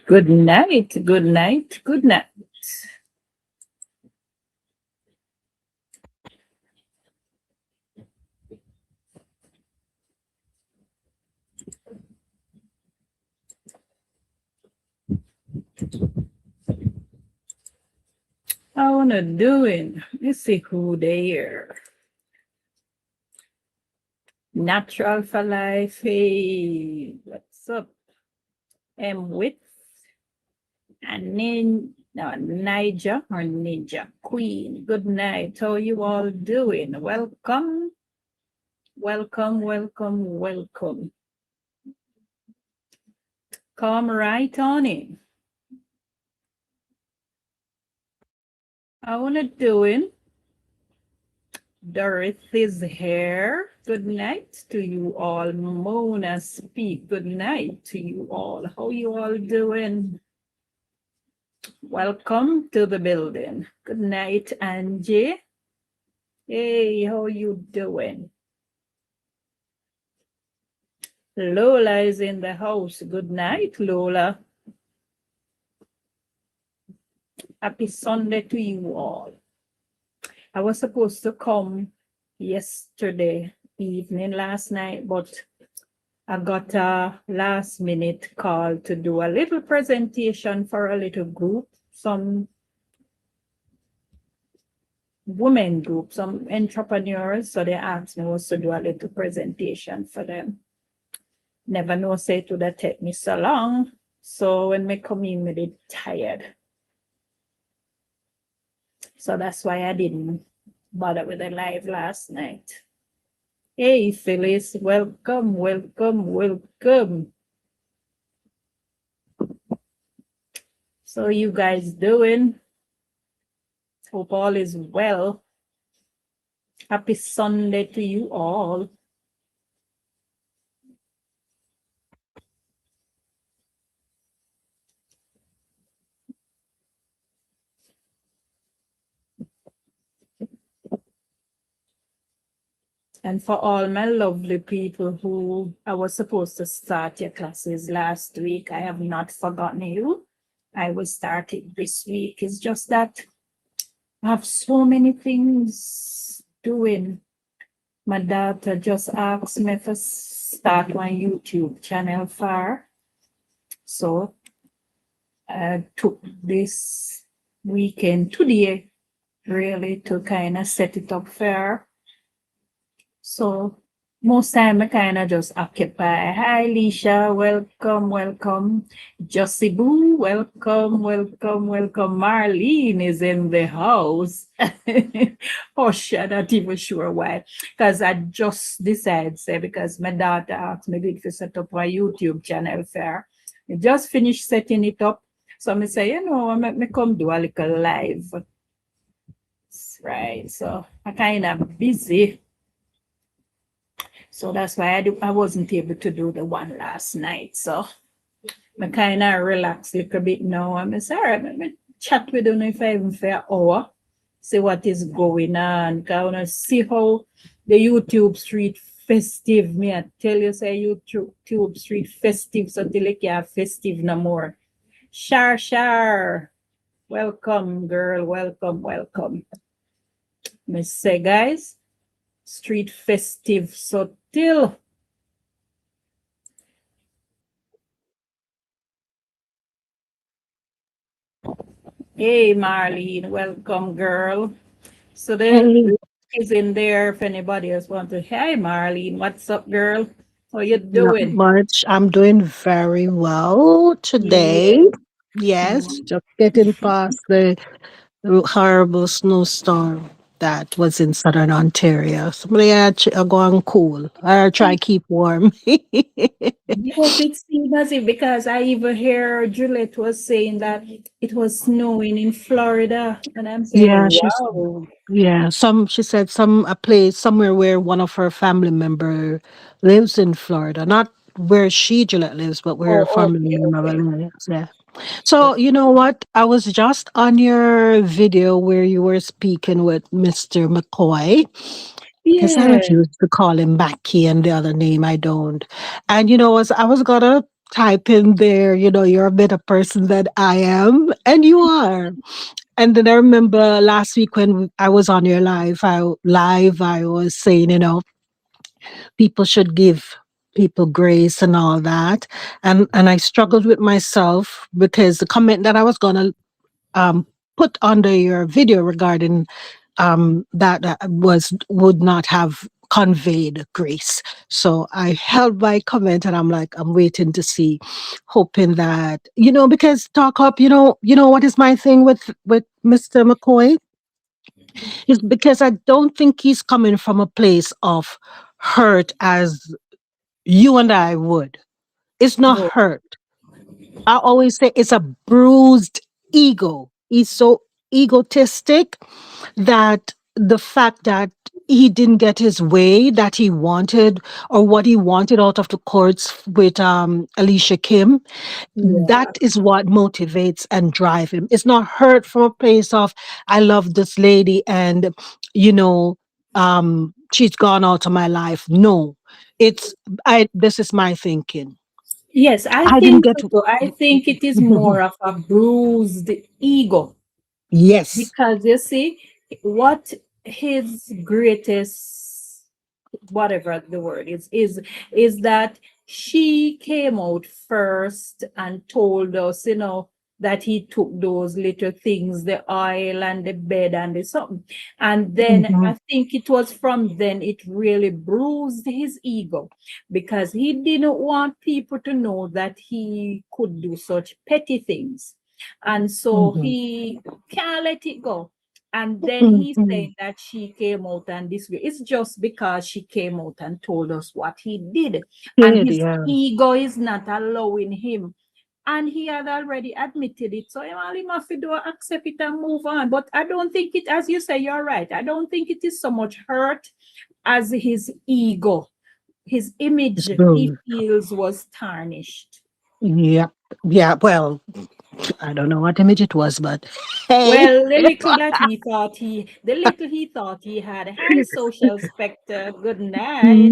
Good night, good night, good night. How wanna doing? Let's see who there. Natural for life. Hey, what's up? With and Niger or Ninja Queen. Good night. How you all doing? Welcome, welcome, welcome, welcome. Come right on in. How wanna doing? Dorothy's here. Good night to you all. Mona speak. Good night to you all. How you all doing? Welcome to the building. Good night, Angie. Hey, how you doing? Lola is in the house. Good night, Lola. Happy Sunday to you all. I was supposed to come yesterday evening, last night, but I got a last minute call to do a little presentation for a little group, some women group, some entrepreneurs. So they asked me was to do a little presentation for them. Never know, say it would have take me so long. So when me come in, me did tired. So that's why I didn't bother with the live last night. Hey, Phyllis, welcome, welcome, welcome. So you guys doing? Hope all is well. Happy Sunday to you all. And for all my lovely people who I was supposed to start your classes last week, I have not forgotten you. I will start it this week. It's just that I have so many things doing. My daughter just asked me to start my YouTube channel for her. So I took this weekend today really to kind of set it up for her. So most time I kind of just occupy. Hi, Lisha. Welcome, welcome. Josie Boo, welcome, welcome, welcome. Marlene is in the house. Oh, shit, I'm not even sure why. Because I just decided, say, because my daughter asked me to set up a YouTube channel for her. I just finished setting it up. So I say, you know, me come do a little live. Right. So I kind of busy. So that's why I wasn't able to do the one last night. So I kind of relax a little bit now. I'm sorry, let me chat with you if I even for an hour, see what is going on. I want to see how the YouTube street festive, me I tell you, say YouTube street festive, so till it can't festive no more. Shar, welcome, girl, welcome, welcome. Me say, guys, street festive, so till hey, Marlene, welcome, girl. So the Hey, is in there if anybody else want to. Hey, Marlene, what's up, girl? How you not doing? much. I'm doing very well Yeah. today. Yes, just getting past the horrible snowstorm that was in southern Ontario. Somebody had go on cool or try keep warm. Yes, it seems as if because I even hear Juliet was saying that it was snowing in Florida, and I'm saying, Yeah, wow. she said some a place somewhere where one of her family member lives in Florida, not where she Gillette lives, but where her Oh, family okay, member okay. lives. Yeah. So you know what? I was just on your video where you were speaking with Mr. McCoy, because I Yeah. refuse to call him Mackie and the other name I don't. And you know, as I was gonna type in there, you're a better person than I am, and you are. And then I remember last week when I was on your I was saying, people should give people grace and all that. And I struggled with myself because the comment that I was gonna um put under your video regarding that was would not have conveyed grace. So I held my comment and I'm like, I'm waiting to see, hoping that, because talk up, what is my thing with Mr. McCoy? Is because I don't think he's coming from a place of hurt as you and I would. It's not Oh, hurt. I always say it's a bruised ego. He's so egotistic that the fact that he didn't get his way that he wanted or what he wanted out of the courts with Alicia Kim, yeah. that is what motivates and drive him. It's not hurt from a place of I love this lady and you know she's gone out of my life. No. It's I this is my thinking. Yes, I I didn't think get so too. I think it is more of a bruised ego yes. because you see what his greatest whatever the word is that she came out first and told us, that he took those little things, the oil and the bed and the something. And then Mhm, I think it was from then it really bruised his ego because he didn't want people to know that he could do such petty things. And so mhm, he can't let it go. And then he mhm. said that she came out and this way. It's just because she came out and told us what he did. And Good, his yeah. ego is not allowing him. And he had already admitted it. So he must do accept it and move on. But I don't think it, as you say, you're right. I don't think it is so much hurt as his ego. His image, It's he bruised. feels, was tarnished. Yep. Yeah. Well, I don't know what image it was, but hey. Well, the little he thought he had. Hi, social spectre. Good night.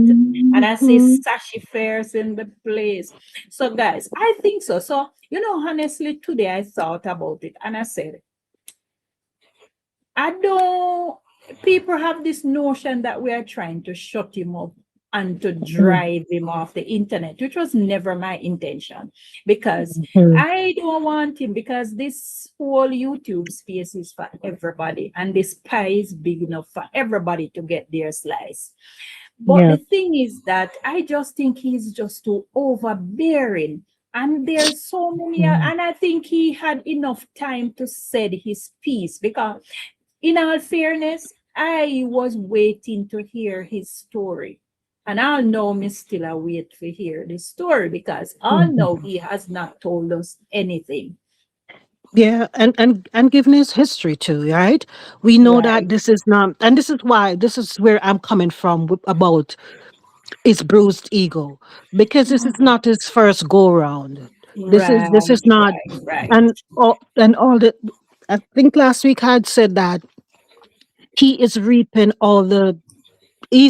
And I see Mhm. Sashi Fairs in the place. So, guys, I think so. So, honestly, today I thought about it and I said, I don't, people have this notion that we are trying to shut him up and to drive him off the internet, which was never my intention because Mhm. I don't want him because this whole YouTube space is for everybody and this pie is big enough for everybody to get their slice. But Yeah. the thing is that I just think he's just too overbearing. And there's so many, Mm. and I think he had enough time to said his piece because in all fairness, I was waiting to hear his story. And I'll know me still a wait to hear the story because I know Mhm. he has not told us anything. Yeah, and given his history too, right? We know that Right. this is not, and this is where I'm coming from about his bruised ego, because this is not his first go round. This is Right, not, right, right. and all the. I think last week I had said that he is reaping all the he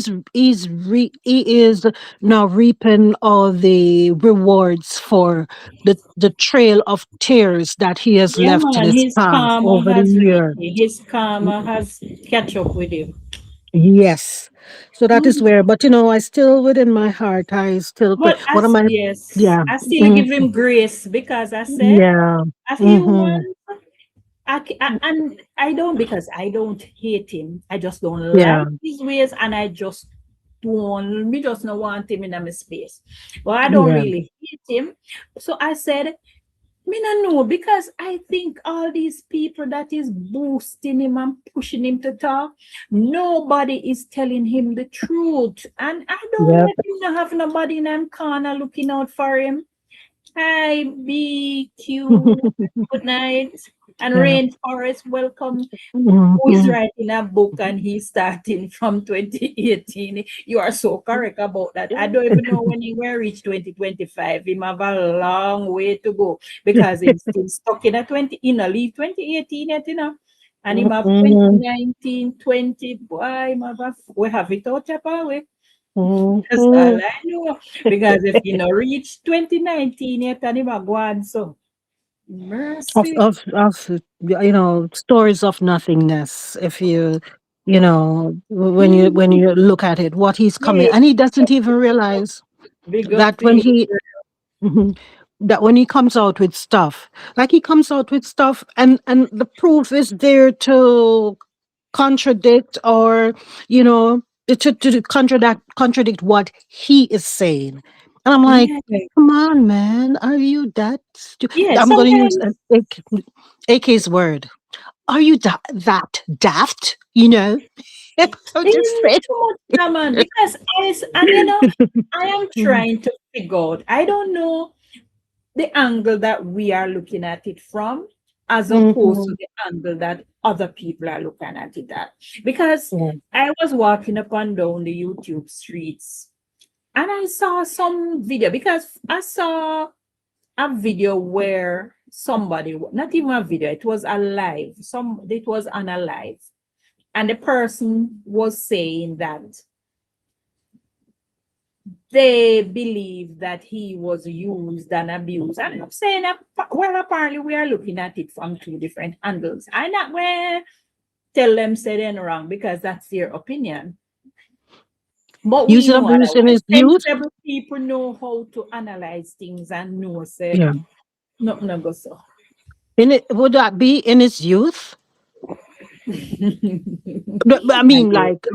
is now reaping all the rewards for the trail of tears that he has Yeah, left in man, his his path karma over the has reached year. him. His karma has catch up with him. Yes. So that is where, but I still within my heart, I still pray. But One of as my, yes, yeah, I still mm, give him grace because I said, yeah, as mm-hmm, human, and I don't because I don't hate him. I just don't yeah, like his ways, and I just don't. Me just don't want him in my space. But I don't yeah, really hate him. So I said, Me no know because I think all these people that is boosting him and pushing him to talk, nobody is telling him the truth. And I don't know Yep. if he not have nobody in him corner looking out for him. Hi, BQ. Good night. And Yeah. Rainforest, welcome. Who is Mhm. writing a book and he's starting from 2018. You are so correct about that. I don't even know when he will reach 2025. He have a long way to go because he's still stuck in a 20, leave 2018 yet, And him have Mhm. 2019, 20. Boy, we have it out of our way. That's all Mhm. I know. Because if you know reach 2019 yet and him a go on so Of mercy. stories of nothingness. If when Mhm. you look at it, what he's coming, Yeah, and he doesn't even realize big up that to you. mhm, when he comes out with stuff, like he comes out with stuff, and the proof is there to contradict, or to contradict what he is saying. And I'm like, Yeah. come on, man, are you that Yeah, I'm going to use sometimes AK's word. Are you that daft? I'm just saying. too much drama because I am trying to figure out. I don't know the angle that we are looking at it from, as opposed to Mhm. the angle that other people are looking at it at. Because Yeah. I was walking up and down the YouTube streets and I saw some video because I saw a video where somebody, not even a video, it was a live, it was on a live, and the person was saying that they believe that he was used and abused. And I'm saying, well, apparently we are looking at it from two different angles. I'm not going to tell them say they're wrong because that's their opinion. But we Using know abuse in otherwise. his youth. Sensible people know how to analyze things and know, say, Yeah. nothing no go so. In it, would that be in his youth? No, but I I mean, guess. like,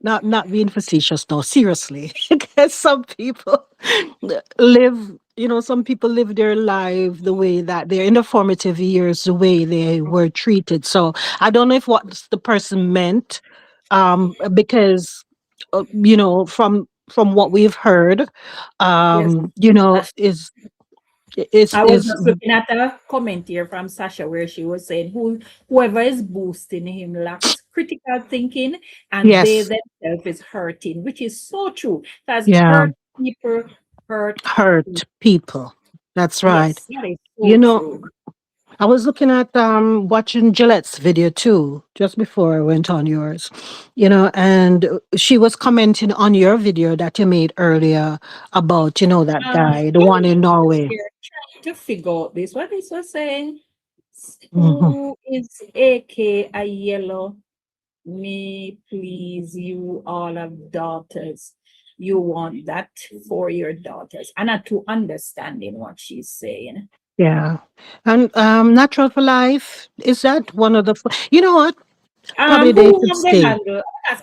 not being facetious. No, seriously, because some people live. Some people live their life the way that they're in the formative years, the way they were treated. So I don't know if what the person meant, because from what we've heard, Yes. I was is just looking at a comment here from Sasha where she was saying whoever is boosting him lacks critical thinking and they yes, themselves is hurting, which is so true. Because yeah, hurt people hurt people. hurt people. That's right. Yes, that is You so know, true. I was looking at watching Gillette's video too, just before I went on yours. And she was commenting on your video that you made earlier about, that guy, the Let one me in Norway. here trying to figure out this. What this was saying? Hmm. Who is AK a yellow? Me, please, you all have daughters. You want that for your daughters. And not to understanding what she's saying. Yeah. And Natural for Life, is that one of the you know what? Probably they Who should have the stay. handle? Yes,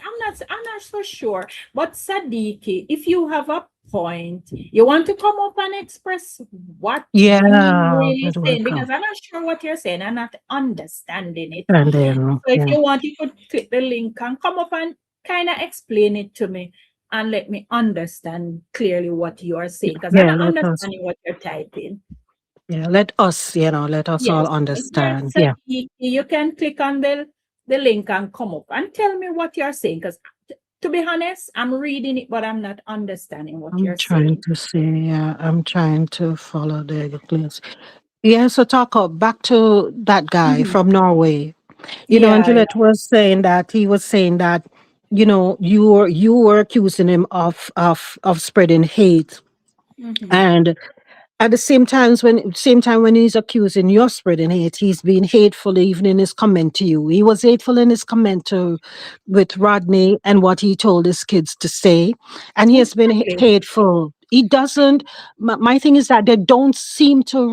I'm not so sure. But Sadiki, if you have a point, you want to come up and express what you Yeah, really it will saying, come. because I'm not sure what you're saying. I'm not understanding it. And then, So if yeah. you want, you could click the link and come up and kind of explain it to me and let me understand clearly what you are saying, because I'm Yeah, not understanding what you're typing. let us all Yes, if you're understand. Yeah. Sadiki, you can click on the link and come up and tell me what you're saying. Because to be honest, I'm reading it, but I'm not understanding what I'm you're trying saying. to see. Yeah, I'm trying to follow the clues. Yeah, so back to that guy Mhm. from Norway. And Yeah, Gillette was saying that you were accusing him of spreading hate. yeah. Mhm. And at the same time when he's accusing you of spreading hate, he's being hateful even in his comment to you. He was hateful in his comment to with Rodney and what he told his kids to say, and he has been Exactly. hateful. He doesn't. My thing is that they don't seem to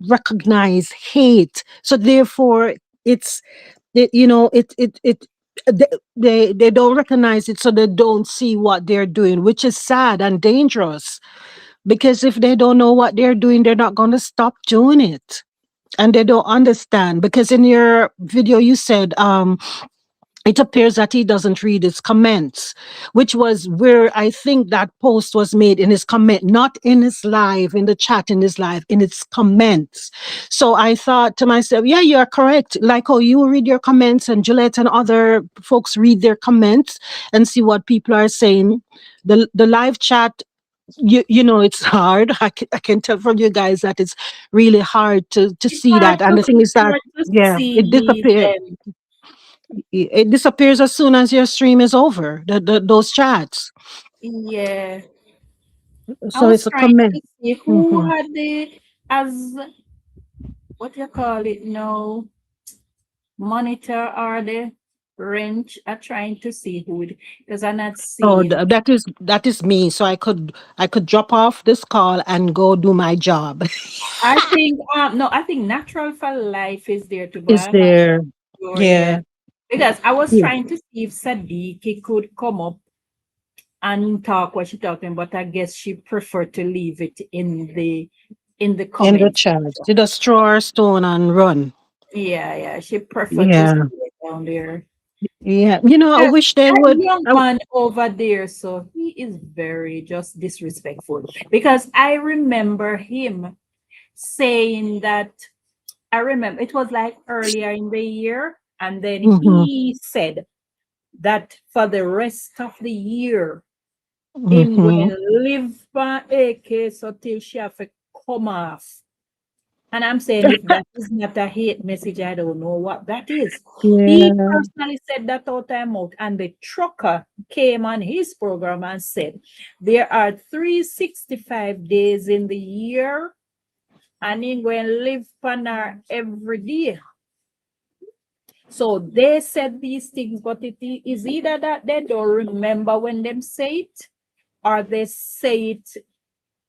recognize hate, so therefore it's it. They don't recognize it, so they don't see what they're doing, which is sad and dangerous. because if they don't know what they're doing, they're not going to stop doing it. And they don't understand because in your video you said it appears that he doesn't read his comments, which was where I think that post was made, in his comment, not in his live, in the chat, in his live, in its comments. So I thought to myself, yeah, you're correct. Like, oh, you read your comments and Gillette and other folks read their comments and see what people are saying. The live chat, you know, it's hard. I can tell from you guys that it's really hard to It's see hard that. And to, the thing is it's that, hard to yeah, it see disappeared. them. It disappears as soon as your stream is over. Those chats. Yeah. I So was it's a trying comment. to see who Hmm. had the, as, what you call it now, monitor or the wrench. I'm trying to see who it, because I'm not Oh, seeing. that is me. So I could drop off this call and go do my job. I think no, I think Natural for Life is there to go. Is I'm not there? sure yet. Yeah. Because I was Yeah. trying to see if Sadiq could come up and talk what she's talking, but I guess she preferred to leave it in the In the comments. chat. Did a straw or stone and run. Yeah, yeah. She preferred to Yeah. stay down there. Yeah. You know, I Yes, wish they that would. young man over there, so he is very just disrespectful. Because I remember him saying that, I remember it was like earlier in the year, and then Hmm. he said that for the rest of the year, him Hmm. going live by AK so till she have to come off. And I'm saying if that is not a hate message, I don't know what that is. He Yeah. personally said that out time out, and the trucker came on his program and said there are 365 days in the year, and he going live panar every day. So they said these things, but it is either that they don't remember when them say it, or they say it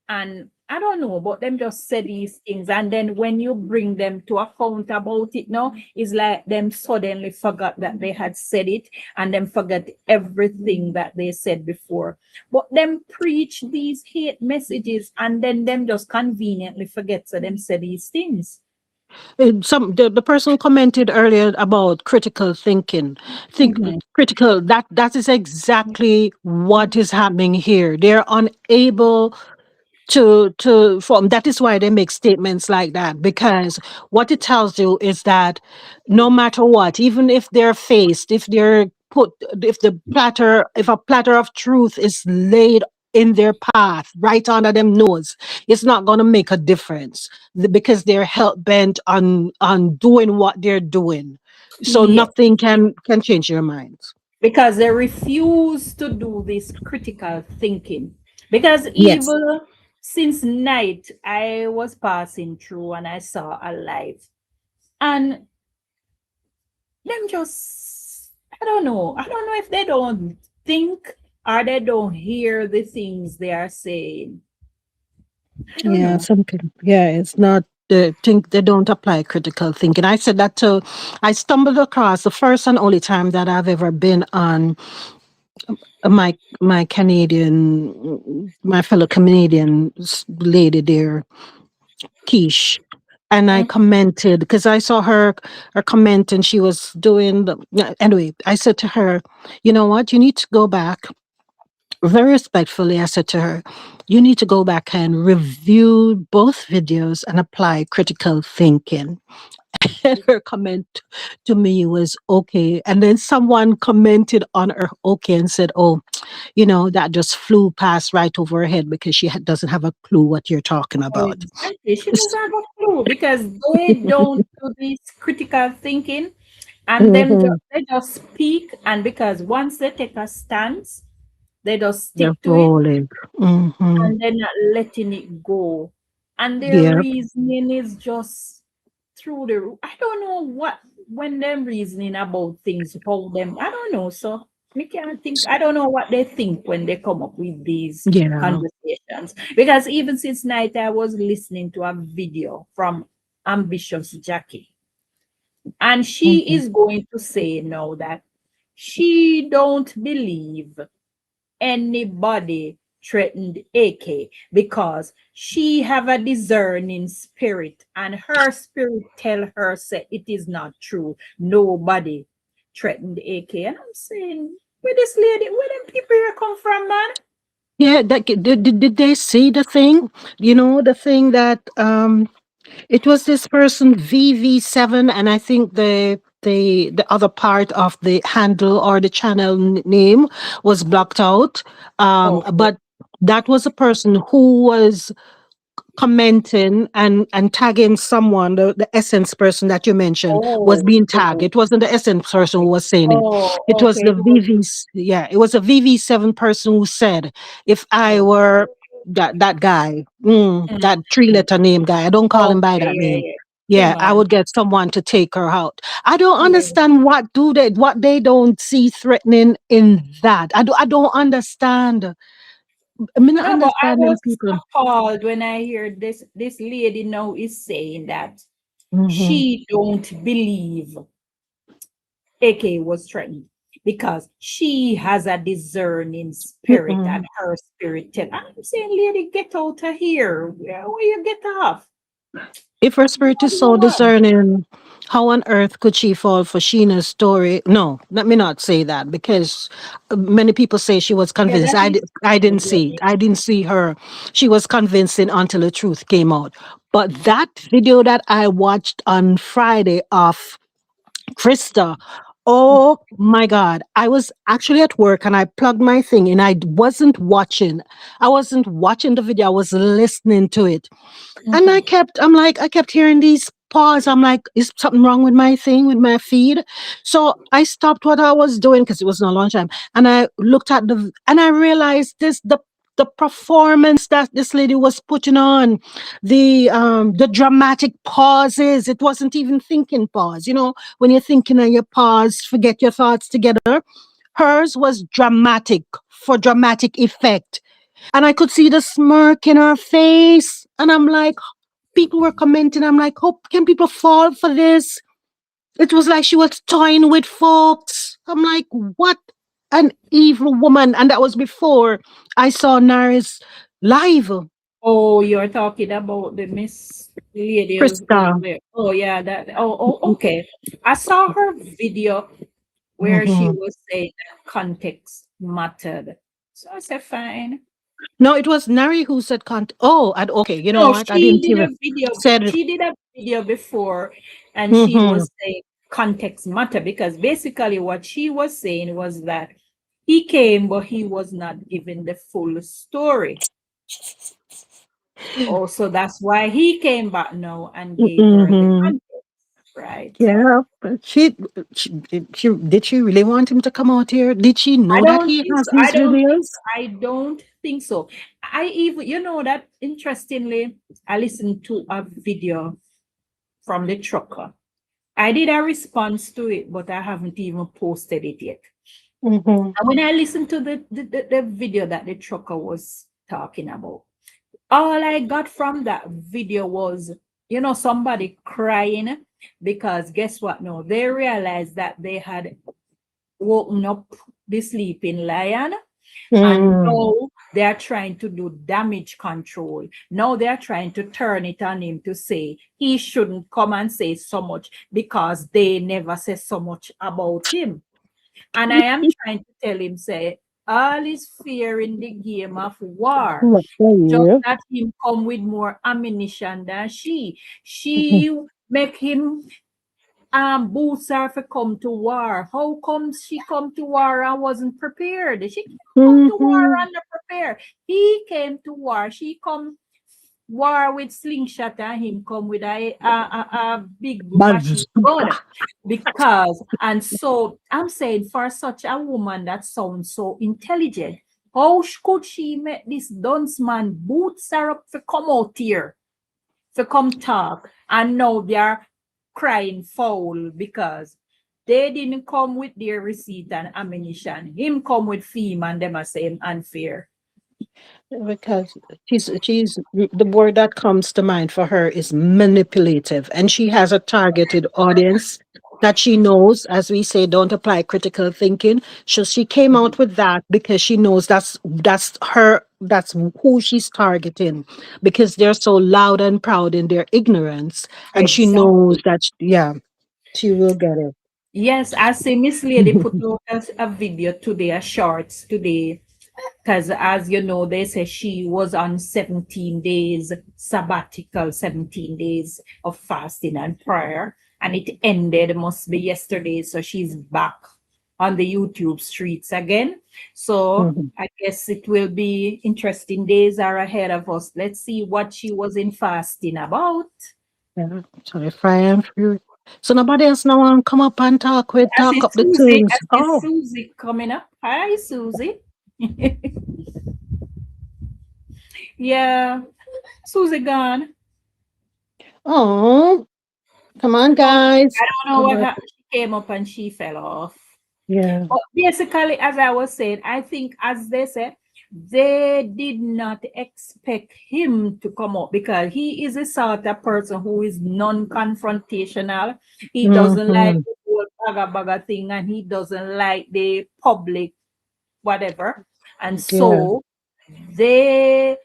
and I don't know, but them just say these things. And then when you bring them to account about it now, it's like them suddenly forgot that they had said it and then forget everything that they said before. But them preach these hate messages and then them just conveniently forget so them say these things. The person commented earlier about critical thinking. Think Mhm. critical, that is exactly what is happening here. They're unable to form. That is why they make statements like that, because what it tells you is that no matter what, even if they're faced, if they're put, if a platter of truth is laid in their path right under them nose, it's not going to make a difference, because they're hell bent on doing what they're doing, so Yeah, nothing can change their minds. because they refuse to do this critical thinking. Because Yes. even since night, I was passing through and I saw a live. And them just, I don't know. I don't know if they don't think or they don't hear the things they are saying. I don't Yeah, know. something. Yeah, it's not. They think they don't apply critical thinking. I said that too. I stumbled across the first and only time that I've ever been on my Canadian, my fellow Canadian lady there, Quiche, and I Mm. commented because I saw her comment and she was doing anyway. I said to her, you know what, you need to go back. Very respectfully, I said to her, you need to go back and review both videos and apply critical thinking. And her comment to me was okay. And then someone commented on her okay and said, oh, that just flew past right over her head because she doesn't have a clue what you're talking about. Exactly. She doesn't have a clue because they don't do this critical thinking and Mhm. they just speak. And because once they take a stance, they just They're stick to it rolling. Hmm. and they're not letting it go. And their Yeah. reasoning is just through the roof. I don't know what when them reasoning about things, how them I don't know. So we can't think I don't know what they think when they come up with these Yeah. conversations. Because even since night I was listening to a video from Ambitious Jackie. And she Mhm. is going to say now that she don't believe anybody threatened AK because she have a discerning spirit and her spirit tell her say it is not true. Nobody threatened AK. And I'm saying, where this lady, where them people here come from, man? Yeah, did they see the thing? You know, the thing that it was this person VV7, and I think the other part of the handle or the channel name was blocked out. Okay. But that was a person who was commenting and tagging someone, the essence person that you mentioned was Oh, being tagged. oh, It wasn't the essence person who okay. was saying it. Oh, It was okay. the yeah, it was a VV7 person who said, if I Oh, were that guy, mm, that three mm. letter name guy, I don't call him by Okay, that yeah, name. yeah. Yeah, Yeah, I man. would get someone to take her out. I don't Yeah. understand what they don't see threatening in that. I don't understand. I mean, I No, but I understand them was people. appalled when I hear this lady now is saying that Mm-hmm. she don't believe AK was threatened because she has a discerning spirit and her spirit tell. I'm saying, lady, get out of here. Where you get off? If her spirit is so Lord. discerning, how on earth could she fall for Sheena's story? No, let me not say that because many people say she was Yeah, convinced. that is I didn't true. see it. I didn't see her. She was convincing until the truth came out. But that video that I watched on Friday of Krista, oh my God. I was actually at work and I plugged my thing and I wasn't watching. I wasn't watching the video, I was listening to it. And Mhm. I kept hearing these pause. I'm like, is something wrong with my thing, with my feed? So I stopped what I was doing because it was not lunchtime. And I looked at and I realized the performance that this lady was putting on, the dramatic pauses. It wasn't even thinking pause. You know, when you're thinking and you pause, forget your thoughts together. Hers was dramatic for dramatic effect. And I could see the smirk in her face. And I'm like, people were commenting. I'm like, oh, can people fall for this? It was like she was toying with folks. I'm like, what an evil woman. And that was before I saw Naris live. Oh, you're talking about the Miss Lady Krista. oh yeah, that okay. I saw her video where she Mhm. was saying that context mattered. So I said, fine. No, it was Nari who said, oh, okay, you know No, what? I didn't even said it. she did a video before and she Mhm. was saying context matter because basically what she was saying was that he came, but he was not given the full story. Oh, so that's why he came back now and gave her the Mhm. context, right? Yeah, but did she really want him to come out here? Did she I know that don't he think has so. I these don't think videos? so. I don't think so. I even, you know, that interestingly, I listened to a video from the trucker. I did a response to it, but I haven't even posted it yet. Mhm. And when I listened to the video that the trucker was talking about, all I got from that video was, you know, somebody crying because guess what? No, they realized that they had woken up the sleeping lion and Mm. now they are trying to do damage control. Now they are trying to turn it on him to say he shouldn't come and say so much because they never say so much about him. And I am trying to tell him, say, all is fair in the game of war. What the Just year? that him come with more ammunition than she. Mhm. She make him boots her for come to war. How come she come to war and wasn't prepared? She can't come to war Mhm. and not prepared. He came to war. She come war with slingshot and him come with a big machine gun Bazooka. because and so I'm saying for such a woman that sounds so intelligent, how could she make this dunce man boots her up to come out here to come talk and now they're crying foul because they didn't come with their receipt and ammunition. Him come with FEMA and them are saying unfair. Because she's the word that comes to mind for her is manipulative, and she has a targeted audience. that she knows, as we say, don't apply critical thinking. So she came out with that because she knows that's her, that's who she's targeting, because they're so loud and proud in their ignorance, and she knows Exactly. that yeah, she will get it. Yes, I see Miss Lady put out a video today, a shorts today, because as you know, they say she was on 17 days sabbatical, 17 days of fasting and prayer, and it ended, must be yesterday. So she's back on the YouTube streets again. So Mhm. I guess it will be interesting days are ahead of us. Let's see what she was in fasting about. Yeah. So if I am free. So nobody else now want come up and I talk see up the Susie. I tunes. see Oh, Susie coming up. Hi, Susie. Yeah, Susie gone. oh, come on, So guys. I don't know Come what on. happened. She came up and she fell off. Yeah. But basically, as I was saying, I think, as they said, they did not expect him to come up because he is a sort of person who is non-confrontational. He doesn't like Mm-hmm. the whole baga thing, and he doesn't like the public whatever. And Yeah. so they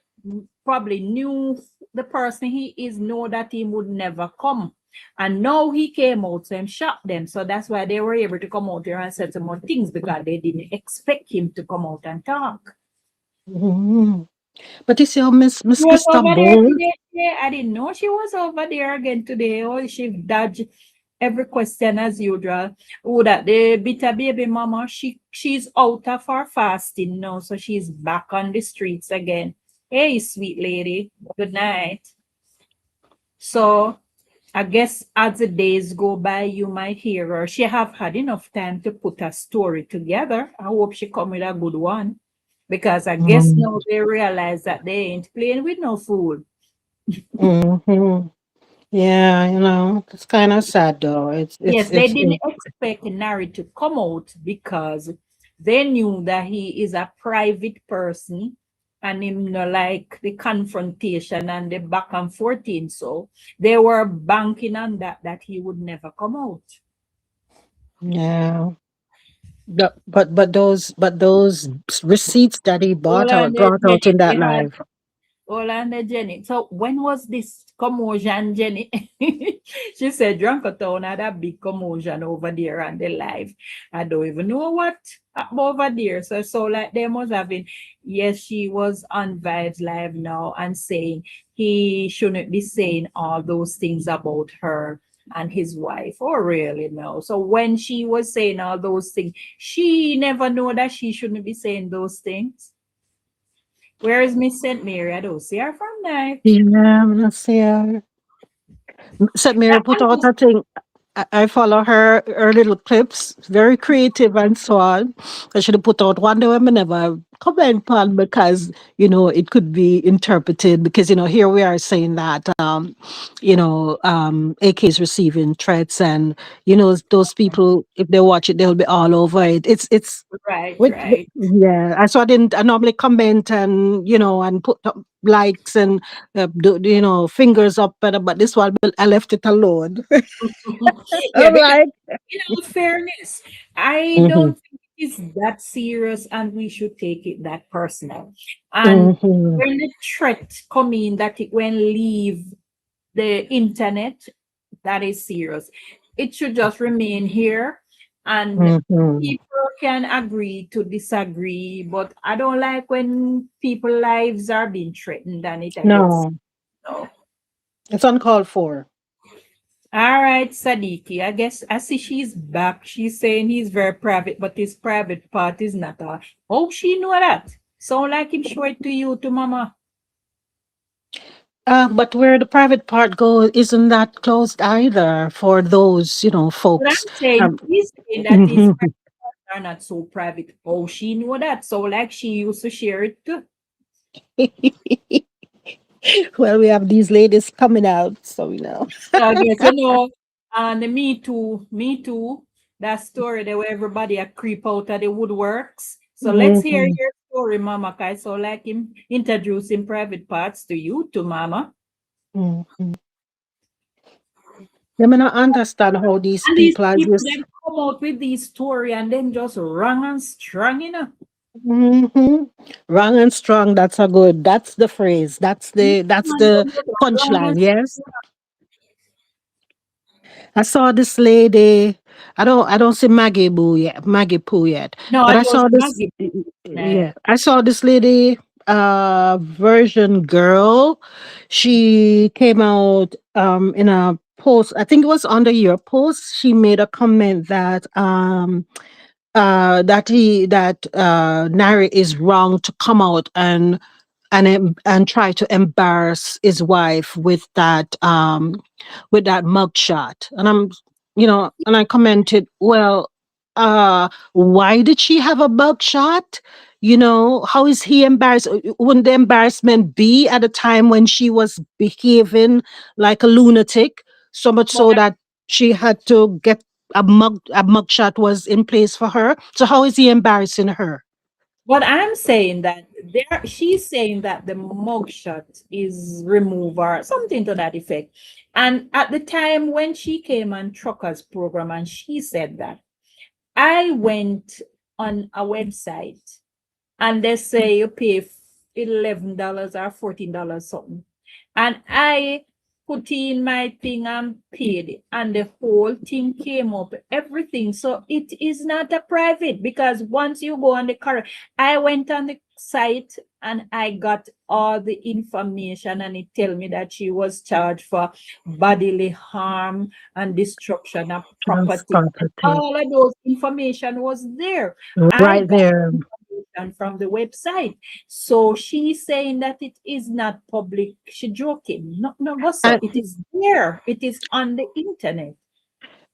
probably knew the person he is, know that he would never come. And now he came out, so him shocked them. So that's why they were able to come out here and say some more things because they didn't expect him to come out and talk. Hmm. But you see how She Miss was Krista over there Bone? today. Yeah, I didn't know she was over there again today. Oh, she dodged every question as usual. Oh, that the bitter baby mama, she's out of her fasting now, so she's back on the streets again. Hey, sweet lady. Good night. So I guess as the days go by, you might hear her. She have had enough time to put a story together. I hope she come with a good one. Because I guess Mm-hmm. now they realize that they ain't playing with no fool. Mm-hmm. Yeah, it's kind of sad though. Yes, they didn't expect Nari to come out because they knew that he is a private person and him no like the confrontation and the back and forth thing. So they were banking on that he would never come out. yeah. But those receipts that he Orlando brought out Jenny, in that we had live. Orlando Jenny. So when was this commotion, Jenny? She said Drunkertown had a big commotion over there on the live. I don't even know what happened over there. So like they must have been. Yes, she was on Vibes Live now and saying he shouldn't be saying all those things about her and his wife. Oh, really? No. So when she was saying all those things, she never know that she shouldn't be saying those things. Where is Miss St. Mary? I don't see her from there. Yeah, I'm not sure. Said Mary put out a thing. I follow her little clips, very creative and so on. I should have put out one day when I never comment on because it could be interpreted because here we are saying that AK is receiving threats, and those people, if they watch it they'll be all over it. It's Right, with right. yeah, so I normally comment and and put up likes and fingers up, but this one I left it alone. Yeah, I'm because like, in all fairness, I mhm, don't think it's that serious and we should take it that personal. And mhm, when the threat come in that it when leave the internet, that is serious. It should just remain here and mhm. people can agree to disagree, but I don't like when people lives are being threatened and it against No, no. it's uncalled for. All right, Sadiki. I guess I see she's back. She's saying he's very private, but his private part is not all. Oh, she know that. Sound like him show it to you, to mama. But where the private part goes isn't that closed either for those, But folks. I'm saying Um, he's saying that his mhm. private parts are not so private. Oh, she know that. So like she used to share it too. Well, we have these ladies coming out, so So I guess and the Me Too, that story there where everybody a creep out of the woodworks. So let's hear Mhm. your story, Mama Kai. So like him introducing private parts to you, to Mama. Mhm. Let me not understand how these And these people are people just then come out with these story and then just wrong and strong, you know. hmm wrong and strong. That's a good. That's the phrase. That's And the then just wrong punchline. and Yes. I saw this lady. I don't see Maggie Poo yet. no, But it I was saw this Maggie. yeah. I saw this lady version girl. She came out in a post. I think it was under your post. She made a comment that Nari is wrong to come out and try to embarrass his wife with that mugshot. And I commented, well, why did she have a mugshot? How is he embarrassed? Wouldn't the embarrassment be at a time when she was behaving like a lunatic, so much But so that she had to get a mugshot was in place for her? So how is he embarrassing her? But I'm saying that she's saying that the mugshot is removed or something to that effect. And at the time when she came on Trucker's program and she said that, I went on a website and they say you pay $11 or $14 something. And I put in my thing and paid it, and the whole thing came up, everything. So it is not a private because once you go on the car, I went on the site and I got all the information, and it tell me that she was charged for bodily harm and destruction of That's property. And comforting. all of those information was there. I Right got there. information from the website. So she's saying that it is not public. She joking. No, no, what's up? And It is there. It is on the internet.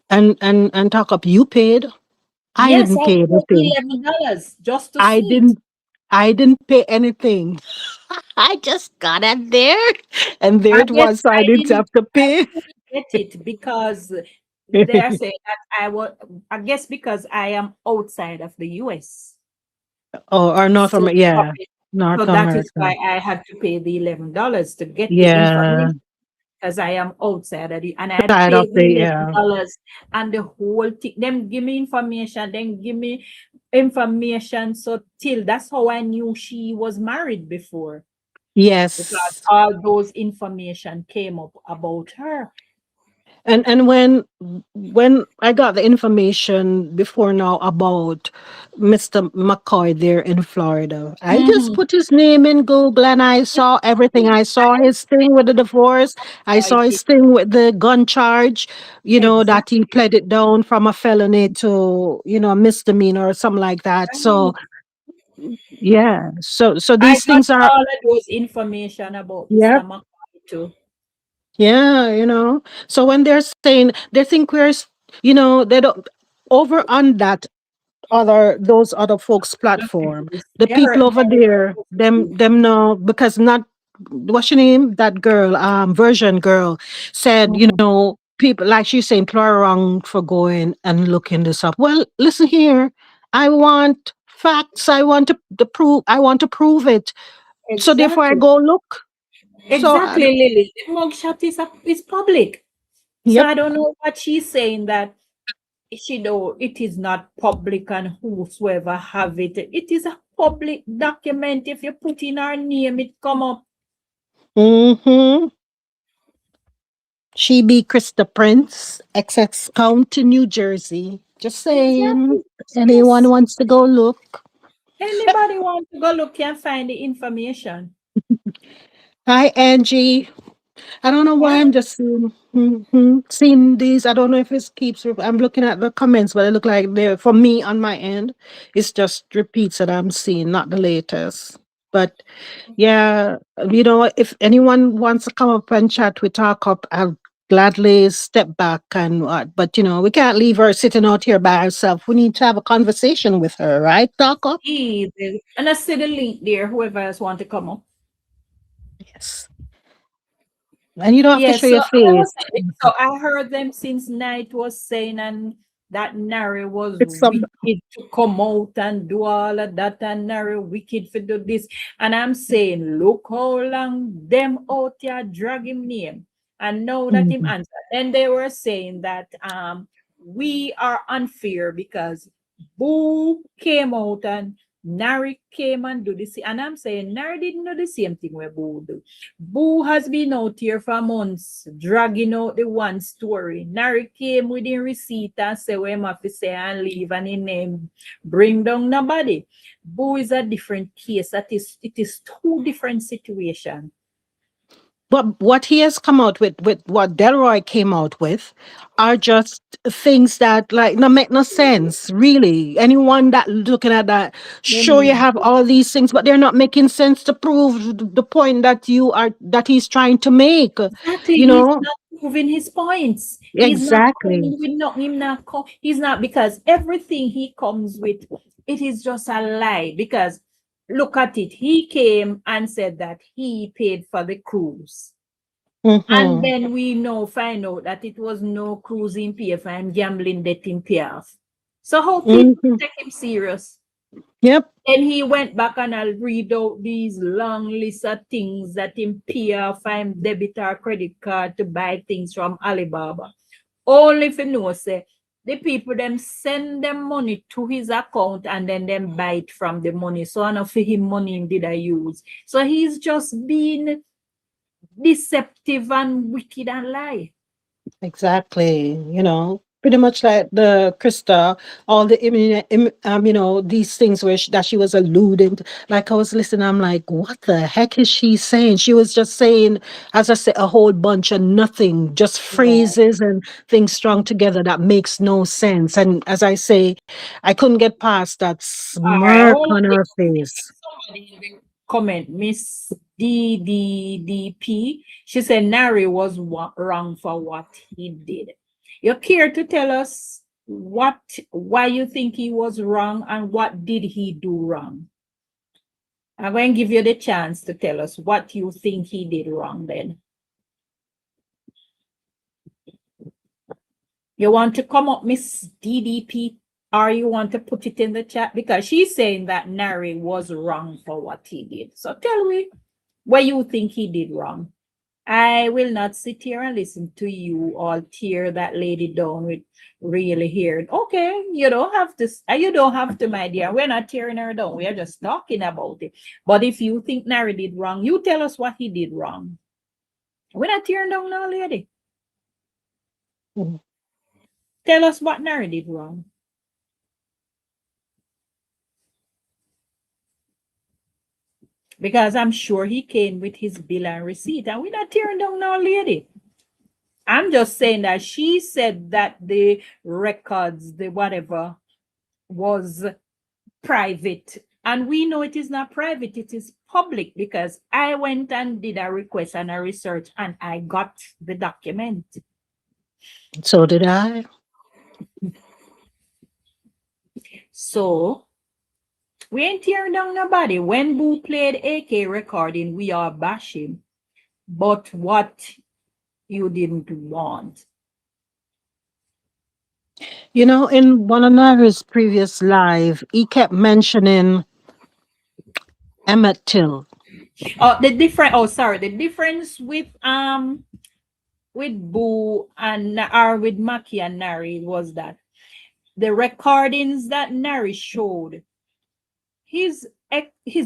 and talk up, you paid. I Yes, didn't I pay paid anything. $11 just to I see it. didn't I didn't pay anything. I just got it there and there I it guess was. So I I didn't didn't have to I pay. couldn't get it because they are saying that I was, I guess because I am outside of the US. or North So America. Yeah. probably so North that is America. why I had to pay the $11 to get the Yeah. information. Because I am outside of it, and I Side of paid the yeah. $11 and the whole thing. Them give me information, then give me information. So till that's how I knew she was married before, because Yes. all those information came up about her. And when I got the information before now about Mr. McCoy there in Florida, I just Mhm. put his name in Google and I saw everything. I saw his thing with the divorce. I saw Right. his thing with the gun charge, that he Exactly. pled it down from a felony to, a misdemeanor or something like that. So Right. yeah. So I these got things are all of those information about yeah. Mr. McCoy too. Yeah. So when they're saying they think they don't over on those other folks platform, the They hurt people over my there, them know because not what's your name? That girl, version girl said, Mhm. people like she's saying people are wrong for going and looking this up. Well, listen here. I want facts. I want to prove it. So therefore I Exactly. go look. So Exactly, Lily. The mugshot is public. So yep. I don't know what she's saying that she know it is not public and whosoever have it. It is a public document. If you put in our name, it come up. Mm-hmm. She be Krista Prince, Essex County, New Jersey. Just saying. Exactly. Anyone Yes. wants to go look. Anybody want to go look and find the information. Hi, Angie. I don't know why Right? I'm just seeing these. I don't know if it keeps. I'm looking at the comments, but it look like they're for me on my end. It's just repeats that I'm seeing, not the latest. But yeah, if anyone wants to come up and chat with Talk Up, I'll gladly step back and what. But we can't leave her sitting out here by herself. We need to have a conversation with her, right? Talk Up. Easy. And I see the link there, whoever else want to come up. Yes, and you don't have to Yes, show so your I face. was so I heard them since night was saying and that Nari was It's some. wicked to come out and do all of that and Nari wicked to do this. And I'm saying, look how long them out here dragging name. And now that him Mhm. answered, then they were saying that we are unfair because Boo came out and Nari came and do the same. And I'm saying Nari didn't do the same thing where Boo do. Boo has been out here for months, dragging out the one story. Nari came with the receipt and say where him have to say and leave and in name bring down nobody. Boo is a different case. It is two different situations. But what he has come out with what Delroy came out with, are just things that like no make no sense, really. Anyone that looking at that, Let sure you me have all these things, but they're not making sense to prove the point that that he's trying to make. Exactly. You He's know? not proving his points. He's not Exactly. coming with no, him not he's not, because everything he comes with, it is just a lie. Because look at it. He came and said that he paid for the cruise. And Mm-hmm. then we know find out that it was no cruising pay for him, gambling debt in pay off. So how people Mm-hmm. take him serious? Yep. And he went back and I'll read out these long list of things that him pay off him debit or credit card to buy things from Alibaba. Only if you know, say, the people them send them money to his account and then them buy it from the money. So enough for him money him did I use. So he's just being deceptive and wicked and lie. Exactly. Pretty much like the Krista, all the these things where that she was alluding to. Like I was listening, I'm like, what the heck is she saying? She was just saying, as I said, a whole bunch of nothing, just Right. phrases and things strung together that makes no sense. And as I say, I couldn't get past that All right, smirk hold on. on her If face. somebody in the comment, Miss DDDP, she said Nari was wrong for what he did. You care to tell us why you think he was wrong and what did he do wrong? I'm going to give you the chance to tell us what you think he did wrong then. You want to come up, Miss DDP, or you want to put it in the chat? Because she's saying that Nari was wrong for what he did. So tell me what you think he did wrong. I will not sit here and listen to you all tear that lady down with really hearing. Okay, you don't have to, my dear. We're not tearing her down. We are just talking about it. But if you think Nari did wrong, you tell us what he did wrong. We're not tearing down no lady. Mhm. Tell us what Nari did wrong. Because I'm sure he came with his bill and receipt, and we're not tearing down no lady. I'm just saying that she said that the records, the whatever, was private. And we know it is not private, it is public, because I went and did a request and a research and I got the document. So did I. So we ain't tearing down nobody. When Boo played AK recording, we are bashing. But what you didn't want. In one of his previous live, he kept mentioning Emmett Till. The difference with Boo and or with Maki and Nari was that the recordings that Nari showed, his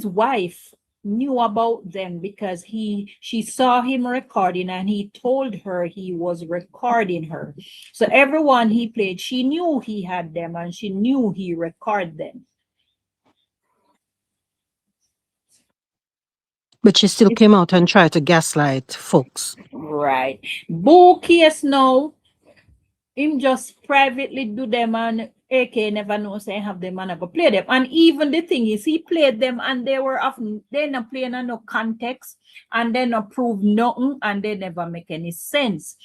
wife knew about them because she saw him recording and he told her he was recording her. So everyone he played, she knew he had them and she knew he recorded them. But she still came out and tried to gaslight folks. Right. Boo case now, him just privately do them and AK never know say have them and I go play them. And even the thing is he played them and they were often they not playing in no context and they not prove nothing and they never make any sense.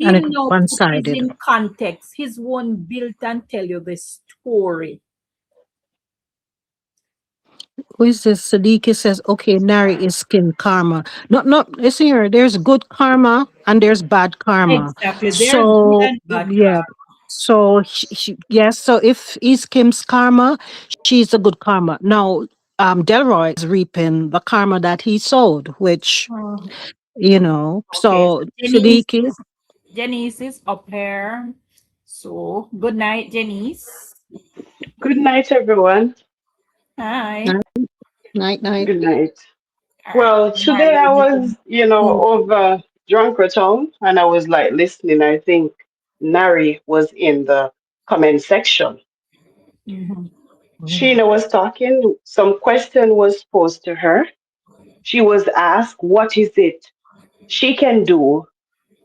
And Him it now one put his sided. in context, his one built and tell you the story. Who is this? Sadiq says, okay, Nari is skin karma. Listen here, there's good karma and there's bad karma. Exactly. There's good So, and bad. yeah. So, yes, so if he's Kim's karma, she's a good karma. Now, Delroy is reaping the karma that he sowed, which Mhm. you know. Okay, so So Siddiqui, Janice is up here. So good night, Janice. Good night, everyone. Hi. night, night, night. Good night. All right. Well, today I was, over Drunkertown and I was like listening. I think Nari was in the comment section. Mhm. Sheena was talking. Some question was posed to her. She was asked, what is it she can do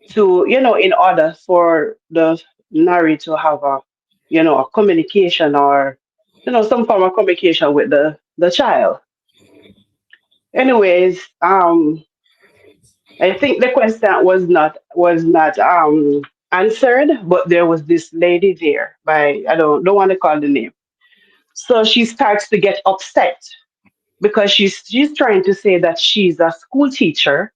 to, in order for the Nari to have a communication or, some form of communication with the child. Anyways, I think the question was not answered, but there was this lady there by I don't want to call the name. So she starts to get upset because she's trying to say that she's a school teacher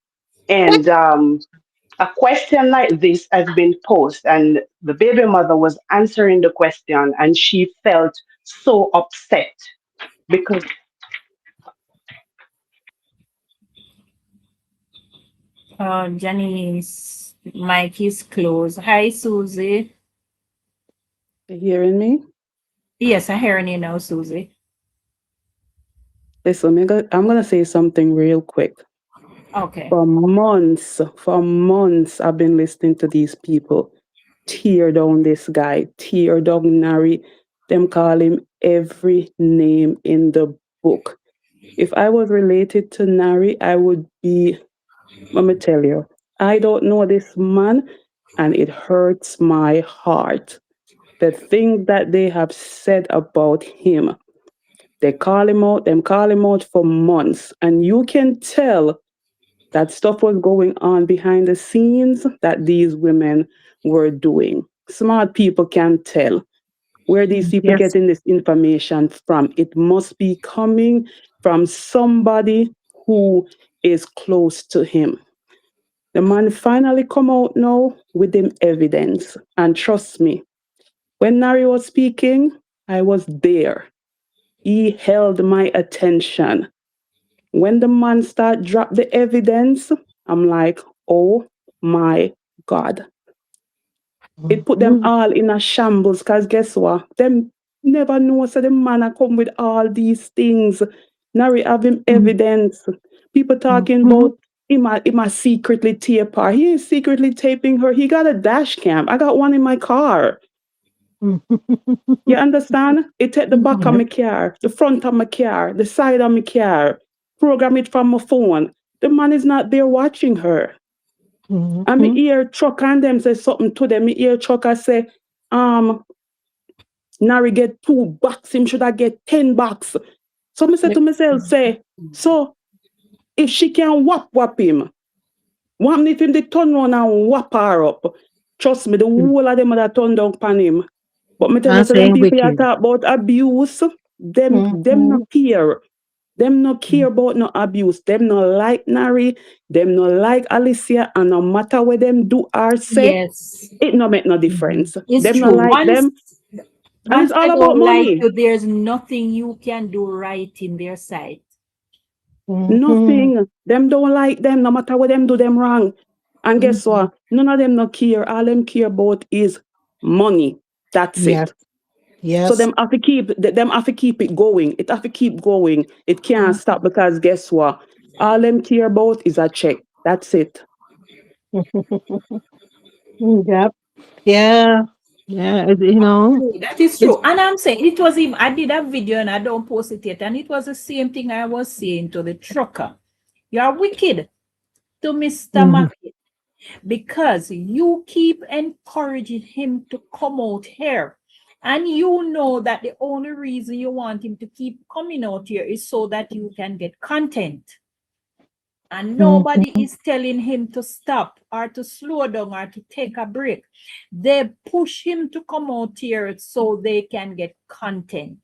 and a question like this has been posed and the baby mother was answering the question and she felt so upset because Janice, mic is closed. Hi, Susie. You hearing me? Yes, I'm hearing you now, Susie. Listen, I'm gonna say something real quick. Okay. For months, I've been listening to these people tear down this guy, tear down Nari. Them call him every name in the book. If I was related to Nari, I would be, let me tell you, I don't know this man, and it hurts my heart. The things that they have said about him. Them call him out for months. And you can tell that stuff was going on behind the scenes that these women were doing. Smart people can tell where these people Yes. getting this information from. It must be coming from somebody who is close to him. The man finally come out now with them evidence. And trust me, when Nari was speaking, I was there. He held my attention. When the man start drop the evidence, I'm like, oh my God. It put them Mhm. all in a shambles because guess what? Them never know so the man a come with all these things. Nari have him evidence. People talking Mhm. about him a secretly tape her. He ain't secretly taping her. He got a dash cam. I got one in my car. You understand? It take the back of Yes. my car, the front of my car, the side of my car, program it from my phone. The man is not there watching her. And me Mhm. hear truck and them say something to them. Me hear trucker say, um, Nari get 2 bucks, him should I get 10 bucks. So me say to myself, say, so if she can whap him, what me if him they turn around and whap her up? Trust me, the whole of them that turn down upon him. But me tell you, I'm so them saying people you wicked. talk about abuse, them no Mhm. care. Them no care about no abuse. Them no like Nari. Them no like Alicia. And no matter what them do or say, Yes, it no make no Mhm. difference. it's Them no true. like them. And it's Once all they about don't like money. you, there's nothing you can do right in their sight. Mhm. Nothing. Them don't like them. No matter what them do them wrong. And guess Mhm. what? None of them no care. All them care about is money. That's Yes. it. So Yes. them have to keep it going. It have to keep going. It can't stop Mhm. because guess what? All them care about is a check. That's it. Yep. Yeah. Yeah. True, that is It's true. And I'm saying it was even, I did a video and I don't post it yet. And it was the same thing I was saying to the trucker. You're wicked to Mr. mhm. Mackey because you keep encouraging him to come out here. And you know that the only reason you want him to keep coming out here is so that you can get content. And nobody Mhm. is telling him to stop or to slow down or to take a break. They push him to come out here so they can get content.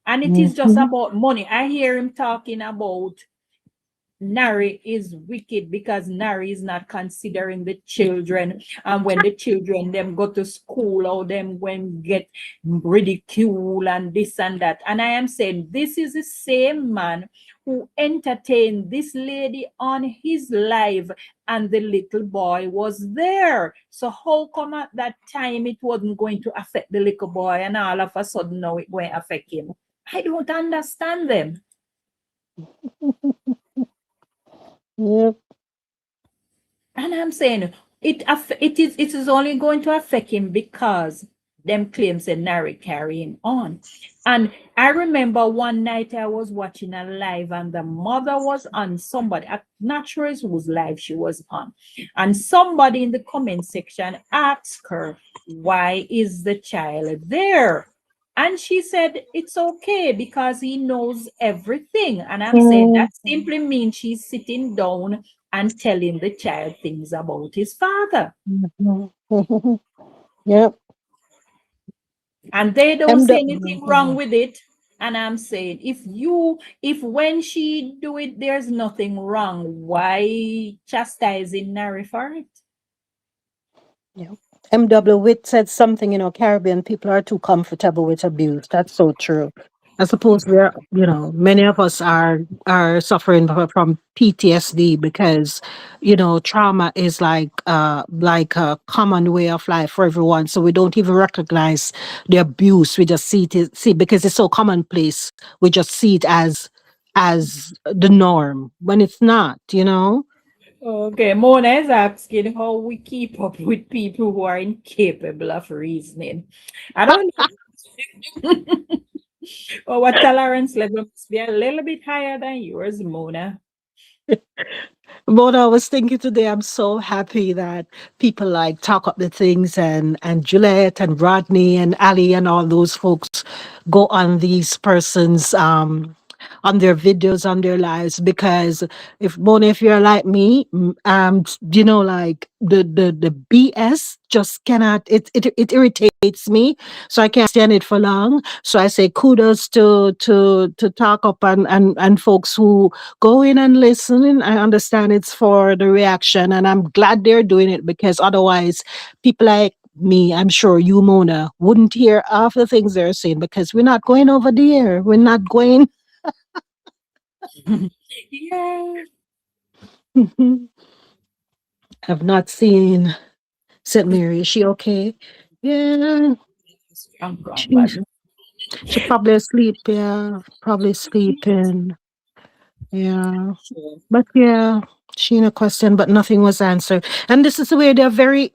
And it is just Mhm. about money. I hear him talking about Nari is wicked because Nari is not considering the children. And when the children them go to school or them when get ridicule and this and that. And I am saying this is the same man who entertained this lady on his live and the little boy was there. So how come at that time it wasn't going to affect the little boy and all of a sudden now it going to affect him? I don't understand them. Yep. And I'm saying it is only going to affect him because them claims are Nari carrying on. And I remember one night I was watching a live and the mother was on somebody, I'm not sure whose live she was on. And somebody in the comment section asked her, why is the child there? And she said, it's okay because he knows everything. And I'm saying that simply means she's sitting down and telling the child things about his father. Mhm. Yep. And they don't And see anything wrong with it. And I'm saying, if when she do it, there's nothing wrong, why chastising Nari for it? yeah. MW Witt said something, Caribbean people are too comfortable with abuse. That's so true. I suppose many of us are suffering from PTSD because, trauma is like a common way of life for everyone. So we don't even recognize the abuse. We just see because it's so commonplace. We just see it as the norm when it's not. Okay, Mona is asking how we keep up with people who are incapable of reasoning. I don't know. Our tolerance level must be a little bit higher than yours, Mona. But I was thinking today, I'm so happy that people like talk up the things and Juliet and Rodney and Ali and all those folks go on these persons on their videos on their lives because if Mona, if you're like me, like the BS just cannot it irritates me, so I can't stand it for long. So I say kudos to talk up and folks who go in and listen. And I understand it's for the reaction, and I'm glad they're doing it because otherwise, people like me, I'm sure you, Mona, wouldn't hear half the things they're saying because we're not going over there. We're not going. Yeah. I've not seen St. Mary. Is she okay? Yeah, Strong, but she's she probably asleep. Yeah, probably sleeping. Yeah. sure. But yeah, she in a question, but nothing was answered. And this is the way they're very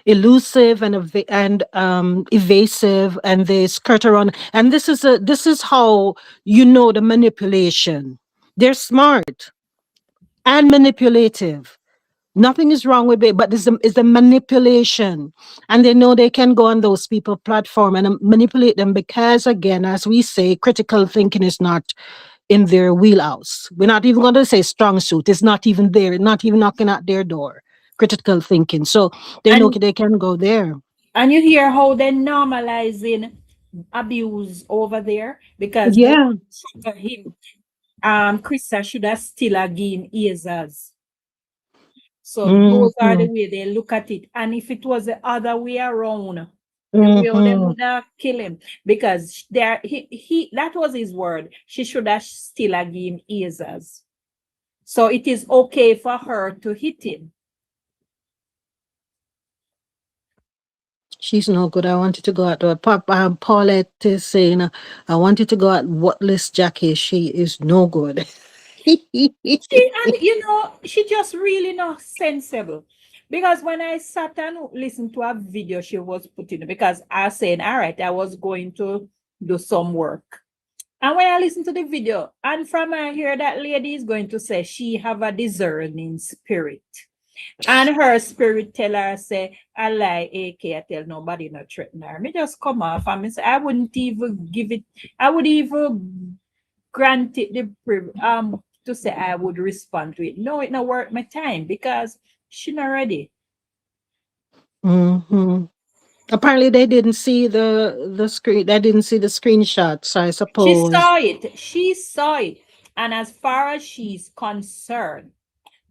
elusive and evasive, and they skirt around. And this is how the manipulation. They're smart and manipulative. Nothing is wrong with it, but it's the manipulation, and they know they can go on those people platform and manipulate them because, again, as we say, critical thinking is not in their wheelhouse. We're not even going to say strong suit. It's not even there, not even knocking at their door. Critical thinking. So they know And they can go there. and you hear how they're normalizing abuse over there because they Yeah. him Krista should have still again ears. So those are the Mm-hmm. way they look at it. And if it was the other way around, the real them Mm-hmm. would have killed him because there he that was his word. She should have still have given him ears. So it is okay for her to hit him. She's no good. I wanted to go at Paulette is saying, I wanted to go at Whatless Jackie. She is no good. She just really not sensible. Because when I sat and listened to a video she was putting, because I said, all right, I was going to do some work. And when I listen to the video, and from I hear that lady is going to say she have a discerning spirit. And her spirit tell her, say, I lie, AK, I tell nobody not threaten her. Me just come off and me say, I wouldn't even give it, I would even grant it the to say I would respond to it. No, it not worth my time because she not ready. Hmm. Apparently, they didn't see the screen. They didn't see the screenshots. I She suppose. saw it. She saw it. And as far as she's concerned,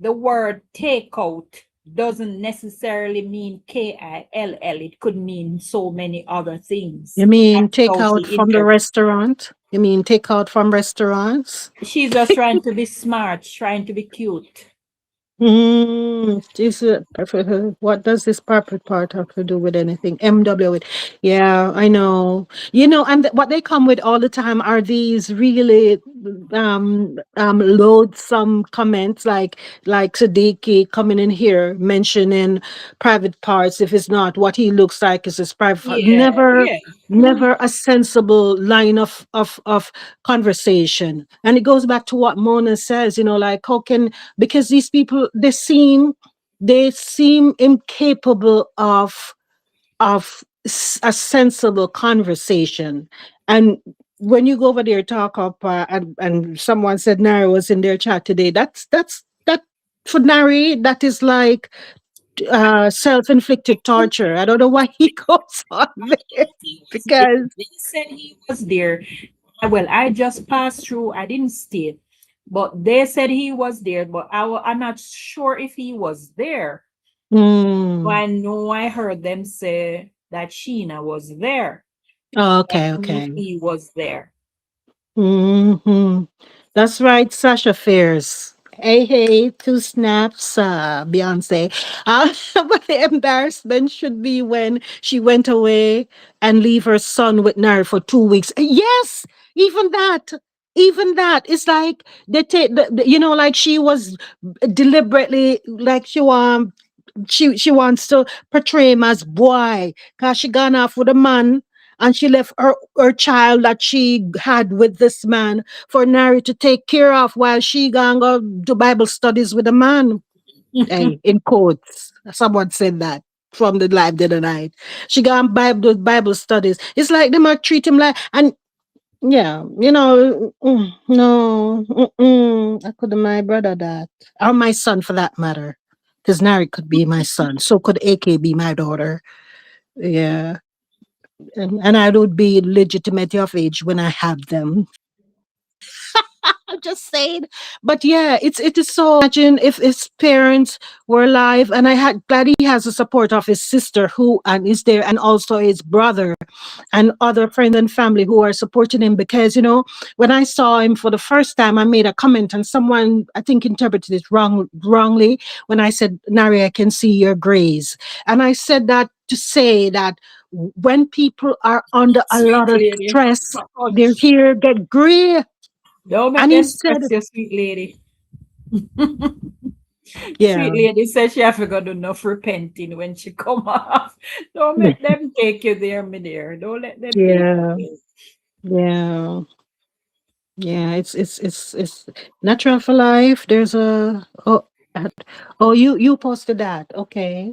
the word takeout doesn't necessarily mean KILL. It could mean so many other things. You mean That's take how out she from the interprets. restaurant? You mean take out from restaurants? She's just trying to be smart, trying to be cute. What does this purple part have to do with anything? MW with, yeah, I know. You know, and what they come with all the time are these really loathsome comments like Siddiqui coming in here mentioning private parts if it's not what he looks like is his private part. Yeah, Never yeah. never a sensible line of conversation. And it goes back to what Mona says, you know, like how can, because these people they seem incapable of a sensible conversation. And when you go over there talk up and someone said Nari was in their chat today, that for Nari that is like self-inflicted torture. I don't know why he goes on there He was there. because They said he was there. Well, I just passed through. I didn't stay, but they said he was there. But I'm not sure if he was there. mm, I know I heard them say that Sheena was there. oh, I okay, don't know if okay. he was there. Hmm. That's right, Sasha Fierce. Hey, hey, two snaps, Beyonce. But the embarrassment should be when she went away and leave her son with Nari for 2 weeks. Yes, even that. Even that. It's like they take, like she was deliberately, like she wants to portray him as boy because she gone off with a man and she left her child that she had with this man for Nari to take care of while she gone go do Bible studies with a man. Hey, in quotes. Someone said that from the live the other night. She gone Bible studies. It's like they might treat him like, and yeah, no, I couldn't my brother that. Or my son for that matter. Because Nari could be my son. So could AK be my daughter. Yeah. And I would be legitimate of age when I have them. I'm just saying. But yeah, it is so imagine if his parents were alive and I had glad he has the support of his sister who and is there and also his brother and other friends and family who are supporting him because when I saw him for the first time I made a comment and someone I think interpreted it wrongly when I said Nari I can see your grays and I said that to say that when people are under a Sweet lot of lady. stress their hair get gray Don't make and he them said stress your sweet lady. yeah. Sweet lady says she have to go do enough repenting when she come off. Don't make them take you there, me dear. Don't let them take you Yeah, there. yeah, yeah. It's natural for life. There's a uh, oh you posted that. Okay.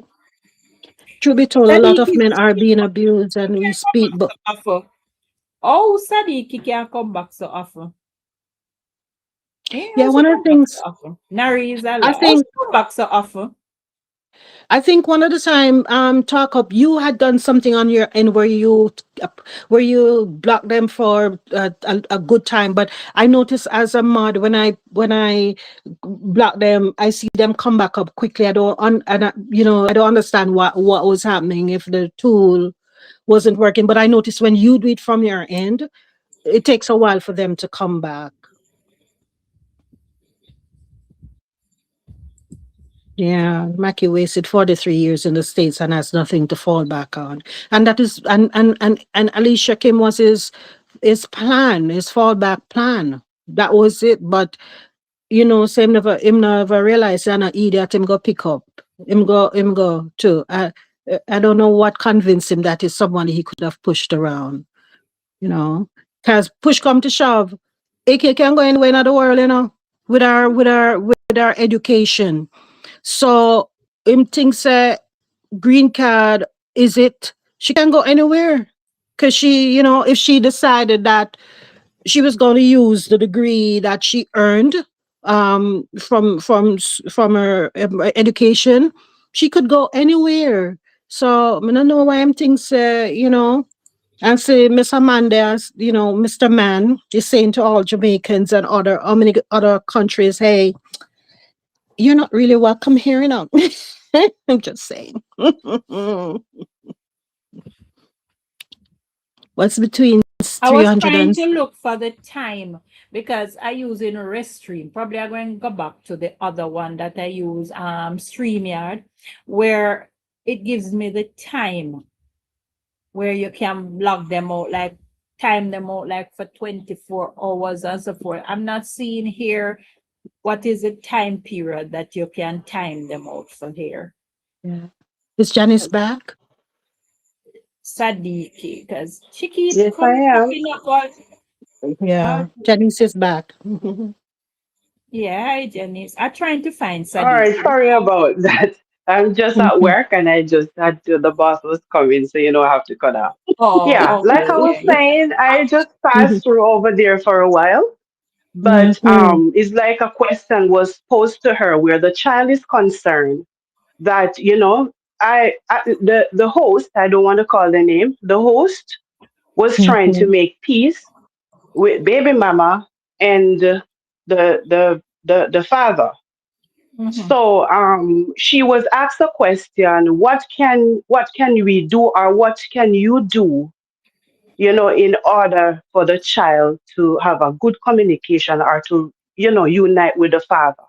Truth be told, a lot of Sadiq men are being abused, and we can come speak. back But so often. Oh, Sadiq can come back so often. Yeah, yeah, she one of come the back so things often. Nari is a I lie. Oh, she think come back so often. I think one of the time talk up you had done something on your end where you blocked them for a good time, but I noticed as a mod when I block them I see them come back up quickly. I don't understand what was happening if the tool wasn't working, but I noticed when you do it from your end it takes a while for them to come back. Yeah, Mackie wasted 43 years in the States and has nothing to fall back on. And that is and Alicia Kim was his plan, his fallback plan. That was it. But same never realized an idiot him go pick up. Him go too. I don't know what convinced him that is someone he could have pushed around, you know. Cause push come to shove. AK can go anywhere in the world, with our education. So him thinks green card is it? She can go anywhere because if she decided that she was going to use the degree that she earned from her education, she could go anywhere. So I don't know why I'm thinks And say, Miss Amanda, as you know, Mr. Man is saying to all Jamaicans and other how many other countries, hey, you're not really welcome here, you know. I'm just saying. What's between I was 300 trying and to look for the time because I use in a Restream. Probably I'm going to go back to the other one that I use, StreamYard, where it gives me the time where you can log them out, like time them out like for 24 hours and so forth. I'm not seeing here what is the time period that you can time them out for here. yeah. Is Janice back? Sadiki, because she keep Yes, I am. popping up all. Yeah, Janice is back. Yeah, hi Janice. I'm trying to find All right, Sadiki. sorry about that. I'm just at work and I just had to, the boss was coming, so I have to cut out. Yeah, Oh, like I okay. was saying, I just passed through over there for a while, but Mhm. it's like a question was posed to her where the child is concerned that, the host, I don't want to call the name, the host was trying to Mhm. make peace with baby mama and the father. Mhm. So she was asked a question, what can we do or what can you do, in order for the child to have a good communication or to, unite with the father.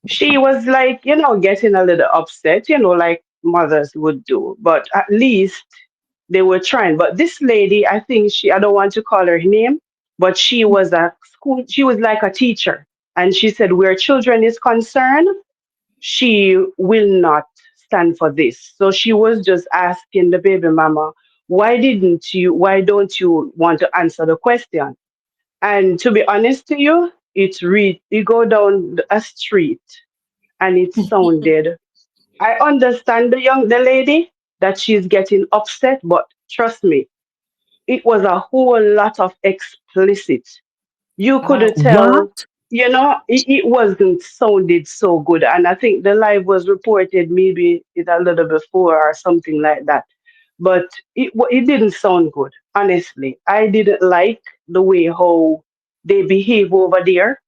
She was like, getting a little upset, like mothers would do, but at least they were trying. But this lady, I don't want to call her name, but she was like a teacher. And she said, where children is concerned, she will not stand for this. So she was just asking the baby mama, why don't you want to answer the question? And to be honest to you, you go down a street and it sounded, I understand the lady that she's getting upset, but trust me, it was a whole lot of explicit. You could Wow. tell, What? it wasn't sounded so good. And I think the live was reported maybe it a little before or something like that. But it didn't sound good, honestly. I didn't like the way how they behave over there.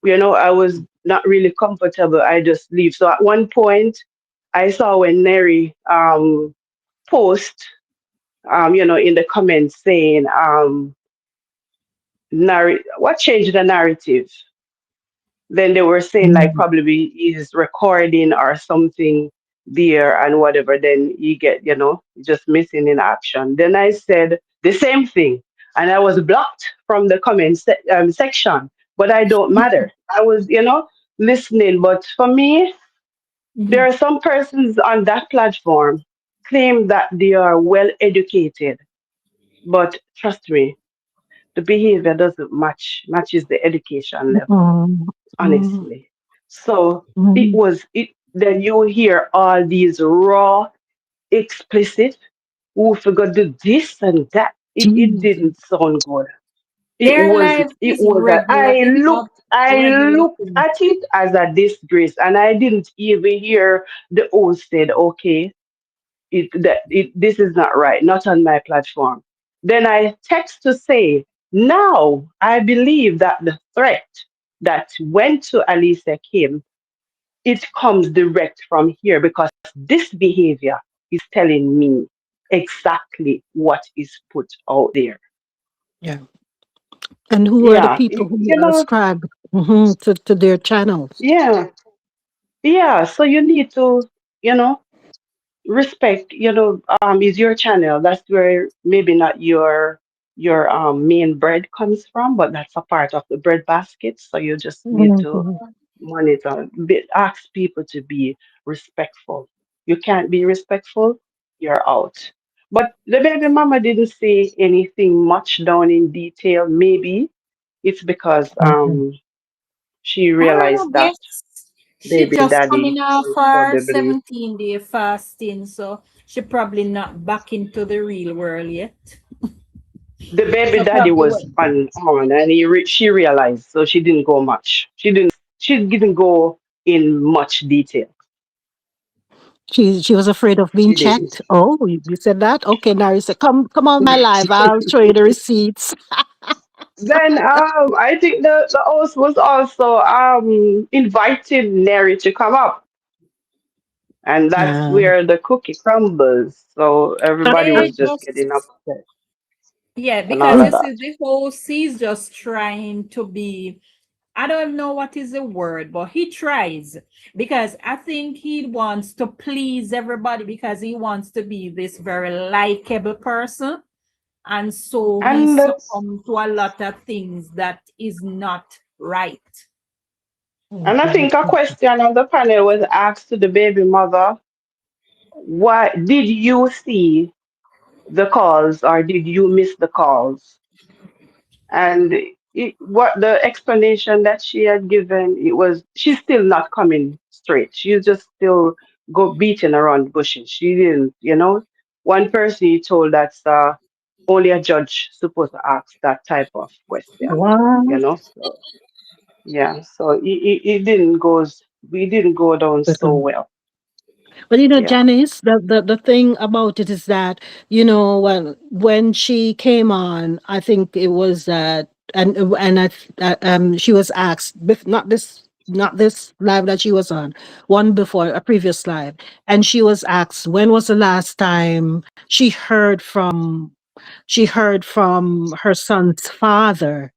I was not really comfortable. I just leave. So at one point, I saw when Neri post, in the comments saying, what changed the narrative? Then they were saying like Mm. probably he's recording or something there and whatever. Then you get, just missing in action. Then I said the same thing, and I was blocked from the section. But I don't matter. I was, listening. But for me, there Mhm. are some persons on that platform claim that they are well educated, but trust me, the behavior doesn't matches the education level, Mm. Mm. honestly. So Mm. then you hear all these raw, explicit, who forgot to do this and that. It Jesus. didn't sound good. Their life It is was that regulated up, I looked regulated. at it as a disgrace, and I didn't even hear the host said, okay, this is not right, not on my platform. Then I text to say, now I believe that the threat that went to Alicia Kim, it comes direct from here because this behavior is telling me exactly what is put out there. Yeah. And who are the Yeah, people who ascribe to their channels? yeah, yeah. So you need to, you know, respect, is your channel. That's where maybe not your main bread comes from, but that's a part of the bread basket. So you just need to Mhm. monitor, ask people to be respectful. You can't be respectful, you're out. But the baby mama didn't say anything much down in detail. Maybe it's because Mhm. she I don't know, realized that guess she baby just daddy coming off will her probably 17-day fasting, so she probably not back into the real world yet. the baby So daddy probably was what? on and she realized, so she didn't go much, she didn't go in much detail. She was afraid of being She didn't. checked. Oh, you said that? Okay, now you said, come on my live. I'll show you the receipts. Then I think the host was also inviting Neri to come up, and that's Uh, where the cookie crumbles. So everybody They was just just getting upset yeah, and all because of you mm, see, that. the host he's just trying to be. I don't know what is the word, but he tries because I think he wants to please everybody because he wants to be this very likable person. And so he And that's succumbed to a lot of things that is not right. and I mhm. think a question on the panel was asked to the baby mother: What did you see the calls, or did you miss the calls? And what the explanation that she had given, it was she's still not coming straight. She's just still go beating around the bushes. She didn't, one person he told that's only a judge supposed to ask that type of question, What? So yeah, so it didn't go down so well. But Yeah. Janice, the thing about it is that, when she came on, I think it was that, and she was asked, not this live that she was on, one before, a previous live, and she was asked when was the last time she heard from her son's father,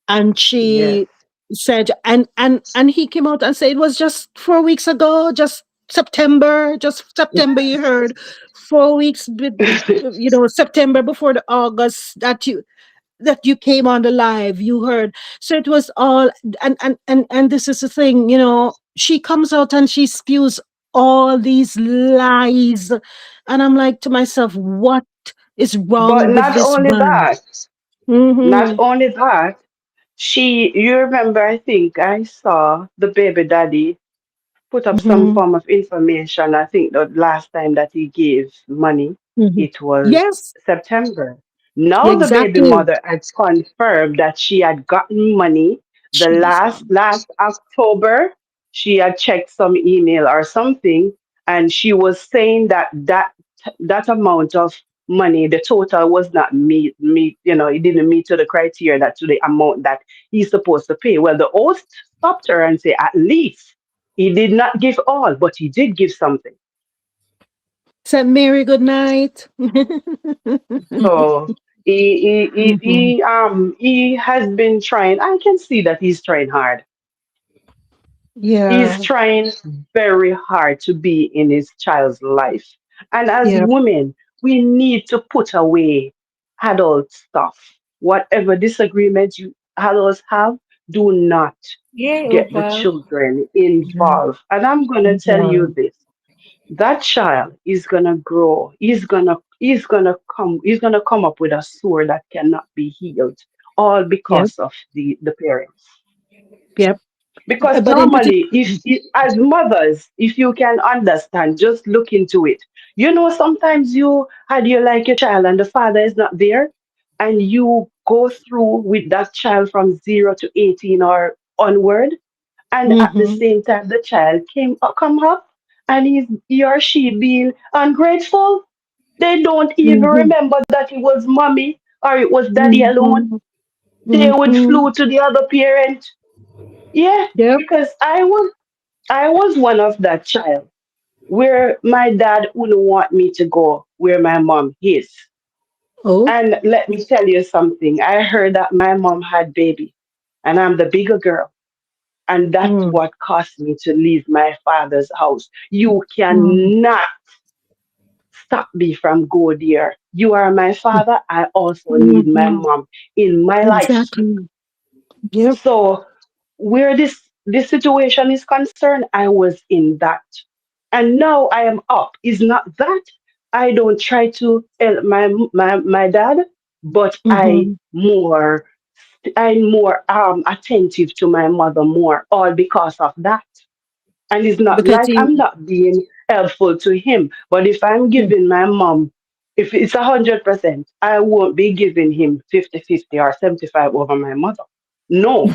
and Yes. she said, and he came out and said it was just 4 weeks ago, just September you heard, 4 weeks, September before the August that you came on the live, you heard. So it was all, and this is the thing, she comes out and she spews all these lies, and I'm like to myself, what is But wrong with not this only one? that, not Mm-hmm. only that, you remember, I think I saw the baby daddy put up some Mm-hmm. form of information. I think the last time that he gave money, Mm-hmm. it was Yes, September. Now the baby exactly. mother had confirmed that she had gotten money the last October. She had checked some email or something, and she was saying that amount of money, the total was not meet, it didn't meet to the criteria, that to the amount that he's supposed to pay. Well, the host stopped her and said, at least he did not give all, but he did give something. Said Mary, good night. So Mhm. he has been trying. I can see that he's trying hard. He's Yeah. trying very hard to be in his child's life. And as Yep. women, we need to put away adult stuff. Whatever disagreements you adults have, do not Yeah, get the Opal. children Yeah. involved. And I'm gonna tell Yeah. you this: that child is gonna grow. He's gonna come up with a sore that cannot be healed, all Yep. because of the parents. Yep. Because But in normally, particular, as mothers, if you can understand, just look into it. Sometimes you had you like your child and the father is not there, and you go through with that child from 0 to 18 or onward, and at the hmm, same time the child come up, and he or she being ungrateful. They don't even hmm, remember that it was mommy or it was daddy alone. hmm, They would hmm, flew to the other parent. Yeah, yep. because I was one of that child where my dad wouldn't want me to go where my mom is. Oh. And let me tell you something. I heard that my mom had baby, and I'm the bigger girl. And that's Mm, what caused me to leave my father's house. You mm, cannot stop me from go there. You are my father. I also need my hmm. mom in my life. Exactly. Yep. So where this situation is concerned, I was in that. And now I am up. Is not that I don't try to help my dad, but Hmm. I'm more attentive to my mother more, all because of that. And it's not Because like he, I'm not being helpful to him. But if I'm yeah, giving my mom, if it's 100%, I won't be giving him 50-50 or 75 over my mother. No,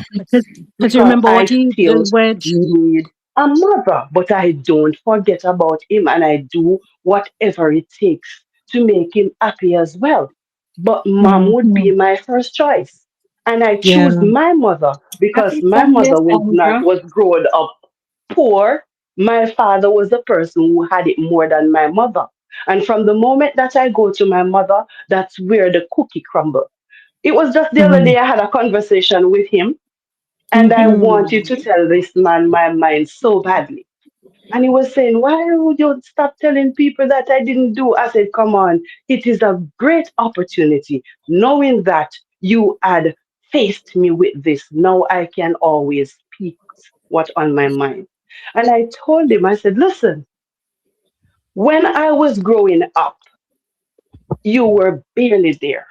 because you because remember I what he still when need. a mother, but I don't forget about him and I do whatever it takes to make him happy as well. But mom would be Mhm. my first choice. And I choose Yeah. my mother because Happy my Sunday, mother Sandra. was growing up poor. My father was the person who had it more than my mother. And from the moment that I go to my mother, that's where the cookie crumble. It was just the other Mhm. day I had a conversation with him, and I Mhm. wanted to tell this man my mind so badly. And he was saying, why would you stop telling people that I didn't do? I said, come on, it is a great opportunity. Knowing that you had faced me with this, now I can always speak what's on my mind. And I told him, I said, listen, when I was growing up, you were barely there.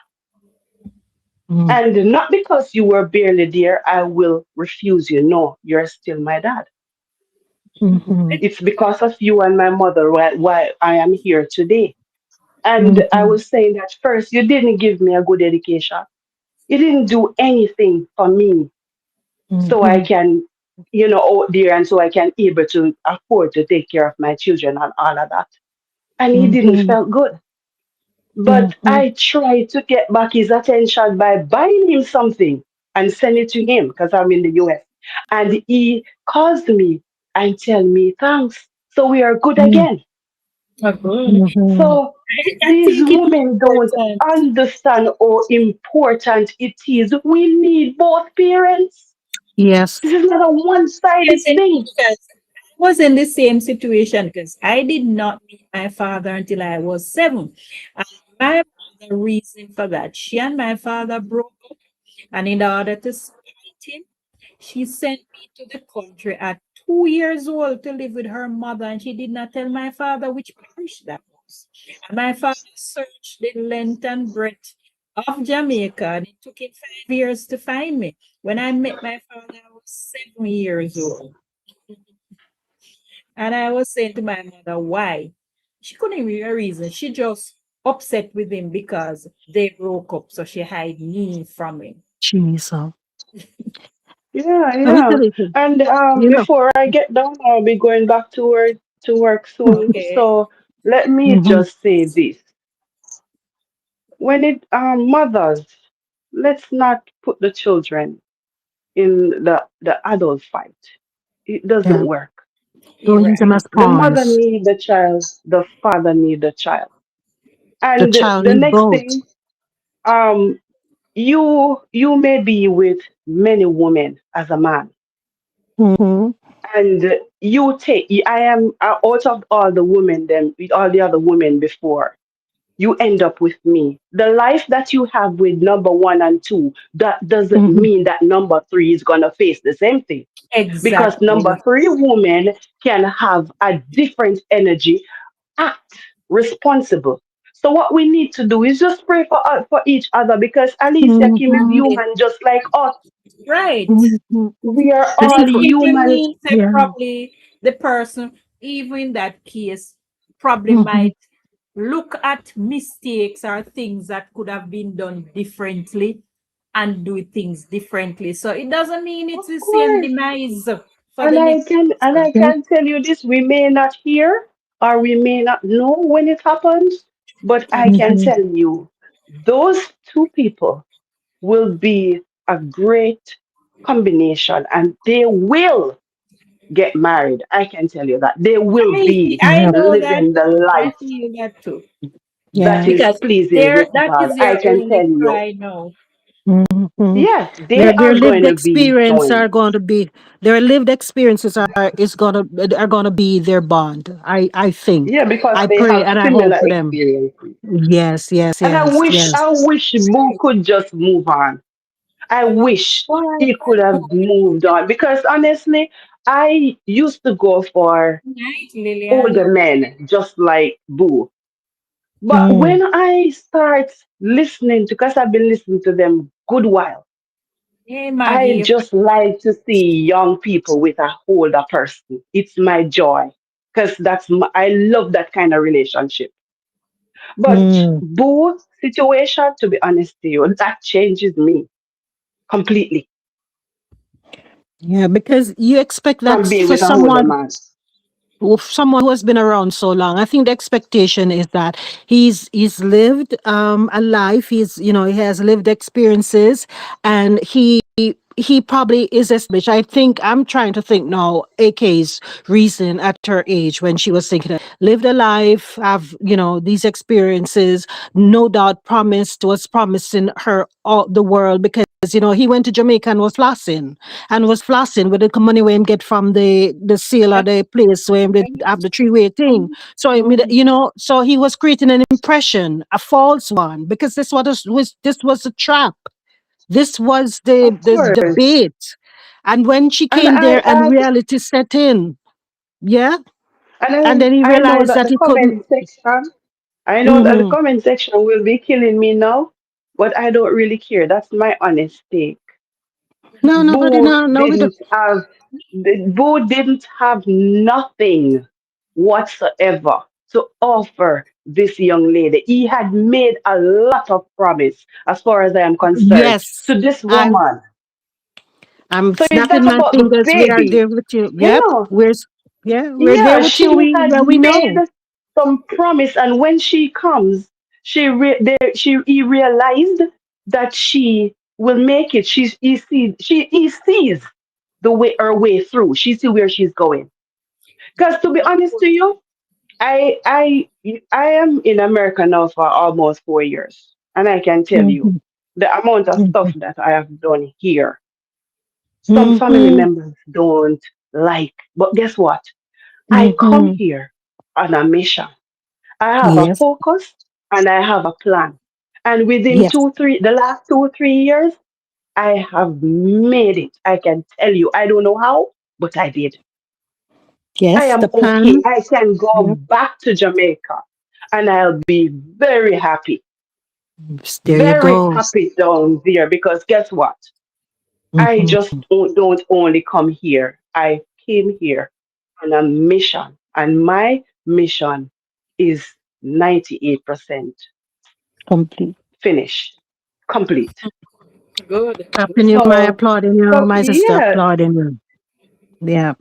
Mhm. And not because you were barely there, I will refuse you. No, you're still my dad. Mhm. It's because of you and my mother why I am here today. And I Mhm. was saying that first, you didn't give me a good education. You didn't do anything for me so I Mhm. can, out there and so I can able to afford to take care of my children and all of that. And he didn't Mhm. felt good. But Mhm. I tried to get back his attention by buying him something and send it to him because I'm in the US. And he calls me and tell me thanks. So we are good Mhm. again. Oh, good. Mhm. So I these think it's women don't important. understand how important it is. We need both parents. Yes. This is not a one-sided Yes, indeed, thing. because I was in the same situation because I did not meet my father until I was 7. And my mother reason for that, she and my father broke up, and in order to spite him, she sent me to the country at 2 years old to live with her mother, and she did not tell my father which parish that was. And my father searched the length and breadth of Jamaica, and it took him 5 years to find me. When I met my father, I was 7 years old. And I was saying to my mother, why? She couldn't give me a reason. She just upset with him because they broke up, so she hid me from him. Jesus. Yeah, Let me yeah. tell you something. And You know. before I get down, I'll be going back to work soon. Okay. So let me Mhm. just say this: when it mothers, let's not put the children in the adult fight. It doesn't Yeah. work. You're Don't use them right. as The mother pawns. need the child, the father need the child. The And child the need next both. thing, um, you may be with many women as a man, Mhm. and you take. I am out of all the women, then with all the other women before. You end up with me. The life that you have with number one and two, that doesn't Mhm. mean that number three is gonna face the same thing. Because number Exactly. three women can have a different energy, act responsible. So what we need to do is just pray for each other because Alicia Kim is Mhm. Exactly. human just like us. Right. Mhm. We are The all It sp- simply human. means that yeah. probably the person, even in that case, probably Mhm. might look at mistakes or things that could have been done differently and do things differently. So it doesn't mean it's Of the same course. demise for And the I next can and I person. Yeah. can tell you this, we may not hear or we may not know when it happens, but I can Exactly. Mhm. tell you those two people will be a great combination and they will get married. I can tell you that. They will be I Yeah. know that living the too. I life feel that too. that Yeah. is Because pleasing there with that God. is I their can tell only you. cry now. Mhm. Yes, they Their are lived going to be experience are joined. going to be their lived experiences are gonna be their bond. I think. Yeah, because I they pray have and I hope similar for them. experiences. Yes, yes, And I yes, wish yes. I wish Boo could just move on. I wish Why? he could have moved on because honestly, I used to go for Night, Lillian. older men just like Boo. But Mm, when I start listening to, because I've been listening to them good while, Hey, I Maggie. just like to see young people with a older person. It's my joy because I love that kind of relationship. But mm. Boo situation, to be honest to you, that changes me completely. Yeah, because you expect that from being for with an older someone, man. someone who has been around so long. I think the expectation is that he's lived a life. He's, he has lived experiences, and he probably is established. I think I'm trying to think now. AK's reason at her age when she was thinking, lived a life, have these experiences. No doubt, was promising her all the world because he went to Jamaica and was flossing with the money we him get from the sale or the place where him did have the three-way thing. So I mean, Mhm. so he was creating an impression, a false one, because this was a trap. This was the Of the course. bait. And when she And came I there and had reality set in, yeah, and and then he I know realized that that the he couldn't. comment section I know that the Hmm. comment section will be killing me now, but I don't really care. That's my honest take. No, nobody, Boo no, we don't. didn't have Boo didn't have nothing whatsoever to offer this young lady. He had made a lot of promise, as far as I am concerned, Yes, to this I'm woman. I'm So it's snapping not my about the fingers. We are baby, there with you. you Yep, know. we're there Yeah, with you. she had We made know. some promise, and when she comes, he realized that she will make it. He sees the way her way through. She see where she's going. Because to be honest to you, I I I am in America now for almost 4 years, and I can tell you Hmm. the amount of stuff Hmm. that I have done here. Some family Hmm. members don't like, but guess what? I come Hmm. here on a mission. I have a Yes, focus and I have a plan. And within yes, the last 2, 3 years, I have made it. I can tell you, I don't know how, but I did. I yes. am The okay. plan. I can go Yep. back to Jamaica and I'll be There you very go. happy down there because guess what? I Hmm. just don't only come here. I came here on a mission, and my mission is 98% Complete. finished, complete. Good. Tapping you, my So, applauding you, my sister yeah, applauding you. Yeah.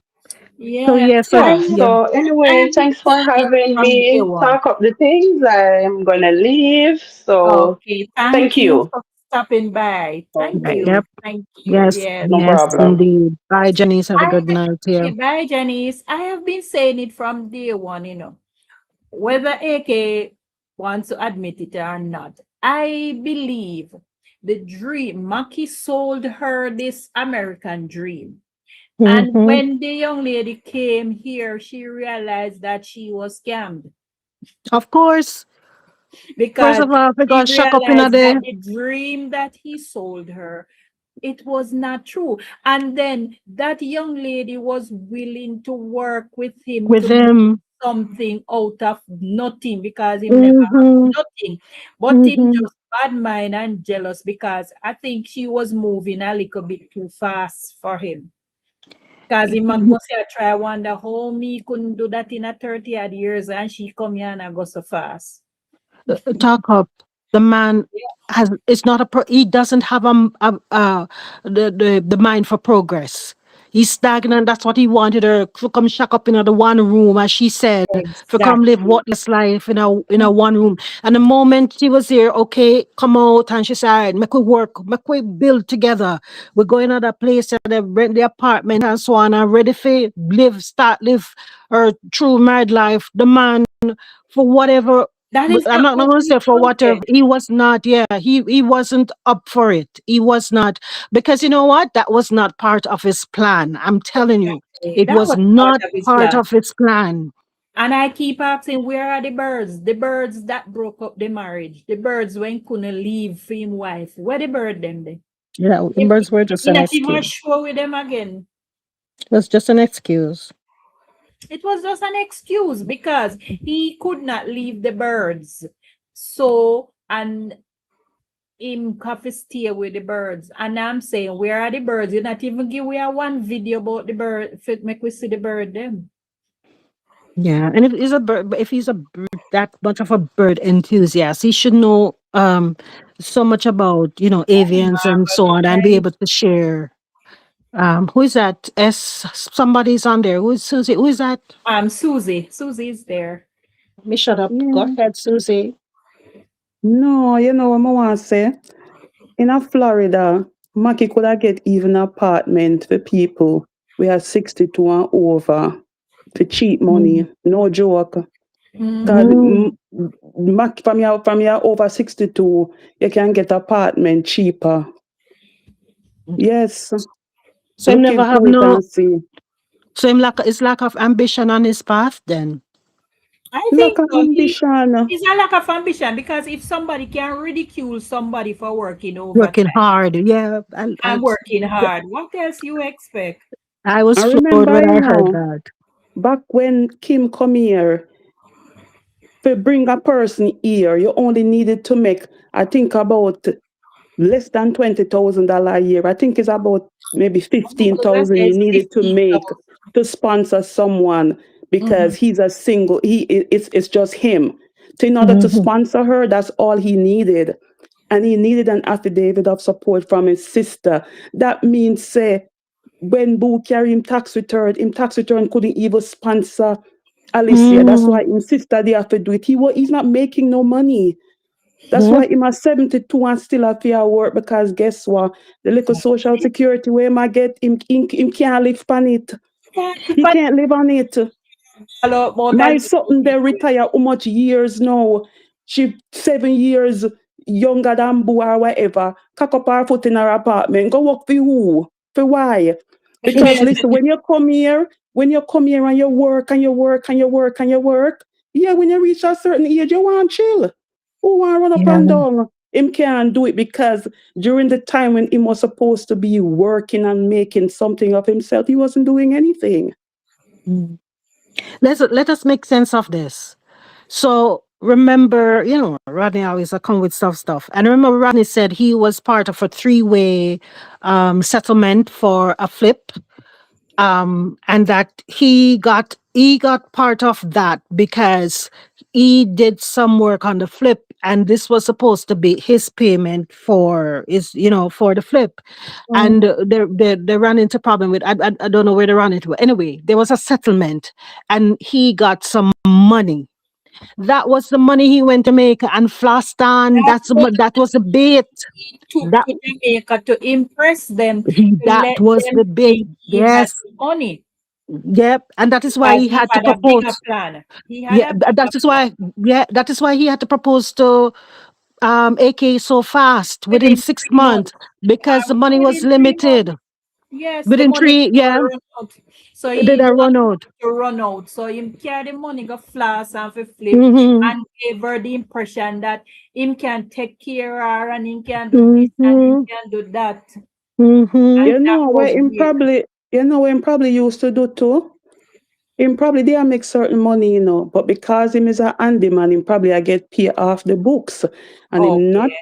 So Yes, yeah. So yeah. I yeah. So, I anyway, have been thanks for saying it having from day me one. talk up the things. I'm gonna leave. So, Okay, thank thank you you. for stopping by. Thank Yep. you. Thank you. Yes. Yes. No Yes. problem. Indeed. Bye, Janice. Have a I good night here. okay, bye, Janice. I have been saying it from day one. Whether AK wants to admit it or not. I believe the dream, Maki sold her this American dream. And Hmm. when the young lady came here, she realized that she was scammed Of course. First because of all, we she got shock up in a realized that day the dream that he sold her, it was not true. And then that young lady was willing to work with him with to make him. something out of nothing because him never Hmm. have nothing. But him Hmm. just bad mind and jealous because I think she was moving a little bit too fast for him. Because he must say, I try wonder how me couldn't do that in a 30 odd years and she come here and I go so fast. Talk up. The man has. It's not a. He doesn't have the mind for progress. He's stagnant. That's what he wanted her to come shack up in the one room, as she said, for come live Exactly. worthless life in a one room. And the moment she was here, okay, come out, and she said, "All right, make we work, make we build together. We're going to the place and they rent the apartment and so on, and ready for live her true married life." The man, for whatever, That but is I'm not not what going to he say for whatever. wanted. He was not. Yeah, he wasn't up for it. He was not, because you know what? That was not part of his plan. I'm telling you, Exactly. it That was was part not of his part plan. of his plan. And I keep asking, where are the birds? The birds that broke up the marriage. The birds when couldn't leave for him wife. Where the bird them then? Yeah, He, numbers were just he an not even excuse. sure with them again. It was just an excuse. It was just an excuse because he could not leave the birds. So, and him have to stay with the birds. And I'm saying, where are the birds? You not even give we a one video about the bird, if it make we see the bird them. Yeah, and if he's a bird, if he's a bird, that much of a bird enthusiast, he should know so much about avians and so on, and be I able to share. Who is that? Somebody's on there. Who is Susie? Who is that? Susie. Susie is there. Let me shut up. Go Yeah. ahead, Susie. No, you know what I want to say? In a Florida, Maki could have get even apartment for people we are 62 and over for cheap money. No joke. Cause Mm. from your over 62, you can get apartment cheaper. Yes. So him Look never have into it no. and see. So him lack it's lack of ambition on his path. Then I Lack think of so. ambition. It's a lack of ambition because if somebody can ridicule somebody for working working overtime hard. Yeah, and working hard, what else you expect? I was I floored remember, when I heard that. back when Kim come here, to bring a person here, you only needed to make, I think, about less than $20,000 a year. I think it's about maybe Because I 15,000 said you needed to make 15,000. to sponsor someone because Mhm. he's a single. It's just him. So in order to Mhm. sponsor her, that's all he needed, and he needed an affidavit of support from his sister. That means, say, when Boo carry him tax return couldn't even sponsor Alicia. That's Mm. why his sister they have to do it. He's not making no money. That's Yep. why him at 72 and still have to work because guess what? The little social security where him a get him can't live on it. He But can't live on it. all about My that something they retire how much years now? She 7 years younger than Boo or whatever. Cock up her foot in her apartment. Go work for who? For why? Because listen, when you come here and you work and you work and you work and you work, yeah, when you reach a certain age, you want chill. Who want run up Yeah. and down? Him can't do it because during the time when he was supposed to be working and making something of himself, he wasn't doing anything. Mm. Let us make sense of this. So remember, Rodney always come with stuff. And remember, Rodney said he was part of a three-way settlement for a flip. And that he got part of that because he did some work on the flip, and this was supposed to be his payment for the flip. And they ran into problem with I don't know where they ran into. Anyway, there was a settlement, and he got some money. That was the money he went to make and Flastan. that's what That was the bait. he took That to Jamaica to impress them, to that let was them the bait. think he had Yes. money Yep. And that is why because he he had to had a bigger propose. plan. He had Yeah, a bigger that is why. Yeah, that is why he had to propose to AK so fast within within 6 months, 3 months. because the money was Within 3 months. limited. Yes, the Within money three, yeah, run out. So it did he a run want out. to run out. So him carry the money go flash and for flip Mm-hmm. and gave her the impression that him can take care of her and him can do this and him Mm-hmm. can do that. Mm-hmm. And that was weird. You know what him probably used to do too? Him probably did make certain money, but because him is a handyman, him probably I get paid off the books. And Okay,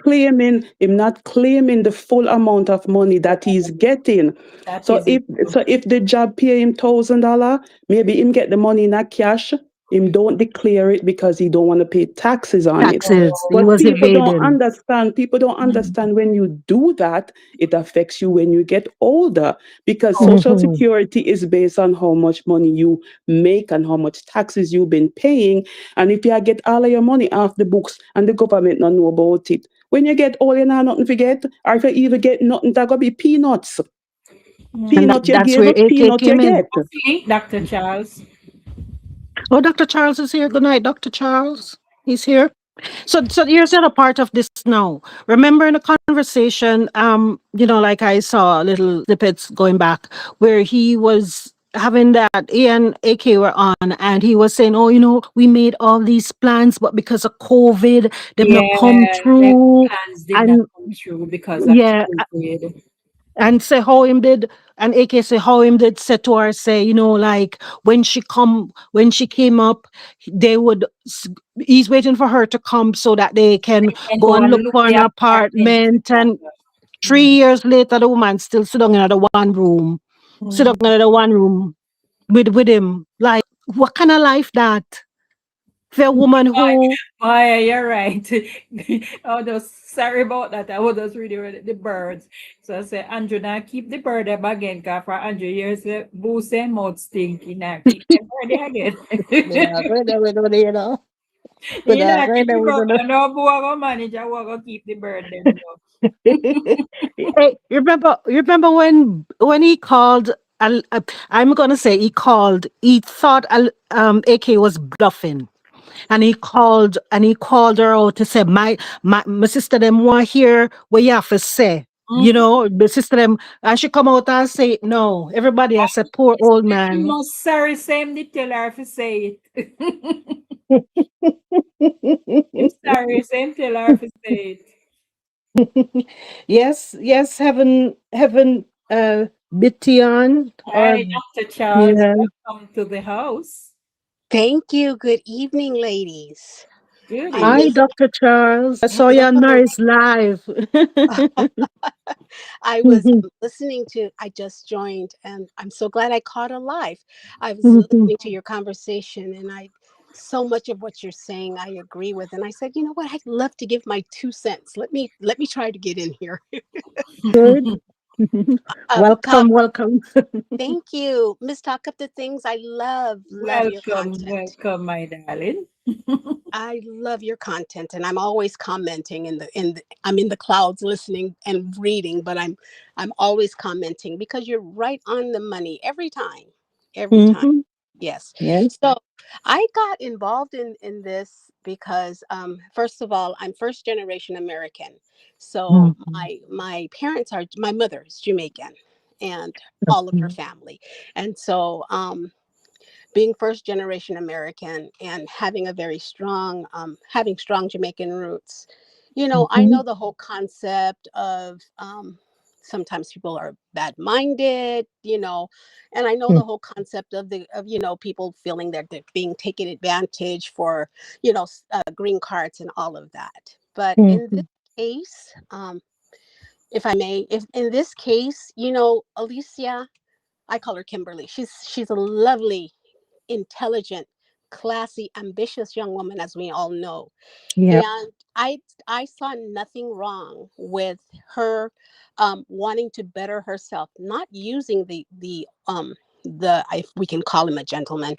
him not claiming the full amount of money that he's getting. that So is if it too. so if the job pay him $1,000, maybe him get the money in a cash. Him don't declare it because he don't want to pay taxes on it. Taxes. He But was evading. people don't understand when you do that, it affects you when you get older because Oh, social Mm-hmm. security is based on how much money you make and how much taxes you've been paying. And if you get all of your money off the books and the government don't know about it, when you get old, you know nothing to get, or if you even get nothing, that gonna be peanuts. And mm. Peanut you that's give, where AK peanut you came in. get. See, Dr. Charles. Oh, Dr. Charles is here. Good night, Dr. Charles. He's here. So here's the other part of this now. Remember in the conversation, like I saw little snippets going back where he was having that Ian AK were on, and he was saying, oh, we made all these plans, but because of COVID, they've not come Yeah, the through. plans did not And come true because of yeah, COVID. and say how him did, and AK say how him did say to her, say, like when she came up, they would he's waiting for her to come so that they can And go go and and look look for the an apartment apartment. And together. three Mm. years later the woman still sit down in the one room, sit down Mm. in the one room with him. Like, what kind of life that? The woman who Maya, you're right. Oh, no, sorry about that. I was just reading the birds. So I say, Andrew, now keep the bird up again, because for Andrew, here's the boost and mouth stinky. Now keep the bird again. we not going there, we don't, you know. We You not know, going keep there, the we bird. don't. No, boy, go manage. I want to keep the bird them. Hey, you remember when he called I'm gonna say he thought AK was bluffing, and he called her out to say my sister them want hear what you have to say. You Mhm. know, the sister them, and she come out and say no. Everybody has a poor old You man. must sorry, same the tell her if you say it. I'm sorry, same tell her if you say it. Yes, yes, heaven Bition or Hi, Dr. Charles. yeah. Welcome to the house. Thank you. Good evening, ladies. Good I Hi, evening. listened. Dr. Charles. I saw you on Hello. Noise Live. I was listening to. I just joined, and I'm so glad I caught a live. I was Mhm. listening to your conversation, and so much of what you're saying I agree with. And I said, you know what? I'd love to give my 2 cents. Let me try to get in here. Good. Com- Welcome, welcome. Thank you, Miss Talk Up the Things. I love your Welcome, content. welcome, my darling. I love your content, and I'm always commenting I'm in the clouds listening and reading, but I'm always commenting because you're right on the money every time. Every time. Mhm. Yes. Yes. So I got involved in this because first of all, I'm first generation American. So Mhm. my mother is Jamaican, and all of her Mhm. family. And so being first generation American and having strong Jamaican roots, I Mhm. know the whole concept of sometimes people are bad minded, and I know the whole concept of people feeling that they're being taken advantage for, green cards and all of that. But in this Mhm. case, if I may, if in this case, Alicia, I call her Kimberly. She's a lovely, intelligent, classy, ambitious young woman, as we all know. Yep. And I saw nothing wrong with her wanting to better herself, not using we can call him a gentleman,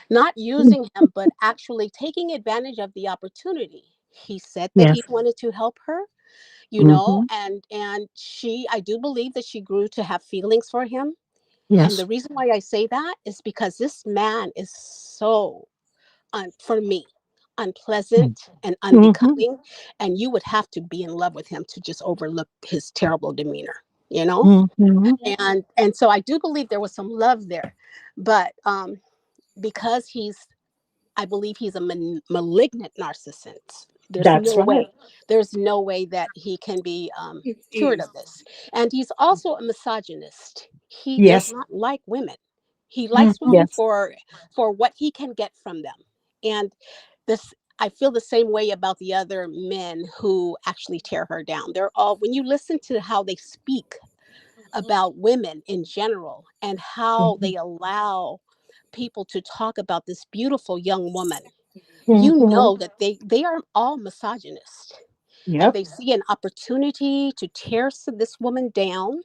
not using him, but actually taking advantage of the opportunity. He said that he Yes. wanted to help her, Mhm. and I do believe that she grew to have feelings for him. And the Yes. reason why I say that is because this man is so, for me, unpleasant and Mhm. unbecoming. And you would have to be in love with him to just overlook his terrible demeanor, you know? Mhm. And so I do believe there was some love there. But because I believe he's a malignant narcissist. That's right. There's no way that he can be It cured is. of this. And he's also a misogynist. He does Yes. not like women. He likes Mhm. women Yes. for what he can get from them. And this I feel the same way about the other men who actually tear her down. They're all when you listen to how they speak about women in general and how Mhm. they allow people to talk about this beautiful young woman, you Mhm. know that they are all misogynist, and Yep. they see an opportunity to tear this woman down,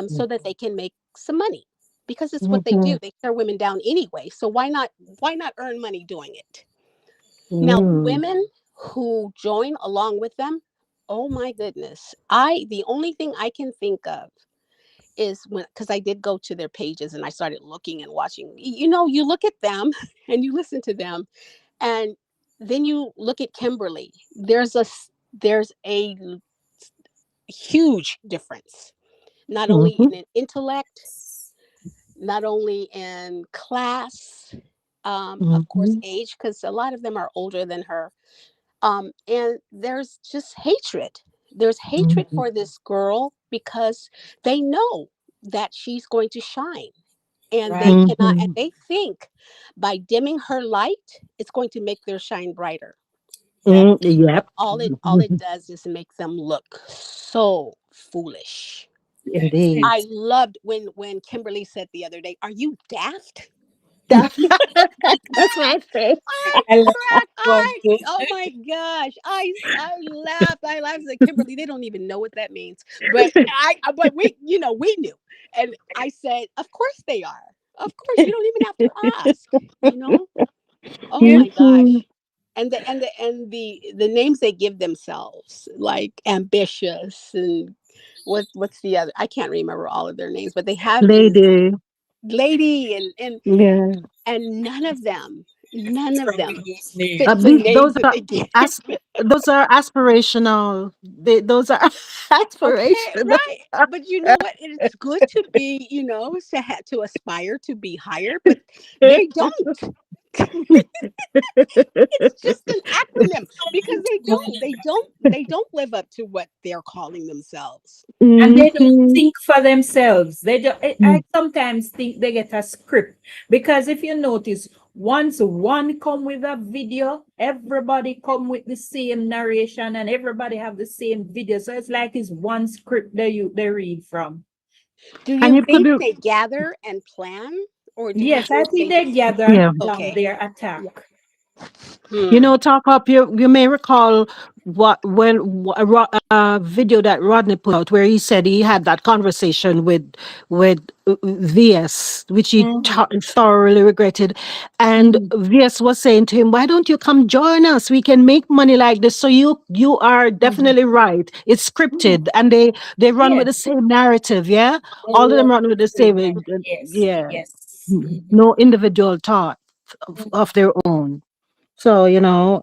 so that they can make some money, because it's what they do. Mhm. They tear women down anyway, so why not earn money doing it? Now Mm. women who join along with them, oh my goodness, I the only thing I can think of is when, because I did go to their pages and I started looking and watching. You look at them and you listen to them, and then you look at Kimberly. There's a huge difference, not only Mhm. in intellect, not only in class, of course, Mhm. age, because a lot of them are older than her. And there's just hatred. There's hatred Mhm. for this girl because they know that she's going to shine, and they Right. cannot, and Mhm. they think by dimming her light, it's going to make their shine brighter. That Yep. All it does is make them look so foolish. that's it. Indeed. I loved when Kimberly said the other day, "Are you daft?" That, that's my favorite. I I love that crack. one too. Oh my gosh. I laughed. I laughed. Like, Kimberly, they don't even know what that means. But we, we knew. And I said, of course they are. Of course, you don't even have to ask, you know? Oh Yeah. my Mhm. gosh. And the names they give themselves, like ambitious and what's the other? I can't remember all of their names, but they have these Lady. lady and Yeah. and none of From with them those names. fit the names Those that are they give. those are aspirational. Those are Okay, aspirational. right. But you know what? It's good to be, to aspire to be higher, but they don't. It's just an acronym because they don't live up to what they're calling themselves. And they don't Mhm. think for themselves. They don't, I sometimes think they get a script because if you notice, once one come with a video, everybody come with the same narration and everybody have the same video. So it's like it's one script they read from. Do And you you could think do, they gather and plan, or do you Yes, I think think they they just gather and yeah. plan okay? their attack. Yeah. You Hmm. know, talk up. You may recall a video that Rodney put out where he said he had that conversation with VS, which he Mhm. thoroughly regretted, and Mhm. VS was saying to him, "Why don't you come join us? We can make money like this." So you are Mhm. definitely right. It's Mhm. scripted, and they run with Yes, the same narrative. Yeah, they all of them love run with the the same same. narrative. Yes, Yeah, yes. Mhm. no individual thought of Mhm. their own. So,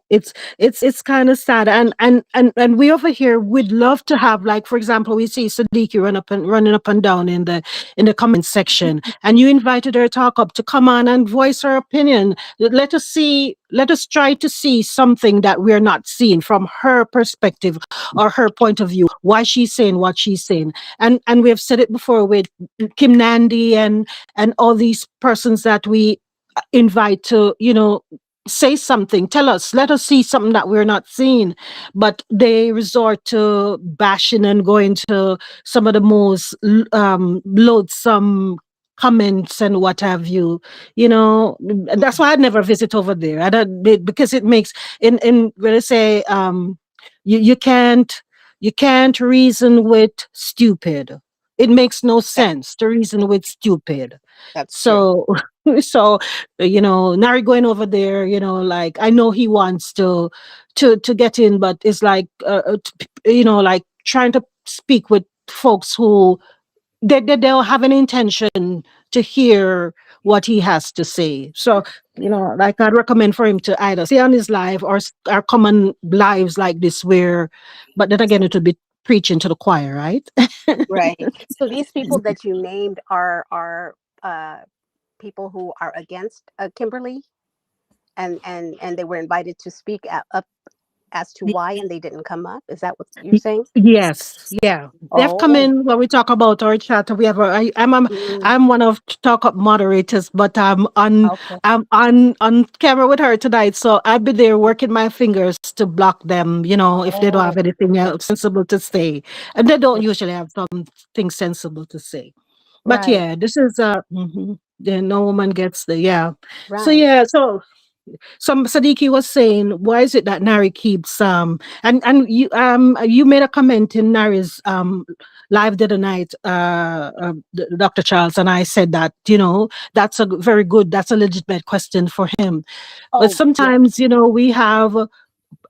it's kind of sad. And we over here would love to have, like, for example, we see Sadiki running up and down in the comment section, and you invited her to talk up to come on and voice her opinion. Let us try to see something that we're not seeing from her perspective or her point of view, why she's saying what she's saying. And we have said it before with Kim Nandi and all these persons that we invite to, say something, tell us, let us see something that we're not seeing. But they resort to bashing and going to some of the most loathsome comments and what have you. That's why I'd never visit over there. I don't, because it makes, in when I say, you can't reason with stupid. It makes no That, sense to reason with stupid. that's true. So so, Nari going over there, like, I know he wants to get in, but it's like, like trying to speak with folks who they don't have an intention to hear what he has to say. So, like, I'd recommend for him to either stay on his live or come on lives like this where, but then again, it would be preaching to the choir, right? Right. So these people that you named are people who are against Kimberly, and they were invited to speak up as to why, and they didn't come up. Is that what you're Y- saying? Yes, yeah. They've come Oh. in when we talk about our chat. We have Mm, I'm one of talk up moderators, but okay. I'm on camera with her tonight, so I'll be there working my fingers to block them. If they don't Oh. have anything Okay. else sensible to say, and they don't usually have something sensible to say. But Right. yeah, this is yeah, no woman gets the yeah. So Right. yeah, so some Sadiki was saying, why is it that Nari keeps and you made a comment in Nari's live the other night, Dr. Charles, and I said that, that's a legitimate question for him. But Oh yeah. sometimes, we have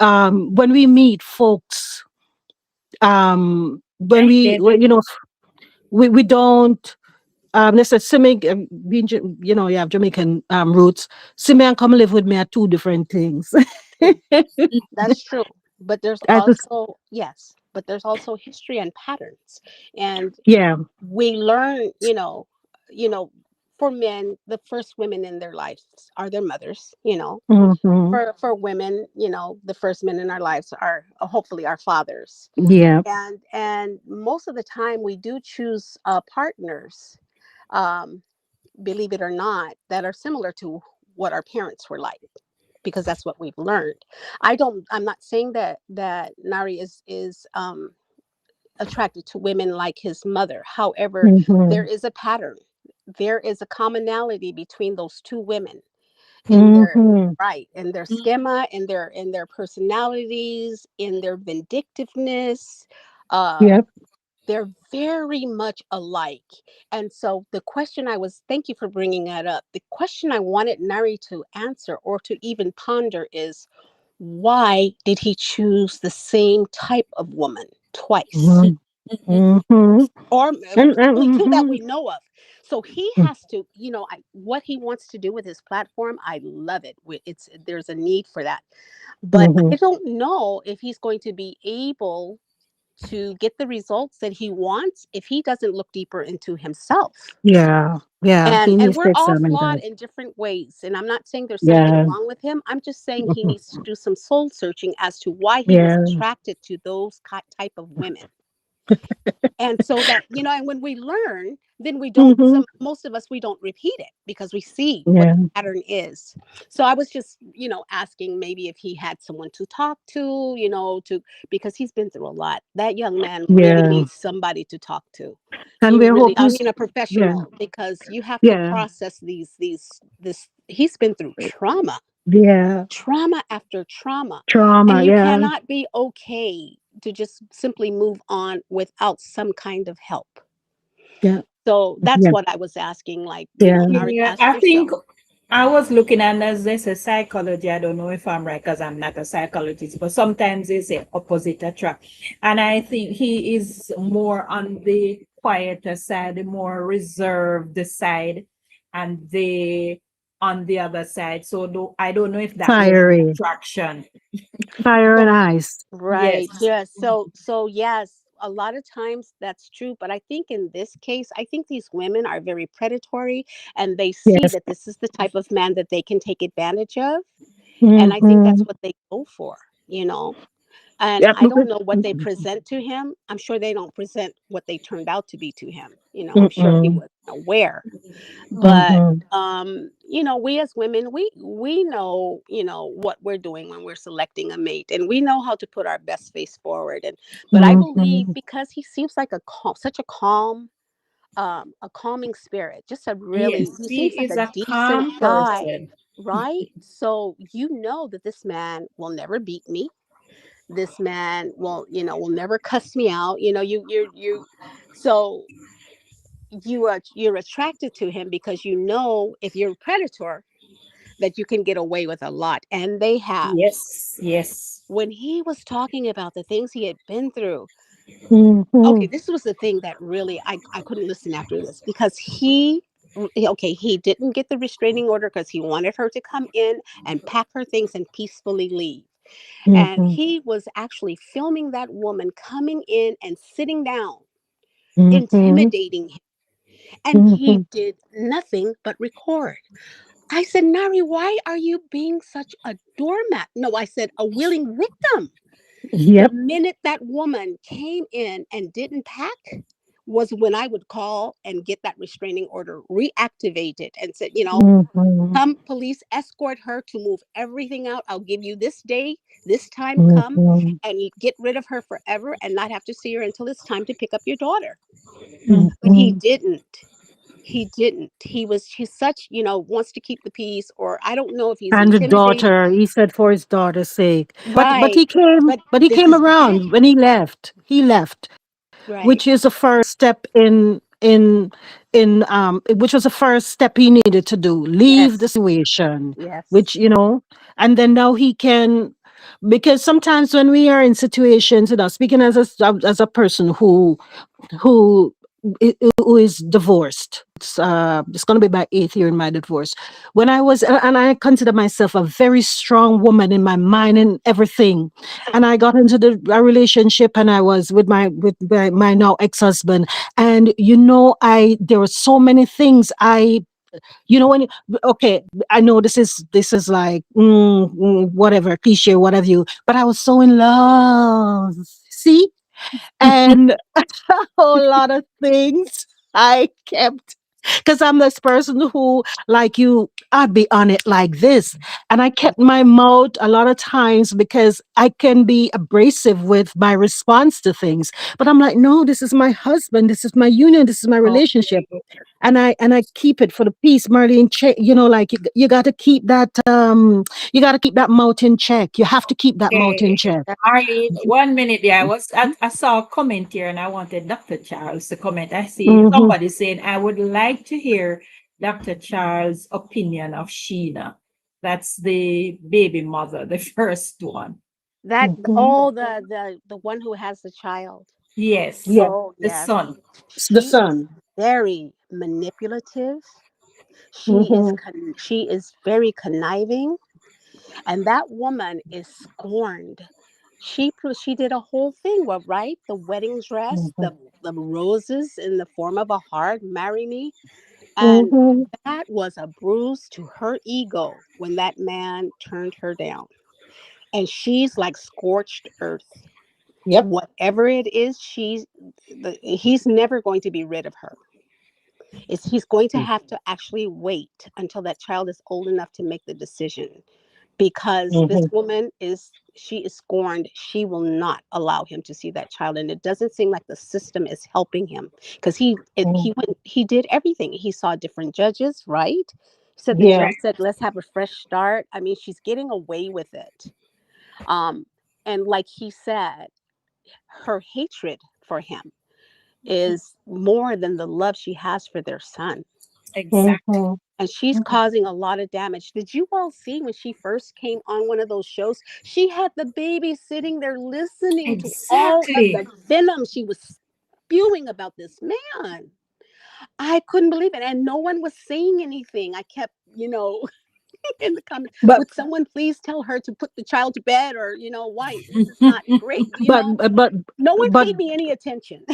when we meet folks, when Right, we David? we don't let's say Simi, you have Jamaican roots. Simi and come live with me are two different things. That's true. But there's I just, also, yes, but there's also history and patterns. And yeah. we learn, you know, for men, the first women in their lives are their mothers, Mhm. For women, the first men in our lives are hopefully our fathers. Yeah. And most of the time we do choose partners, um, believe it or not, that are similar to what our parents were like, because that's what we've learned. I'm not saying that Nari is attracted to women like his mother. However, there Mhm. is a pattern. there is a commonality between those two women in their right, in their schema, in their personalities, in their vindictiveness. Uh, Yep. they're very much alike. And so the question I was, thank you for bringing that up. The question I wanted Nari to answer or to even ponder is, why did he choose the same type of woman twice? Mhm. Mhm. Or And only two that mhm. we know of. So he has to, what he wants to do with his platform, I love it. There's a need for that. But I Mhm. don't know if he's going to be able to get the results that he wants if he doesn't look deeper into himself. Yeah. Yeah. And He needs to we're all examine flawed that. in different ways. And I'm not saying there's something Yeah. wrong with him. I'm just saying he Mhm. needs to do some soul searching as to why he was Yeah. attracted to those type of women. And so that, and when we learn, then we don't, Mhm. most of us, we don't repeat it because we see what Yeah. the pattern is. So I was just, asking maybe if he had someone to talk to, because he's been through a lot. That young man really Yeah. needs somebody to talk to. And He we're really, hoping. I mean, a Yeah. professional, because you have to Yeah. process he's been through Yeah. trauma after trauma. And Trauma. you Yeah. cannot be okay to just simply move on without some kind of help. Yeah. So that's Yeah. what I was asking, like, Yeah. Nari, Yeah, ask I yourself. think I was looking at as this a psychology. I don't know if I'm right because I'm not a psychologist, but sometimes it's a opposite attract. And I think he is more on the quieter side, the more reserved side, and the on the other side. So I don't know if that was the Fiery. attraction. Fire and So, ice. right. Yes. Yes. So yes, a lot of times that's true. But I think in this case, I think these women are very predatory and they see Yes. that this is the type of man that they can take advantage of. And I think that's Mhm. what they go for, you know. And Yep. I don't know what they present to him. I'm sure they don't present what they turned out to be to him. I'm sure he Mm-mm. was aware. But Mhm. we as women, we know, what we're doing when we're selecting a mate, and we know how to put our best face forward. And but I believe Mhm. because he seems like such a calming spirit, just a really, Yes, he seems he like is a a decent calm guy, person. right? So you know that this man will never beat me. This man will never cuss me out. So you're attracted to him because if you're a predator that you can get away with a lot, and they have. Yes, yes. When he was talking about the things he had been through, okay, Mhm. this was the thing that really I couldn't listen after this, because he didn't get the restraining order because he wanted her to come in and pack her things and peacefully leave. And Mhm. he was actually filming that woman coming in and sitting down, Mhm. intimidating him. And he Mhm. did nothing but record. I said, Nari, why are you being such a doormat? No, I said, a willing victim. The Yep. minute that woman came in and didn't pack was when I would call and get that restraining order reactivated and said, Mhm. come police, escort her to move everything out. I'll give you this day, this time, come Mhm. and get rid of her forever and not have to see her until it's time to pick up your daughter. But he Mhm. didn't. He's such, wants to keep the peace, or I don't know if he's And the intimidated. daughter, he said for his daughter's sake. But Right. But he this came is around when he left. He left, right. which is the first step in which was the first step he needed to do. Leave the Yes. situation. Yes. Which, and then now he can, because sometimes when we are in situations, speaking as a person who who is divorced. It's going to be my 8th year in my divorce. When I was, and I consider myself a very strong woman in my mind and everything, and I got into a relationship, and I was with my now ex-husband, and I there were so many things when okay, I know this is like whatever cliche, whatever but I was so in love. See, and a whole lot of things I kept, because I'm this person who, like you, I'd be on it like this. And I kept my mouth a lot of times because I can be abrasive with my response to things. But I'm like, no, this is my husband. This is my union. This is my relationship. Okay. and I keep it for the peace, Marlene. Like you got to keep that you got to keep that mouth in check. You have to keep that mouth in Okay. check. That- Marlene, 1 minute there. I saw a comment here and I wanted Dr. Charles to comment. I see Hmm. somebody saying, I would like to hear Dr. Charles' opinion of Sheena. That's the baby mother, the first one. That Hmm. oh the one who has the child. Yes, Yeah, Oh the yes. son. it's the She is son. very manipulative. Hmm. She is very conniving, and that woman is scorned. She did a whole thing, well, right? The wedding dress, Hmm. the roses in the form of a heart, marry me. And Hmm. that was a bruise to her ego when that man turned her down. And she's like scorched earth. Yep. Whatever it is, he's never going to be rid of her. He's going to have to actually wait until that child is old enough to make the decision, because this Hmm. woman she is scorned. She will not allow him to see that child, and it doesn't seem like the system is helping him, because he did everything. He saw different judges, right? Said the Yeah. judge said, let's have a fresh start. I mean, she's getting away with it. um and like he said, her hatred for him is more than the love she has for their son. Exact. Hmm. And she's causing a lot of damage. Did you all see when she first came on one of those shows? She had the baby sitting there listening to all of Exactly. the venom she was spewing about this man. I couldn't believe it. And no one was saying anything. I kept, in the comments, But would someone please tell her to put the child to bed, or, why this is not great? but but No one but paid me any attention.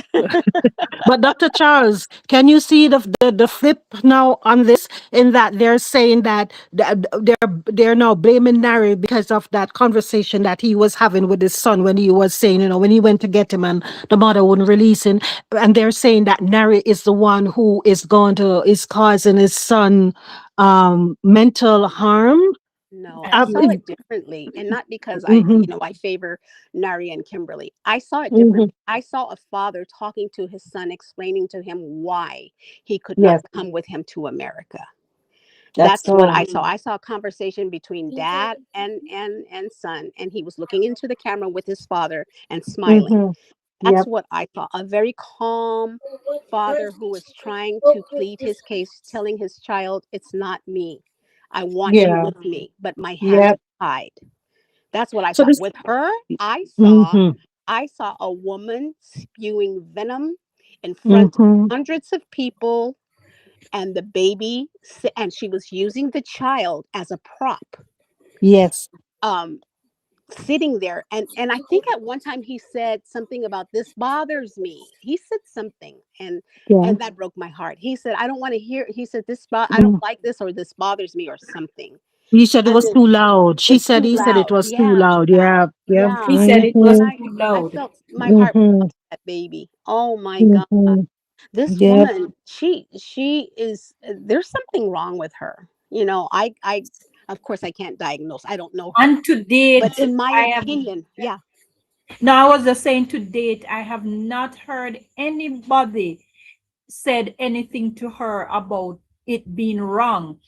But Dr. Charles, can you see the flip now on this, in that they're saying that they're now blaming Nari because of that conversation that he was having with his son, when he was saying, when he went to get him and the mother wouldn't release him, and they're saying that Nari is the one who is causing his son mental harm. No, I That's saw it. it differently, and not because Mm-hmm, I favor Nari and Kimberly. I saw it mm-hmm. differently. I saw a father talking to his son, explaining to him why he could not Yes, come with him to America. that's That's the what one. I saw. I saw a conversation between dad and son, and he was looking into the camera with his father and smiling. Mm-hmm. That's Yep. what I saw. A very calm father who was trying to plead his case, telling his child, it's not me. I want you Yeah. with me, but my hands Yep. are tied. That's what I So saw. this. With her, Mm-hmm, I saw a woman spewing venom in front of mm-hmm. hundreds of people, and the baby, and she was using the child as a prop. Yes. Um, Sitting there, and I think at one time he said something about, this bothers me. He said something, Yeah. and that broke my heart. He said, I don't want to hear. He said, I don't Mm. like this, or this bothers me, or something. He said it And was then too loud. it's too He said it loud. was too Yeah, loud. Yeah. Yeah. He yeah. said it And was Mm-hmm, too I loud. felt my heart went mm-hmm, out to that baby. Oh my God. mm-hmm. This Yep. woman, she is, there's something wrong with her. I of course I can't diagnose. I don't know her. And to But date, in my I have opinion, yeah. no, I was just saying, to date, I have not heard anybody said anything to her about it being wrong.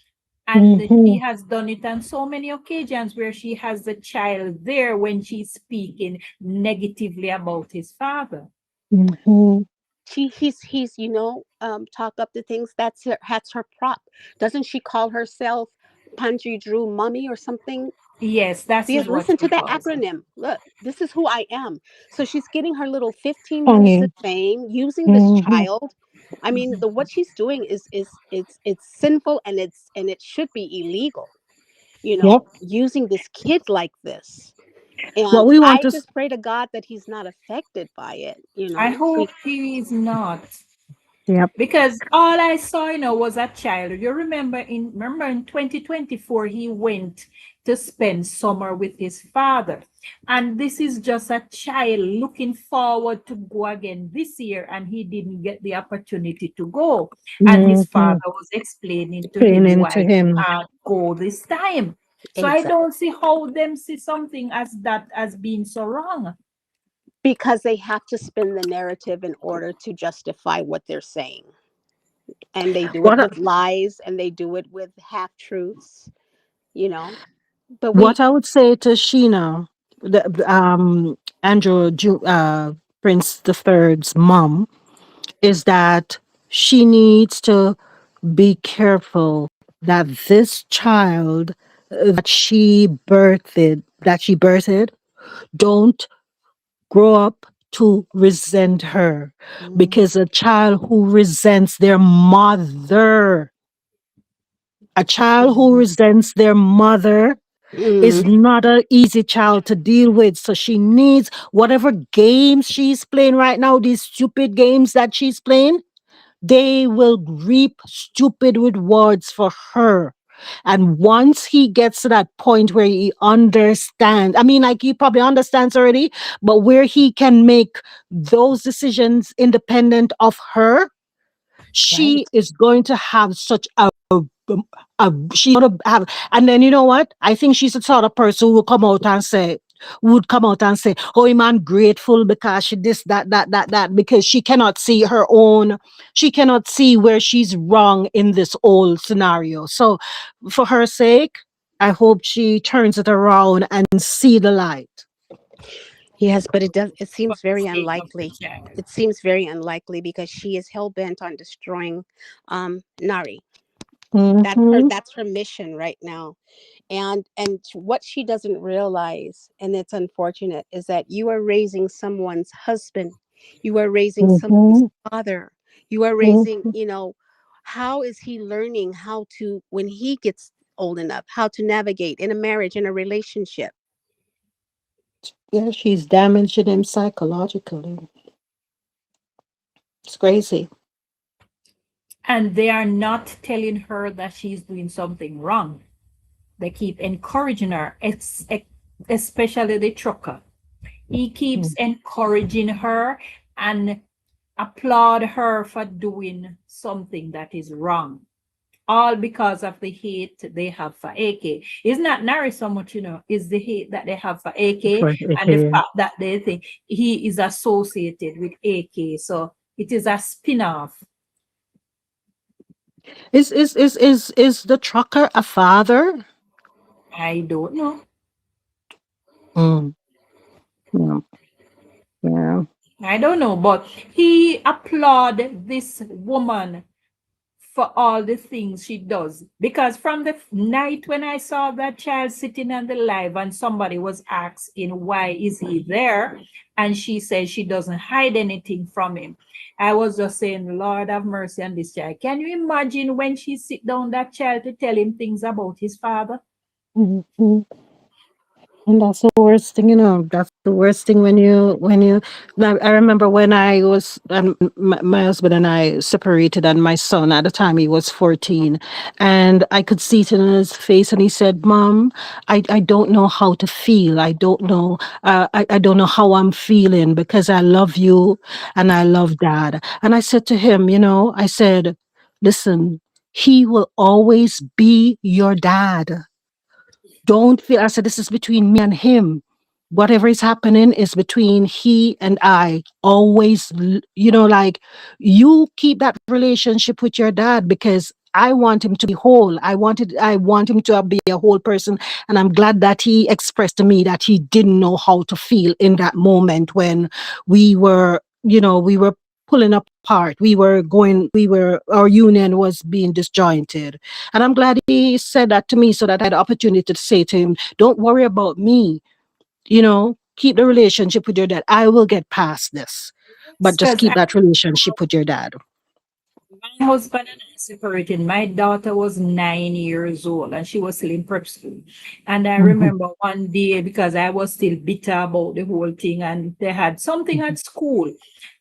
And Mm-hmm, she has done it on so many occasions where she has the child there when she's speaking negatively about his father. mm-hmm. He's talk up the things. That's her prop. Doesn't she call herself Panji Drew Mummy or something? Yes, that See, is what listen to she that calls it. acronym. Look, this is who I am. So she's getting her little 15 minutes of Funny. fame using this Mm-hmm. child. I mean, the what she's doing is it's sinful, and it should be illegal. Yep. Using this kid like this. What And we want I to. just pray to God that he's not affected by it. I hope he is not. Yep. Because all I saw, was a child. You remember in 2024, he went to spend summer with his father. And this is just a child looking forward to go again this year, and he didn't get the opportunity to go. And his Mm-hmm. father was explaining to him Training to why he him. can't go this time. So I Exactly. don't see how them see something as that as being so wrong. Because they have to spin the narrative in order to justify what they're saying. And they do it What I- with lies, and they do it with half truths, you know. But we what I would say to Sheena, Andrew Prince the Third's mom, is that she needs to be careful that this child that she birthed don't grow up to resent her, Mhm. because a child who resents their mother, a child who resents their mother is Mhm. not an easy child to deal with. So she needs whatever games she's playing right now, these stupid games that she's playing, they will reap stupid rewards for her. And once he gets to that point where he understands, I mean, like he probably understands already, but where he can make those decisions independent of her, she Right. is going to have such she's gonna have, and then you know what? I think she's the sort of person who will come out and say, oh, I'm grateful because she this, that, because she cannot see where she's wrong in this whole scenario. So, for her sake, I hope she turns it around and see the light. Yes, but it For seems the very sake of the unlikely. child. It seems very unlikely because she is hell bent on destroying Nari. Mm-hmm. That's her mission right now. And what she doesn't realize, and it's unfortunate, is that you are raising someone's husband. You are raising someone's Mm-hmm. father. You are raising, Mm-hmm. how is he learning how to, when he gets old enough, how to navigate in a marriage, in a relationship? Yeah, she's damaging him psychologically. It's crazy. And they are not telling her that she's doing something wrong. They keep encouraging her, especially the trucker. He keeps encouraging her and applaud her for doing something that is wrong. All because of the hate they have for AK. It's not Nari so much, it's the hate that they have for AK For and the him. fact that they think he is associated with AK. So it is a spin-off. Is the trucker a father? I don't know. Mm, yeah, yeah. I don't know, but he applaud this woman for all the things she does. Because from the night when I saw that child sitting on the live and somebody was asking why is he there, and she said she doesn't hide anything from him. I was just saying, Lord have mercy on this child. Can you imagine when she sit down that child to tell him things about his father? Mhm. And that's the worst thing, That's the worst thing like, I remember when my husband and I separated, and my son at the time he was 14, and I could see it in his face, and he said, "Mom, I don't know how to feel. I don't know. I don't know how I'm feeling because I love you and I love Dad." And I said to him, I said, "Listen, he will always be your dad. Don't feel," I said, "this is between me and him. Whatever is happening is between he and I. Always, like, you keep that relationship with your dad, because I want him to be whole. I want him to be a whole person. And I'm glad that he expressed to me that he didn't know how to feel in that moment when we were pulling apart. Our union was being disjointed. And I'm glad he said that to me so that I had the opportunity to say to him, don't worry about me, keep the relationship with your dad. I will get past this. But just Because keep that relationship with your dad. my husband and I separated. My daughter was 9 years old and she was still in prep school. And I Mhm. remember one day, because I was still bitter about the whole thing, and they had something at school.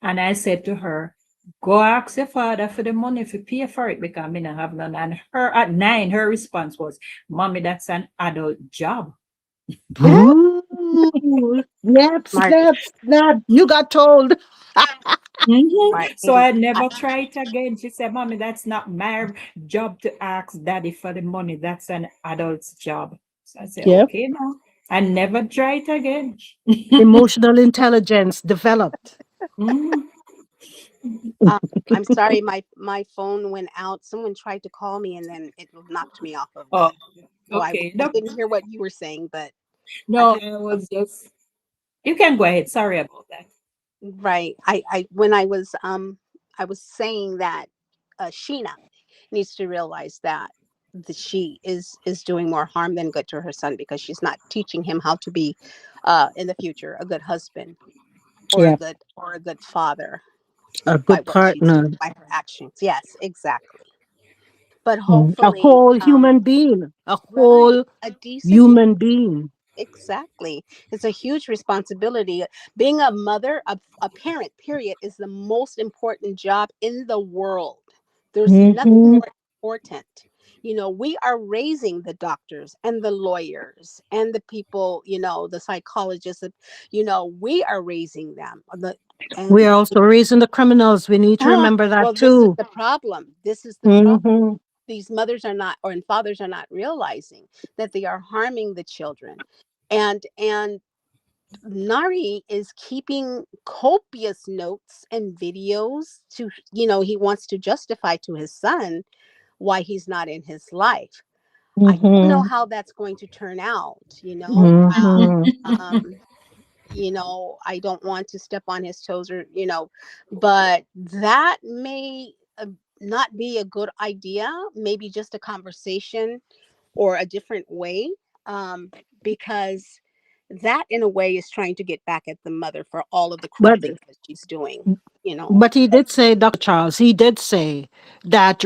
And I said to her, go ask your father for the money if you pay for it, because I mean I have none. And her at 9, her response was, Mommy, that's an adult job. Ooh, snap, Smart, snap, snap. You got told. Mhm. smart So lady. I never tried again. She said, Mommy, that's not my job to ask daddy for the money. That's an adult's job. So I said, Yep. okay, now. I never try it again. Emotional intelligence developed. Mhm. Uh, I'm sorry, my phone went out. Someone tried to call me and then it knocked me off of Oh, the. So okay. I No, didn't hear what you were saying, but I've no, had I was just. You can go ahead. Sorry about that. right. I was saying that Sheena needs to realize that she is doing more harm than good to her son because she's not teaching him how to be in the future a good husband Yeah, or a good father a by good what she's doing, partner. by her actions. Yes, exactly. But A hopefully, whole human being, a right, whole a decent human. human being. Exactly. It's a huge responsibility. Being a mother, a parent, period, is the most important job in the world. There's nothing Hmm. more important. We are raising the doctors and the lawyers and the people, the psychologists, we are raising them. We And are also raising the criminals. We need to remember that well, this is too. the problem. This is the problem. Hmm. These mothers are not, or and fathers are not realizing that they are harming the children. And Nari is keeping copious notes and videos to, he wants to justify to his son why he's not in his life. I don't know Hmm. how that's going to turn out, Hmm. I don't want to step on his toes or, but that may not be a good idea. Maybe just a conversation or a different way, um, because that in a way is trying to get back at the mother for all of the cruel But things that she's doing, But he did say, Dr. Charles, he did say that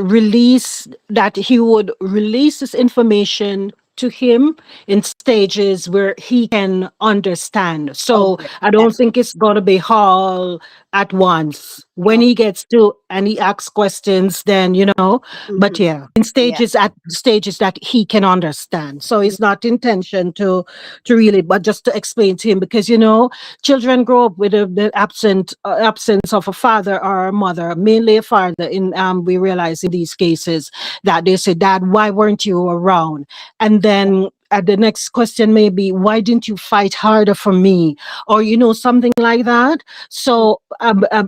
he would release this information to him in stages where he can understand. Oh, So good. I don't That's think it's going to be all at once. When okay. he gets to and he asks questions, then, but Hmm. yeah, in Yeah. stages that he can understand. So Yeah. it's not intention to really, but just to explain to him because, children grow up with the absence of a father or a mother, mainly a father. We realize in these cases that they say, "Dad, why weren't you around?" And Yeah. then the next question may be, "Why didn't you fight harder for me?" Or something like that. So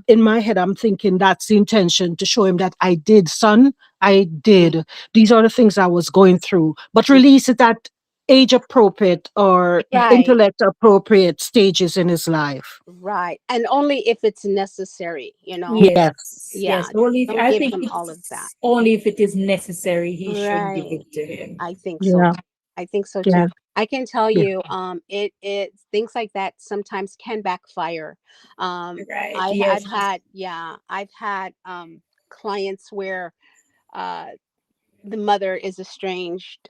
in my head, I'm thinking that's the intention to show him that I did, son. I Mhm. did. These are the things I was going through, but release it at age appropriate or Right. intellect appropriate stages in his life. Right. And only if it's necessary, Yes. Yes, Yeah. yes. Only if, Don't I give think him all of that. it's only if it is necessary, he should give Right. it to him. I think so. Yeah. I think so too. Yeah. I can tell Yeah. you, it things like that sometimes can backfire. Right. Yes. I've had clients where uh the mother is estranged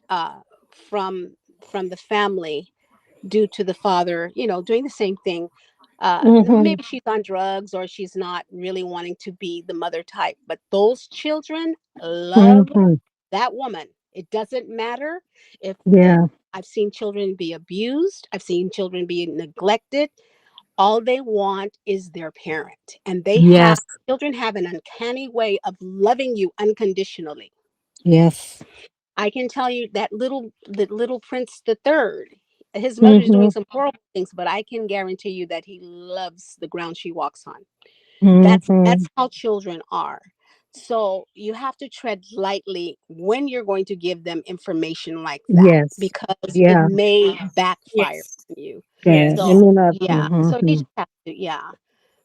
from from the family due to the father, doing the same thing. Hmm. Maybe she's on drugs or she's not really wanting to be the mother type, but those children love Hmm. that woman. It doesn't matter if Yeah. I've seen children be abused, I've seen children be neglected. All they want is their parent, and Yes. children have an uncanny way of loving you unconditionally. Yes. I can tell you that the little prince the third, his mother's Hmm. doing some horrible things, but I can guarantee you that he loves the ground she walks on. That's Hmm. how children are. So you have to tread lightly when you're going to give them information like that Yes. because it Yeah. may backfire Yes. on you. Yeah. I So Yes. mean that. yeah, so he Hmm. just has to, yeah.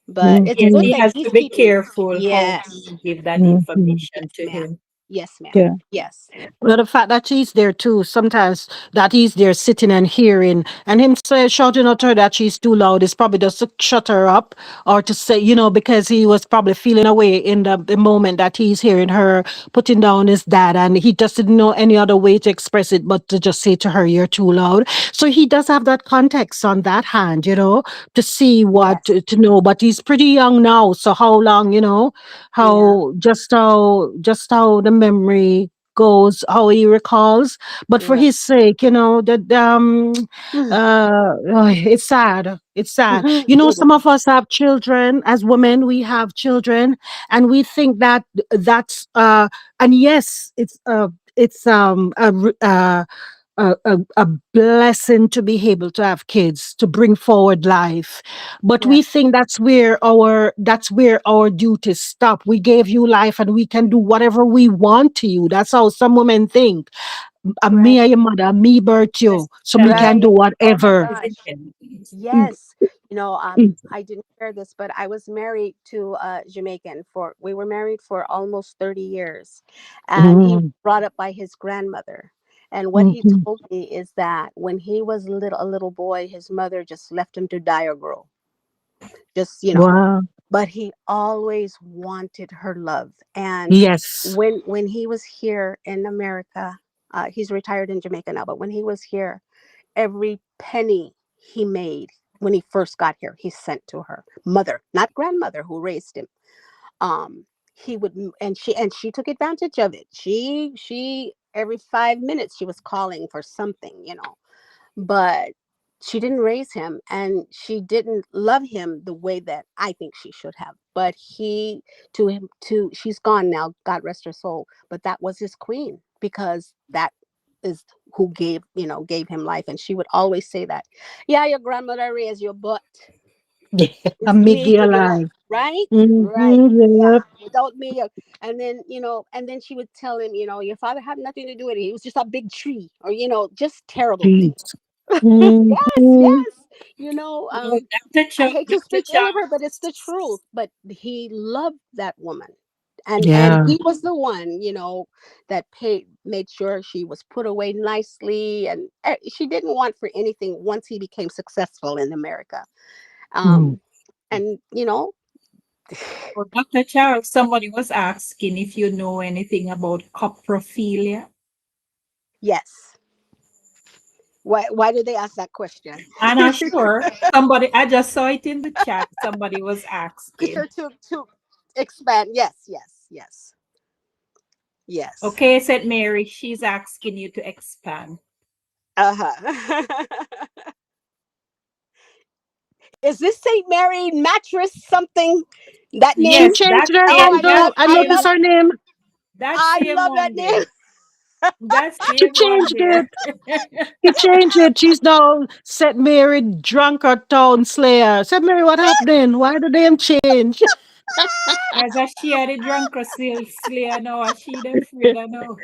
But it's Yes, good Hmm. he that has he's to be keeping. careful how Yes, he give that Hmm. yes, information to ma'am. him. Yes, ma'am. Yeah. Yes. Well, the fact that she's there too, sometimes that he's there sitting and hearing, and him say, shouting at her that she's too loud is probably just to shut her up or to say, because he was probably feeling away in the moment that he's hearing her putting down his dad, and he just didn't know any other way to express it but to just say to her, "You're too loud." So he does have that context on that hand, to see what Yes. to know. But he's pretty young now, so how long, Yeah. how the memory goes, how he recalls. But for Right. his sake, that it's sad. It's sad. It Some is. of us have children as women. We have children, and we think that that's and yes, it's a blessing to be able to have kids to bring forward life, but Yeah. we think that's where our duties stop. We gave you life and we can do whatever we want to you. That's how some women think. Me Right. are your mother, me birth Just you, so me can Right. do celebrate Oh my whatever. gosh. independence. Mm, Yes. mm, I didn't share this, but I was married to a Jamaican we were married for almost 30 years. And he was mm, brought up by his grandmother. And what he mhm. told me is that when he was a little boy, his mother just left him to die or grow. Just, Wow. but he always wanted her love. And Yes. when he was here in America, he's retired in Jamaica now, but when he was here, every penny he made when he first got here, he sent to her mother, not grandmother who raised him. Um, he would, and she took advantage of it. She every 5 minutes she was calling for something, but she didn't raise him and she didn't love him the way that I think she should have. But she's gone now, God rest her soul, but that was his queen, because that is who gave him life. And she would always say that, yeah, your grandmother raised you, but A it's me Miggy give you life, alive. right? Right. Mm-hmm, Yeah. Without me, and then she would tell him, your father had nothing to do with it. He was just a big tree, or just terrible things. yep. Mhm. Yes, yes. You know, Well, um, I hate to Dr. speak ill of her, but it's the Charles, truth. But he loved that woman, and Yeah. he was the one, that made sure she was put away nicely, and she didn't want for anything once he became successful in America. Mm. Um, and well, Dr. Charles, somebody was asking if you know anything about coprophilia. yes. Why did they ask that question? I'm not sure. I just saw it in the chat. Somebody was asking. Sure, to expand. Yes, yes, yes, yes. Okay, said Mary, she's asking you to expand. Uh-huh. Is this St. Mary mattress something? That She name? Yes, changed her Oh, handle. I I noticed love her name. that I same love that one name. there. That She same one changed it. there. She changed it. She's now Set Mary Drunkard Town Slayer. Set Mary, what happening? Why the name change? As a she had a drunk or slayer now, a she the afraid I know.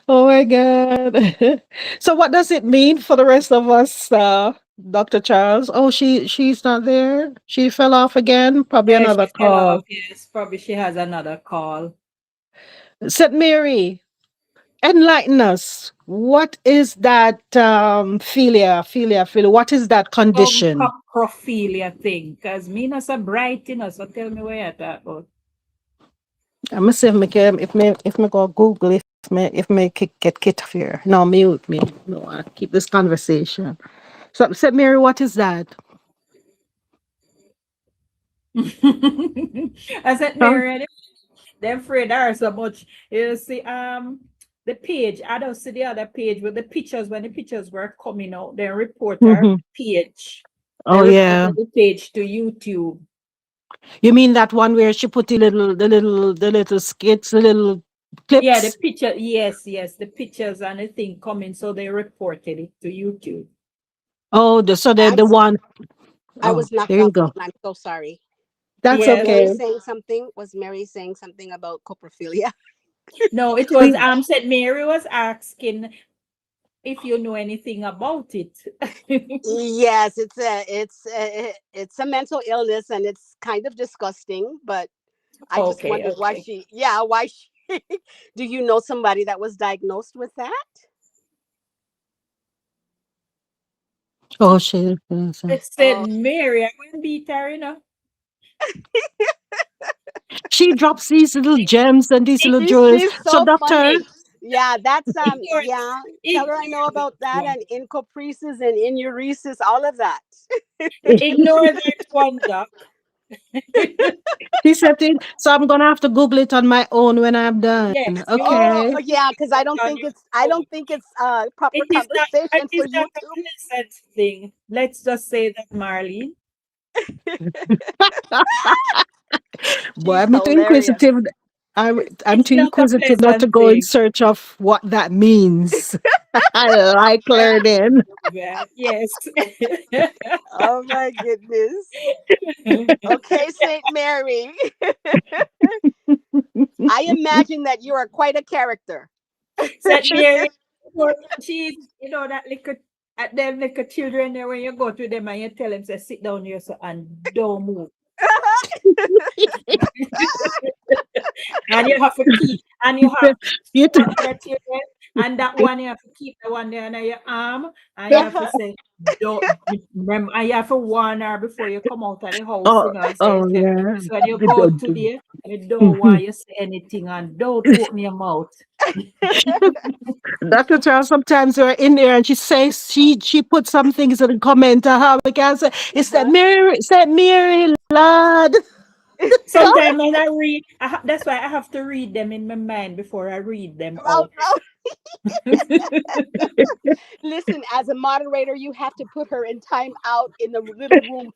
Oh my God. So what does it mean for the rest of us, Dr. Charles? Oh, she's not there. She fell off again. Probably Yeah, another she fell off. call. Yes, probably she has another call. St. Mary, enlighten us. What is that philia? What is that Some condition? coprophilia thing. Because me not so bright, so tell me where you talk about. I'm gonna see if me go Google if me get kit here. No, mute me. No, I keep this conversation. So St. Mary, what is that? I said, Huh? Mary, they're afraid there so much. You see, the page, I don't see the other page with the pictures when the pictures were coming out, then reporter Mm-hmm. page. They Oh yeah. reported the page to YouTube. You mean that one where she put the little skits, the little Yeah, the clips? picture, yes, the pictures and the thing coming, so they reported it to YouTube. Oh, so the I'm the one. I Oh, was knocked there you off mute. go. I'm so sorry. That's Was Yes. Mary okay. saying something? Was Mary saying something about coprophilia? No, it was See, said Mary was asking if you know anything about it. Yes, it's a mental illness, and it's kind of disgusting. But I just Okay, wondered why okay. why she. Do you know somebody that was diagnosed with that? oh shit. It said Oh, Mary, I wouldn't beat her. She drops these little gems and these little jewels. she's So, so doctor, funny. Yeah, that's Ignore, yeah. Tell her I know ignore about that that, one. and encopresis and enuresis, all of that. Ignore that one, Doc. she said it. So I'm gonna have to Google it on my own when I'm done. Yes, you have Oh, to Okay. Google yeah, because it on your I own. don't think it's proper It conversation for is not a YouTube. pleasant thing. Let's just say that, Marlene. Boy, She's I'm too hilarious. inquisitive. I'm It's too not a inquisitive not to pleasant go in thing. search of what that means. I like learning. Yeah, yes. Oh my goodness. Okay, Saint Mary. I imagine that you are quite a character. Said Mary, she's, that little, at them little children there, when you go to them and you tell them, say, sit down here, so, and don't move. And you have to keep, and you have You four t- other children, and that one you have to keep the one there under your arm, and you have to say, don't remember, and you have to warn her before you come out of the house, oh, and oh say, yeah. so when you You go don't to do. there, I don't want Mhm. you to say anything, and don't open your mouth. Dr. Charles, sometimes we're in there and she says she put some things in the comment to how we can say it's that Mary lad. Sometimes when I read, that's why I have to read them in my mind before I read them Oh, out. no. Listen, as a moderator, you have to put her in time out in the little room.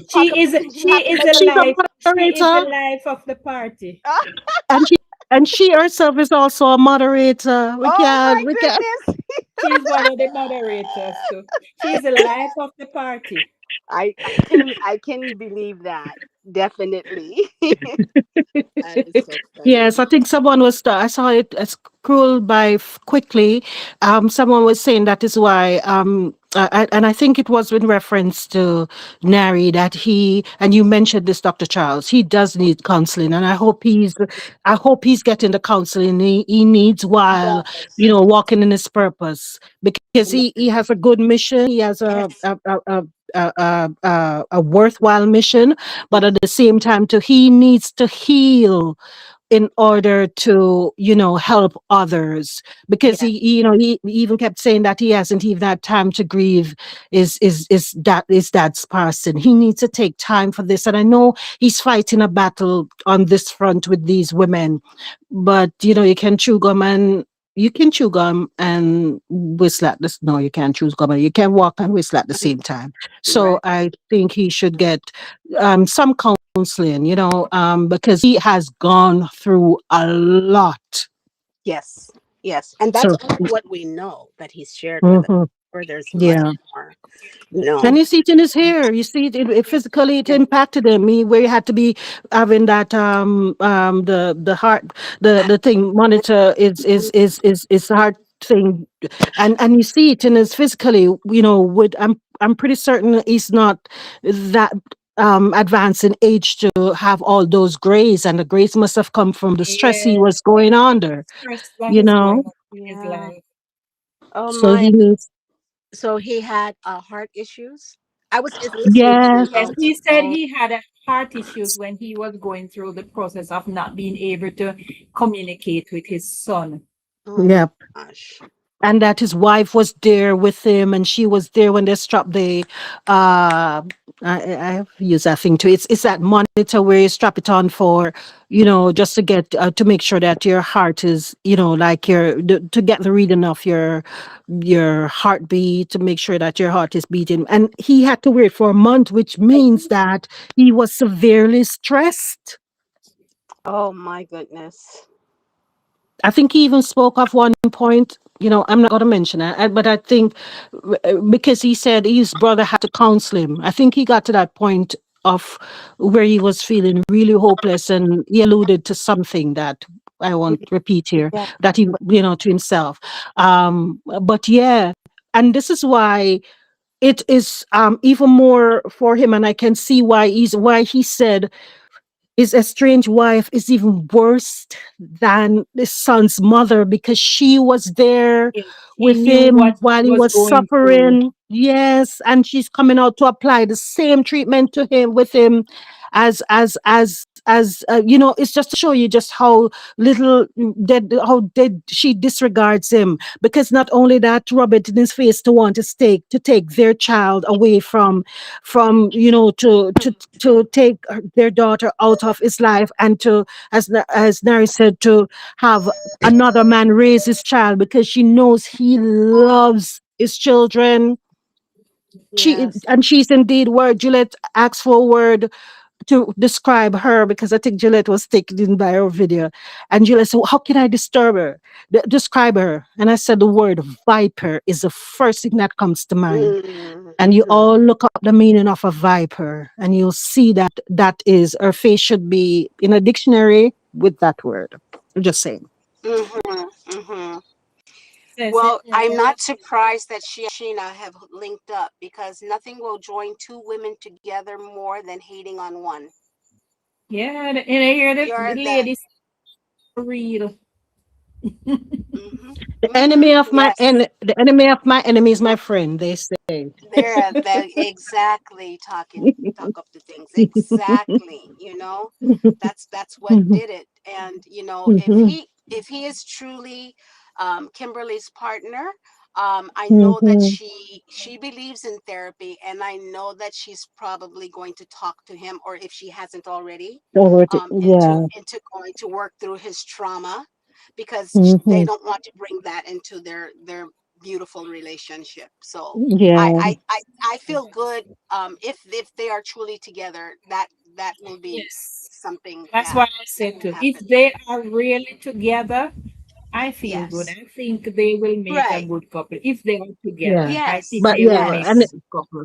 She is Proclamations. You she have to is let the her She's a life. She is the moderator. life of the party. And she herself is also a moderator. Oh my We can goodness. She's one of the moderators too. She's the life of the party. I can believe that. Definitely. That is so Yes, funny. I think someone was. I saw it scroll by quickly. Someone was saying that is why. And I think it was in reference to Nari that he and you mentioned this, Dr. Charles. He does need counseling, and I hope he's getting the counseling he needs while Yes. walking in his purpose because he has a good mission. He has Yes. a worthwhile mission, but at the same time, too, he needs to heal in order to help others because Yes. he even kept saying that he hasn't even had time to grieve is dad's passing. He needs to take time for this, and I know he's fighting a battle on this front with these women, but you can chew gum and whistle at this. No, you can't chew gum and you can walk and whistle at the same time. So Right. I think he should get some counseling, because he has gone through a lot. Yes. Yes. And that's So, only what we know that he's shared with us. mhm, Or there's much yeah. more. No. And you see it in his hair. You see it physically. It Yeah. impacted him. Where he had to be having that the heart the thing monitor is the heart thing, and you see it in his physically. With I'm pretty certain he's not that advanced in age to have all those grays, and the grays must have come from the stress he Yes, was going under. stress that You is going know, on in his Yeah. life. Oh so my. he needs. So he had heart issues. I was just listening to Yes. him Yes, on the he said phone. he had heart issues when he was going through the process of not being able to communicate with his son. Oh my Yeah. gosh. And that his wife was there with him and she was there when they strapped the I have used that thing too. It's that monitor where you strap it on for just to get to make sure that your heart is like to get the reading of your heartbeat, to make sure that your heart is beating. And he had to wear it for a month, which means that he was severely stressed. Oh my goodness. I think he even spoke of one point. I'm not going to mention it, but I think because he said his brother had to counsel him. I think he got to that point of where he was feeling really hopeless, and he alluded to something that I won't repeat here. Yeah. That he, to himself. But yeah, and this is why it is even more for him, and I can see why he said his estranged wife is even worse than the son's mother because she was there Yes, he with knew him what while he he was was going through. suffering. Yes, and she's coming out to apply the same treatment to him with him as it's just to show you just how little how dead she disregards him, because not only that, rub it in his face to want to take their child away from to take their daughter out of his life, and to, as Nari said, to have another man raise his child because she knows he loves his children. Yes. She's indeed word Juliet asks for a word. to describe her because I think Gillette was taken in by her video. And Gillette said, how can I disturb her? Describe her. And I said, the word viper is the first thing that comes to mind. And you Mm-hmm. all look up the meaning of a viper and you'll see that that is, her face should be in a dictionary with that word. I'm just saying. Mm-hmm. Mm-hmm. Says it Well, I'm right. not surprised that she and Sheena have linked up because nothing will join two women together more than hating on one. Yeah, and I hear the You're the ladies real. mm-hmm. The Mm-hmm. enemy of my Yes. the enemy of my enemy is my friend, they say. They're exactly talk up the things. Exactly. That's what did it. And if he is truly Kimberly's partner, I know that Mhm. she believes in therapy, and I know that she's probably going to talk to him, or if she hasn't already, into Yeah. going to work through his trauma, because they Mhm. don't want to bring that into their beautiful relationship. So I Yeah. I I, I feel good. If they are truly together, that will be Yes. something, That's yeah, what I that said will too. If happen. they are really together, I feel good. Yes. I think they will make a Right. good couple. If they are together, Yeah. I think Yes. But they will yeah, make a and Yes. good couple.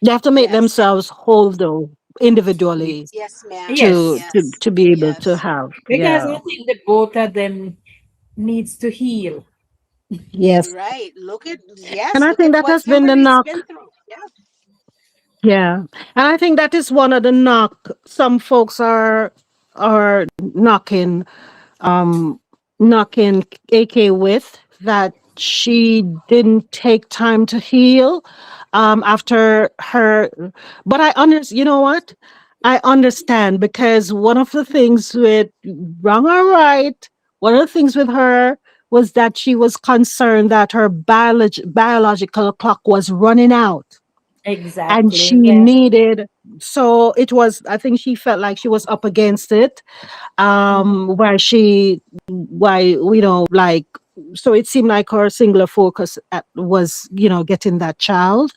they have to make Yes. themselves whole though, individually Yes, ma'am. to Yes, to Yes. to be able to Yes. have. because Yeah. I think the both of them needs to heal. Yes. Right. And I Look think at that what has been the Kimberly's been knock. through. Yeah. Yeah. And I think that is one of the knock some folks are knocking um knocking AK with, that she didn't take time to heal after her. But I understand, you know what? I understand because one of the things with, wrong or right, one of the things with her was that she was concerned that her biological clock was running out and she Exactly. Yes. needed, so it was, I think she felt like she was up against it, Mhm, where she, why, like, so it seemed like her singular focus was, getting that child.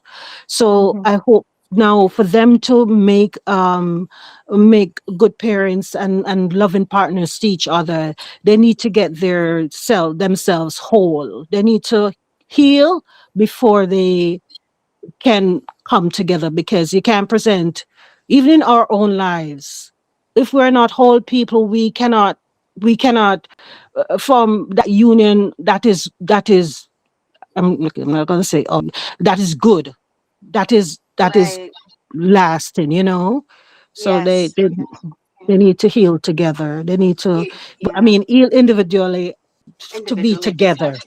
So mhm. I hope now for them to make good parents and loving partners to each other, they need to get themselves whole. They need to heal before they can come together, because you can't present, even in our own lives, if we're not whole people, we cannot form that union that is I'm not going to say that is good, that is Right. lasting. So they, Yes. they they need to heal together, they need to, I Yeah. mean, heal individually to be Individually before. together.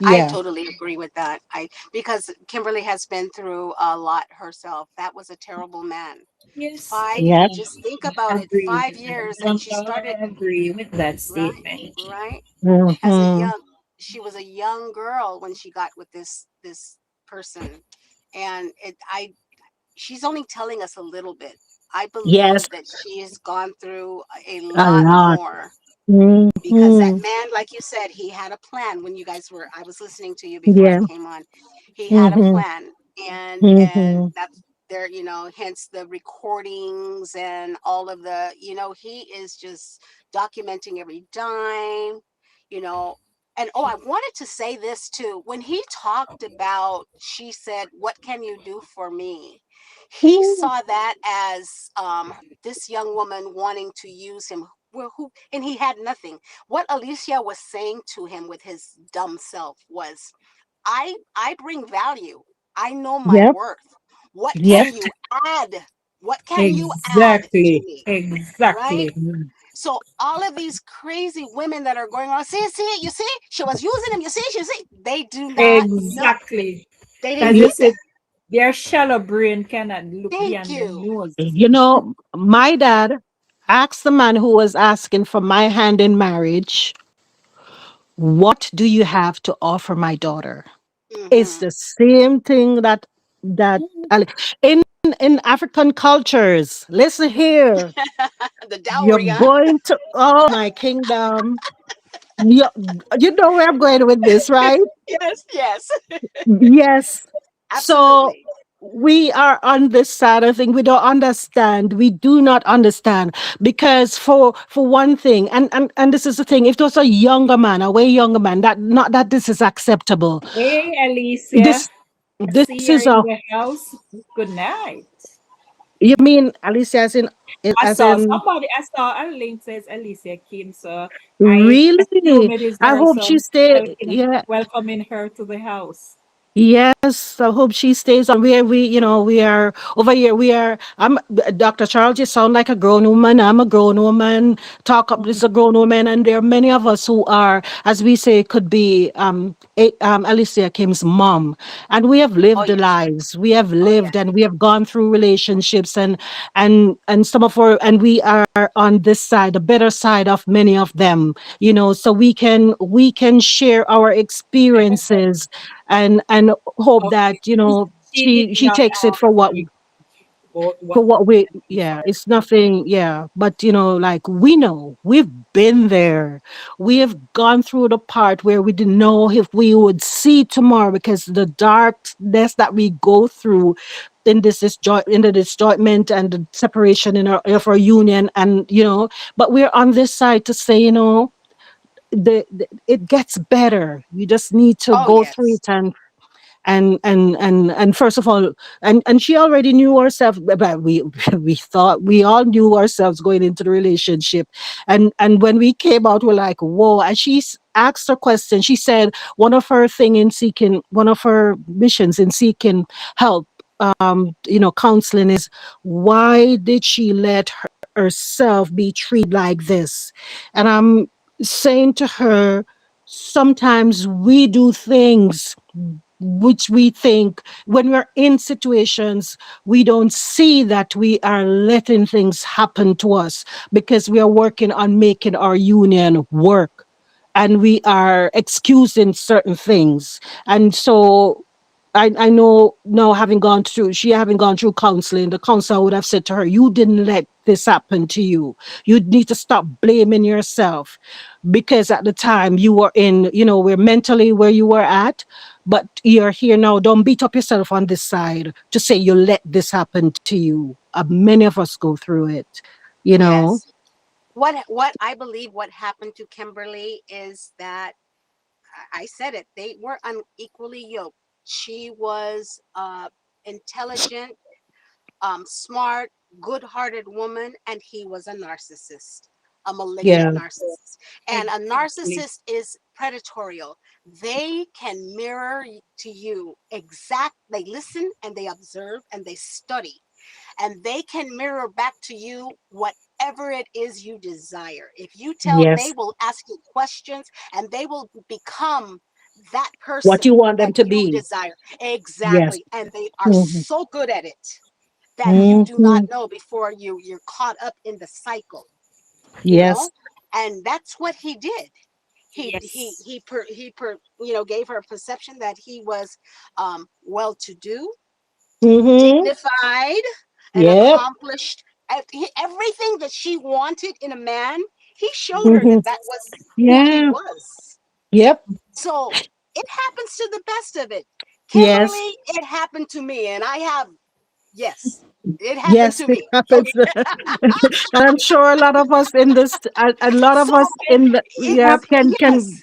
I Yeah. totally agree with that. I Because Kimberly has been through a lot herself. That was a terrible man. Yes, Five, Yep. just think about it. agree. 5 years, and she started, I agree with that right, statement. right. As a Hmm. young, she was a young girl when she got with this person, and she's only telling us a little bit. I Yes, believe that she has gone through a a lot lot. more, because that Hmm. man, like you said, he had a plan. When you guys were I was listening to you before I Yeah. came on. He had a Mhm. plan, and Mhm. that's there, hence the recordings and all of the, he is just documenting every dime, you know. And oh, I wanted to say this too. When he talked about, she said, "What can you do for me?" He Mm. saw that as this young woman wanting to use him. Well, and he had nothing. What Alicia was saying to him with his dumb self was, I bring value. I know my Yep. worth. What Yep. can you add? What can you add to Exactly. me? Right? Exactly. Mm. So all of these crazy women that are going on, see, you see, she was using him. You see, they do not know. Exactly. They didn't As you You, need that. said, their shallow brain cannot look Thank beyond the you. nose. my dad asked the man who was asking for my hand in marriage, "What do you have to offer my daughter?" It's Hmm. the same thing that in in African cultures. Listen here, The you're dowry, huh? going to, oh my kingdom. You, you know where I'm going with this, right? Yes, yes, Yes. So absolutely. we are on this side of thing. We don't understand. We do not understand because for one thing, and this is the thing. If it was a younger man, a way younger man, that not that this is acceptable. Hey, Alicia. This I this see is you're in a. the house. Good night. You mean Alicia I as saw in somebody, I saw a link says Alicia Kim, so I assume really? it is I her. hope So she I'm stay. Yeah. welcoming her to the house. Yes, I hope she stays on. We are over here. I'm Dr. Charles. You sound like a grown woman. I'm a grown woman. Talk up. This is a grown woman, and there are many of us who are, as we say, could be Alicia Kim's mom, and we have Oh lived the yes. lives. We have Oh yeah. lived, and we have gone through relationships, and some of our, and we are on this side, the better side of many of them. So we can share our experiences and hope Okay. that She did she not takes it ask you for what what we I'm yeah, sorry. it's nothing, yeah, but like we know we've been there. We have gone through the part where we didn't know if we would see tomorrow because the darkness that we go through in the disjointment and the separation of our union, and but we're on this side to say, it gets better. You just need to Oh go through yes. it, and first of all, and she already knew herself, but we we thought we all knew ourselves going into the relationship, and when we came out, we're like, whoa. And asked her question. She said one of her missions in seeking help, counseling, is why did she let herself be treated like this? And I'm saying to her, sometimes we do things which we think, when we're in situations, we don't see that we are letting things happen to us because we are working on making our union work, and we are excusing certain things. And so I know now, having gone through counseling, the counselor would have said to her, you didn't let this happen to you. You need to stop blaming yourself, because at the time you were we're mentally where you were at, but you're here now. Don't beat up yourself on this side to say you let this happen to you. Many of us go through it, you know. Yes. What I believe what happened to Kimberly is that I said it, they were unequally yoked. She was intelligent, smart, good-hearted woman, and he was a narcissist, a malignant Yeah. narcissist. And a Exactly. narcissist is predatorial. They can mirror to you exact. They listen and they observe and they study, and they can mirror back to you whatever it is you desire. If you tell, they Yes. will ask you questions and they will become that What you person want them that to you be. desire. Yes. Exactly. And they are Hmm. so good at it that you do not Hmm. know before you're caught up in the cycle, you Yes. know? And that's what he did. Yes. Gave her a perception that he was well to do, Hmm. dignified, and Yep. accomplished. Everything that she wanted in a man, he showed her Hmm. that that was who he Yeah. was. Yep. So it happens to the best of it. Yes. Kimberly, it happened to me, and I have, yes, it happened Yes, to it me. happens. And I'm sure a lot of us in this, a lot of So us And in the, it, yeah, yes,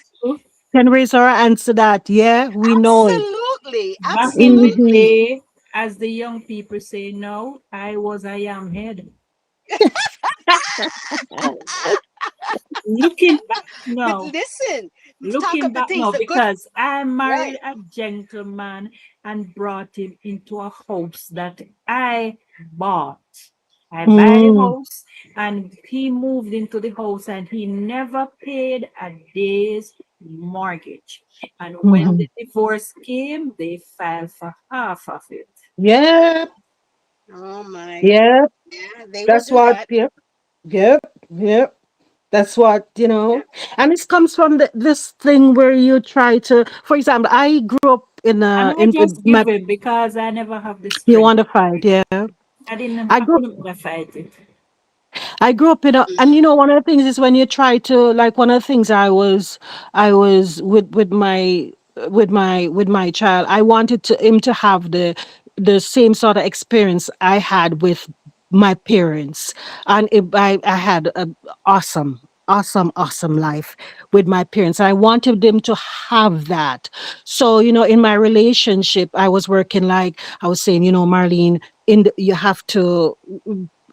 can raise our hands to that. Yeah, we know it. absolutely, back in the Hmm. absolutely. day, as the young people say now, I was a young head. Looking back But now, listen, talk looking of the back things, now, the good, because I right? married a gentleman and brought him into a house that I bought. I buy the Mm, house and he moved into the house and he never paid a day's mortgage. And when mhm. the divorce came, they filed for half of it. Yep, Oh my, yep. yeah, they will That's do what. that. Yep, yep, yep. That's what. And it comes from this thing where you try to. For example, I grew up in And a I in just my. give it because I never have the You strength. want to fight? Yeah. I I grew couldn't ever fight it. I grew up in a, and one of the things is when you try to, like, one of the things I was with my child. I wanted him to have the same sort of experience I had with my parents, and I had an awesome, awesome, awesome life with my parents. I wanted them to have that. So, in my relationship, I was working like I was saying, Marlene, you have to.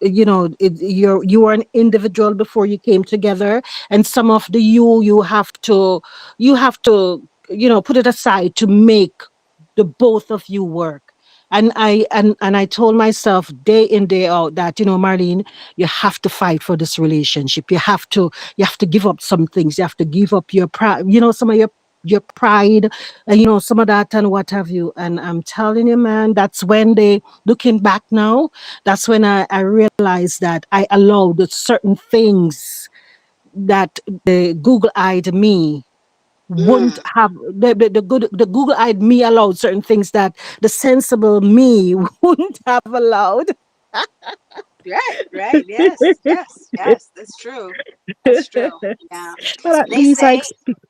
You were an individual before you came together, and some of the you have to put it aside to make the both of you work. And I told myself day in day out that, Marlene, you have to fight for this relationship. You have to give up some things. You have to give up your pride, some of your pride, some of that and what have you. And I'm telling you, man, that's when they looking back now, that's when I realized that I allowed certain things that the Google-eyed me wouldn't Mm, have the Google-eyed me allowed certain things that the sensible me wouldn't have allowed. right, right. Yes, yes, yes. That's true. That's true. Yeah. But at They least say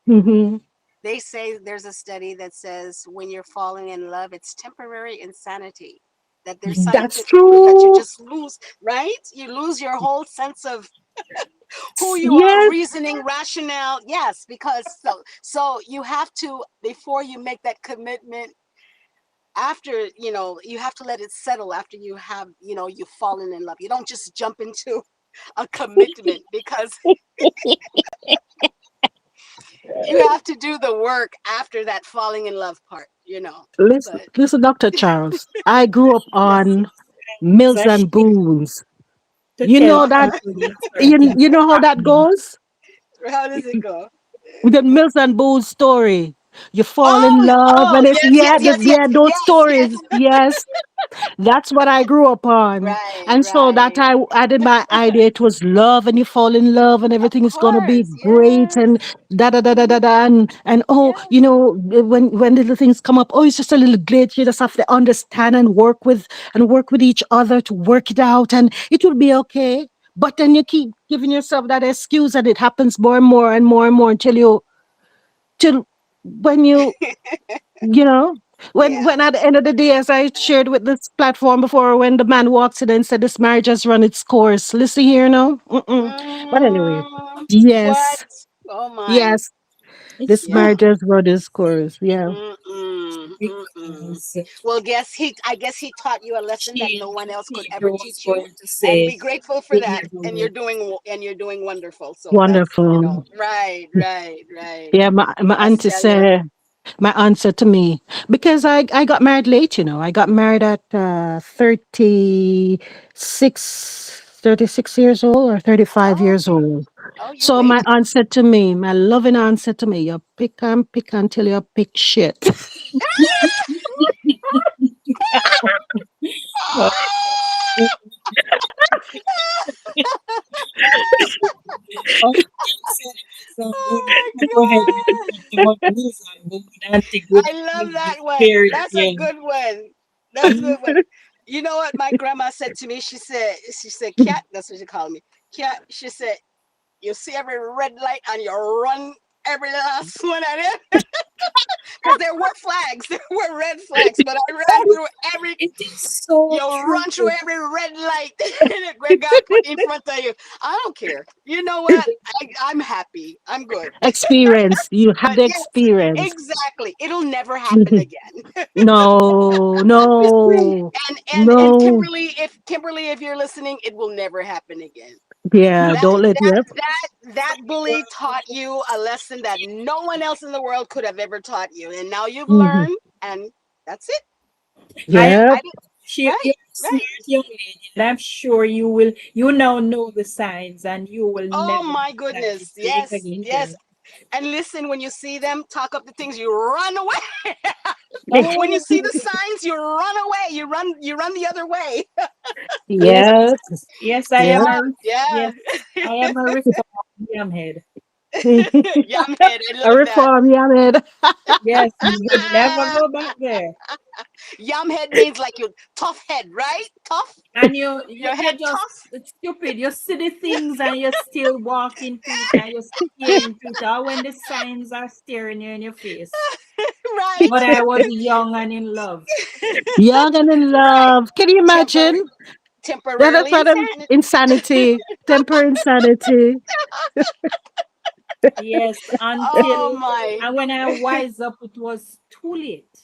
Mhm. they say there's a study that says when you're falling in love, it's temporary insanity. That there's That's scientific proof that you true. just lose, right? You lose your whole sense of who you are, Yes. reasoning, rationale. Yes, because so you have to, before you make that commitment, after, you have to let it settle after you have, you've fallen in love. You don't just jump into a commitment, because you have to do the work after that falling in love part. Listen, But listen, Dr. Charles. I grew up yes. on Mills So and Boons. to You tell know that Uh-huh. people the you, certain you know how that happening. goes? How does it go? The Mills and Boons story. You fall in Oh, love oh, and it's yes, yeah, yes, yes, yes, yeah, those yes, yes. stories. Yes. That's what I grew up on. Right, And so that right. I added my idea. It was love and you fall in love and Of everything is gonna be course, great yes. and da da da da da Hmm. da and oh, Yes. when little things come up, oh, it's just a little glitch. You just have to understand and work with each other to work it out and it will be okay. But then you keep giving yourself that excuse and it happens more and more and more and more till when you know Yeah. when at the end of the day, as I shared with this platform before, when the man walks in and said this marriage has run its course, listen here now. Mm-mm. But anyway, What? yes, Oh my. yes, It's this Yeah. marriage has run its course. Yeah, Mm-mm, mm-mm. because Well, I guess he taught you a lesson that no one else could ever Pedro was teach you, going to and say be grateful for it that. never And will. you're doing wonderful. So that's, wonderful. right, right, right. Yeah, my I auntie tell you. said, my aunt said to me, because I got married late, I got married at 36 years old or 35 Oh, years okay. old. Oh, you So my waited. aunt said to me, my loving aunt said to me, you pick until you pick shit. Oh, oh, so good. Oh Go ahead when you my talked God. about news and good auntie good I love good that one. spirit. That's a Yeah. good one. That's a good one. You know what my grandma said to me? She said, Cat, that's what she called me. Cat, she said, you see every red light and you run every last one of them. Because there were flags, there were red flags, but I ran through every, It is so you true. run through every red light that God put in front of you. I don't care. You know what? I'm happy. I'm good. Experience. You have But the yes, experience. exactly. It'll never happen Mhm. again. No, no, And no. Kimberly, if you're listening, it will never happen again. Yeah, That don't let that you. that bully taught you a lesson that no one else in the world could have ever taught you, and now you've Mhm. learned, and that's it. I am Yep. I didn't. you're Right, a smart right. young lady, and I'm sure you now know the signs and you will Oh never my make that goodness, mistake yes, again, yes. girl. And listen, when you see them talk up the things, you run away. When you Oh, see the signs, you run away. You run the other way. yes, Yes. yes, I am Yep. Yeah, a yeah. yes, I am a reformed young head. Yum head. I A love that. reform, yeah, man. Yes, you will never go back there. Yum head means like you tough head, right? Tough. And you Your you're head just tough. it's stupid. You see the things and you're still walking through it and you're staring through it. All when the signs are staring you in your face. Right? But I was young and in love. Young and in Right. love. Can you Temper imagine? That's temporarily what insane. insanity, temper insanity. Yes, Oh until my. and when I wise up, it was too late.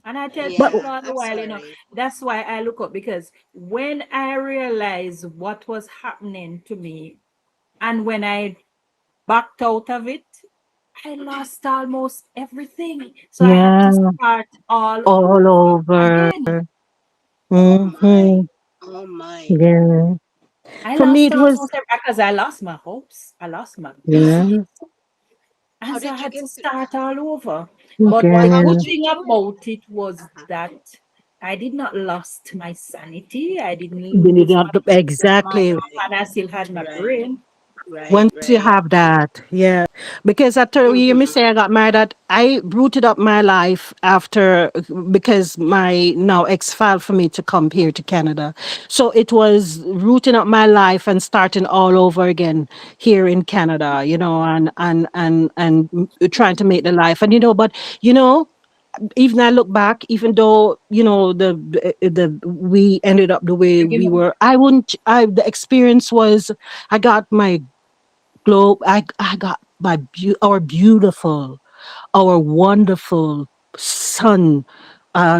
And I tell But people Yeah, all the I'm while, sorry. that's why I look up because when I realized what was happening to me and when I backed out of it, I lost almost everything. So I had to yeah, start all all over over. again. Oh my. Hmm. Oh my. Yeah. I For me, lost it was, almost everything because I lost my hopes, I lost my business. yeah, And How so I did you had to get through? start all over. But But the how good did again. you thing do it? about it was Uh-huh. that I did not lost my sanity. I didn't We did lose not my peace of mind, exactly. Right. and I still had my Right. brain. Right. Once you Right. have that, yeah. Because after you hear me Mm-hmm. say I got married, that I rooted up my life after because my now ex filed for me to come here to Canada. So it was rooting up my life and starting all over again here in Canada, and trying to make the life. And but you know, even I look back, even though the we ended up the way we were, I wouldn't. I the experience was I got my globe. I got my our beautiful, our wonderful son,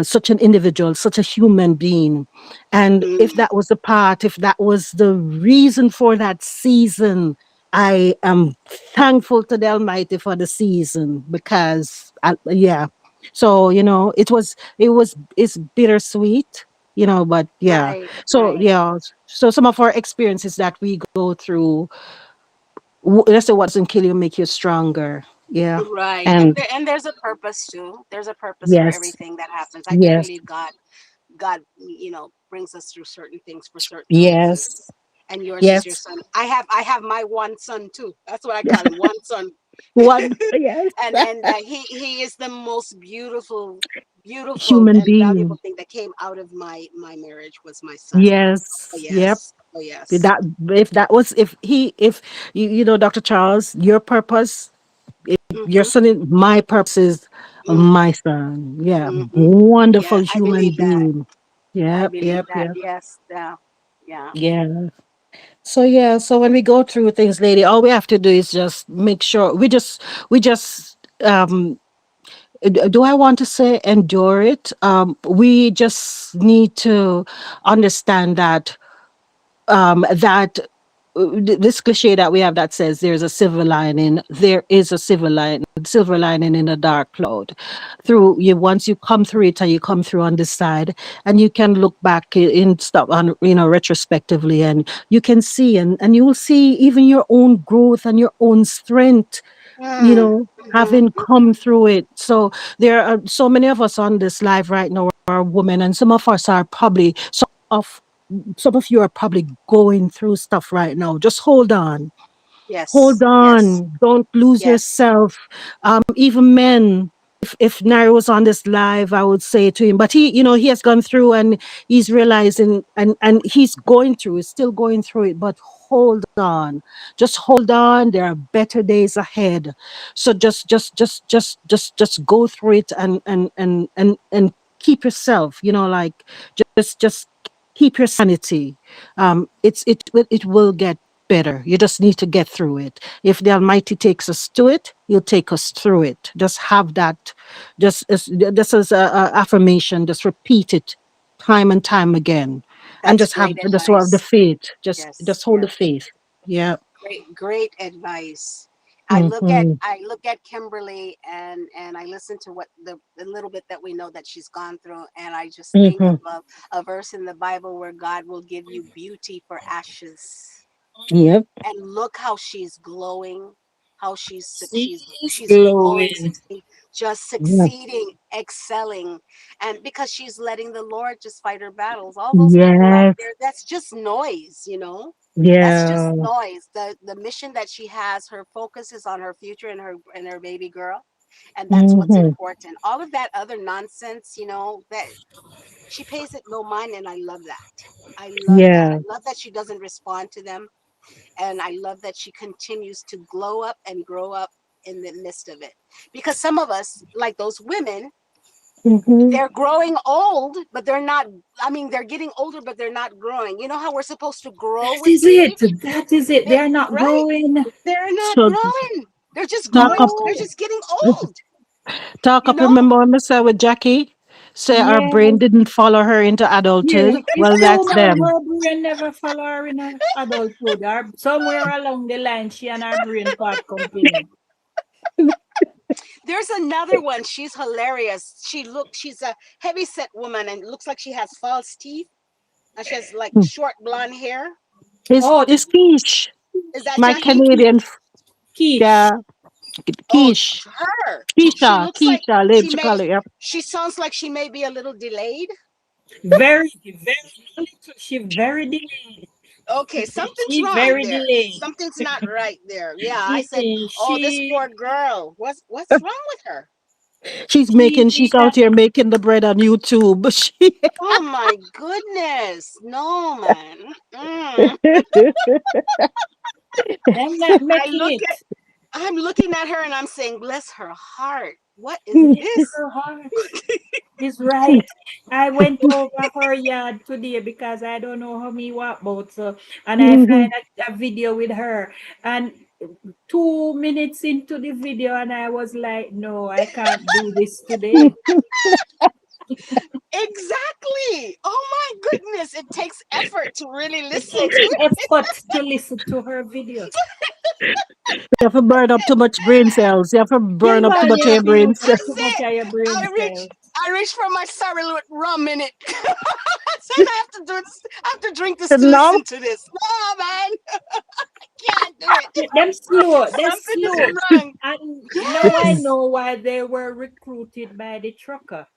such an individual, such a human being. And if Mm. that was the part, if that was the reason for that season, I am thankful to the Almighty for the season because, yeah. So it's bittersweet, but yeah. Right. So Right. yeah, so some of our experiences that we go through, let's say what doesn't kill you make you stronger. Yeah, Right. and And there's a purpose too. There's a purpose for yes, everything that happens. I do yes, believe God, brings us through certain things for certain reasons. yes, And yours is your yes. son. I have my one son too. That's what I call him, one son. One, yes, And he is the most beautiful human and valuable being. thing that came out of my marriage was my son. Oh Yes, yep. yes. Oh yes. That if that was if Dr. Charles, your purpose, your Mm-hmm. son, my purpose is my Mm-hmm. son. Yeah, Mm-hmm. wonderful Yeah, I human believe that. being. I Yep, believe yep, that. yep. Yes. Yeah. Yeah. Yeah. So yeah, so when we go through things, lady, all we have to do is just make sure we just do I want to say endure it? We just need to understand that this cliche that we have that says there's a silver lining. There is a silver lining in a dark cloud. Through you, once you come through it and you come through on this side, and you can look back in stuff on retrospectively, and you can see and you will see even your own growth and your own strength, Mm. Mm-hmm. having come through it. So there are so many of us on this live right now are women, and some of us are probably of some of you are probably going through stuff right now. Just hold on. Hold Yes. Yes. on. Don't lose Yes. yourself. Even men, if Nari was on this live, I would say to him, but he has gone through and he's realizing and he's going through, he's still going through it, but hold on. Just hold on. There are better days ahead. So just go through it and keep yourself, like just keep your sanity. It will get better. You just need to get through it. If the Almighty takes us to it, He'll take us through it. Just have that. Just as a affirmation. Just repeat it time and time again, and That's great just have the advice. faith. Just Yes. hold the Yes. faith. Yeah. Great advice. I look at Hmm. I look at Kimberly and I listen to what the little bit that we know that she's gone through, and I just think of Hmm. a verse in the Bible where God will give you beauty for ashes. Yep. And look how she's glowing, how She's she's glowing, glowing. just Yep. succeeding, excelling. And because she's letting the Lord just fight her battles. All those people out Yes. there, that's just noise. That's just Yeah. noise. The mission that she has, her focus is on her future and her baby girl, and that's what's Hmm. important. All of that other nonsense, that she pays it no mind, and I love that. I love that. Yeah. I love that she doesn't respond to them, and I love that she continues to glow up and grow up in the midst of it. Because some of us, like those women, Mhm. they're growing old, but they're not. I mean, they're getting older, but they're not growing. You know how we're supposed to grow That with is it. age? That is it. They're not Right? growing. They're not So growing. They're just talk growing. up, They're No. just getting old. talk You up. know? Remember when I said with Jackie, say our brain Yes. didn't follow her into Yes. adulthood. It's Well, true, that's man. them. Her brain never follow her in her adulthood. Or somewhere along the line, she and her brain part company. There's another one. She's hilarious. She's a heavy set woman and looks like she has false teeth. And she has like short blonde hair. Oh, It's Quiche, Is that my Jackie? Canadian, Quiche. yeah, Oh, Quiche, her. She Keisha, looks like Keisha, she Libs, you may call it, yep. she sounds like she may be a little delayed. Very, very little. She very delayed. Okay, something's She wrong very there. delayed. Something's not right there. Yeah, I said, Mm-mm. "Oh, this She poor girl. What's wrong with her?" she She's out here making the bread on YouTube. She, Oh my goodness. No, man. them not I making look it. at I'm looking at her and I'm saying, "Bless her heart. What is Bless this?" her heart. Is right. I went over her yard today because I don't know how me walk about so, and I find a video with her, and 2 minutes into the video and I was like, no, I can't do this today. Exactly. Oh my goodness. It takes effort to really It listen to takes it. effort to listen to her video. you have to burn up too much brain cells. You have to Yeah, burn up too man, much you of have your to use brain up cells. too That's much it. of your brain I reach cells. I reach for my sorry with rum in it. Said I have to do this. I have to drink this to No, listen to this. No, man. Can't do it. Them slow, they're Something is slow. wrong. And now I Yes. know why they were recruited by the trucker.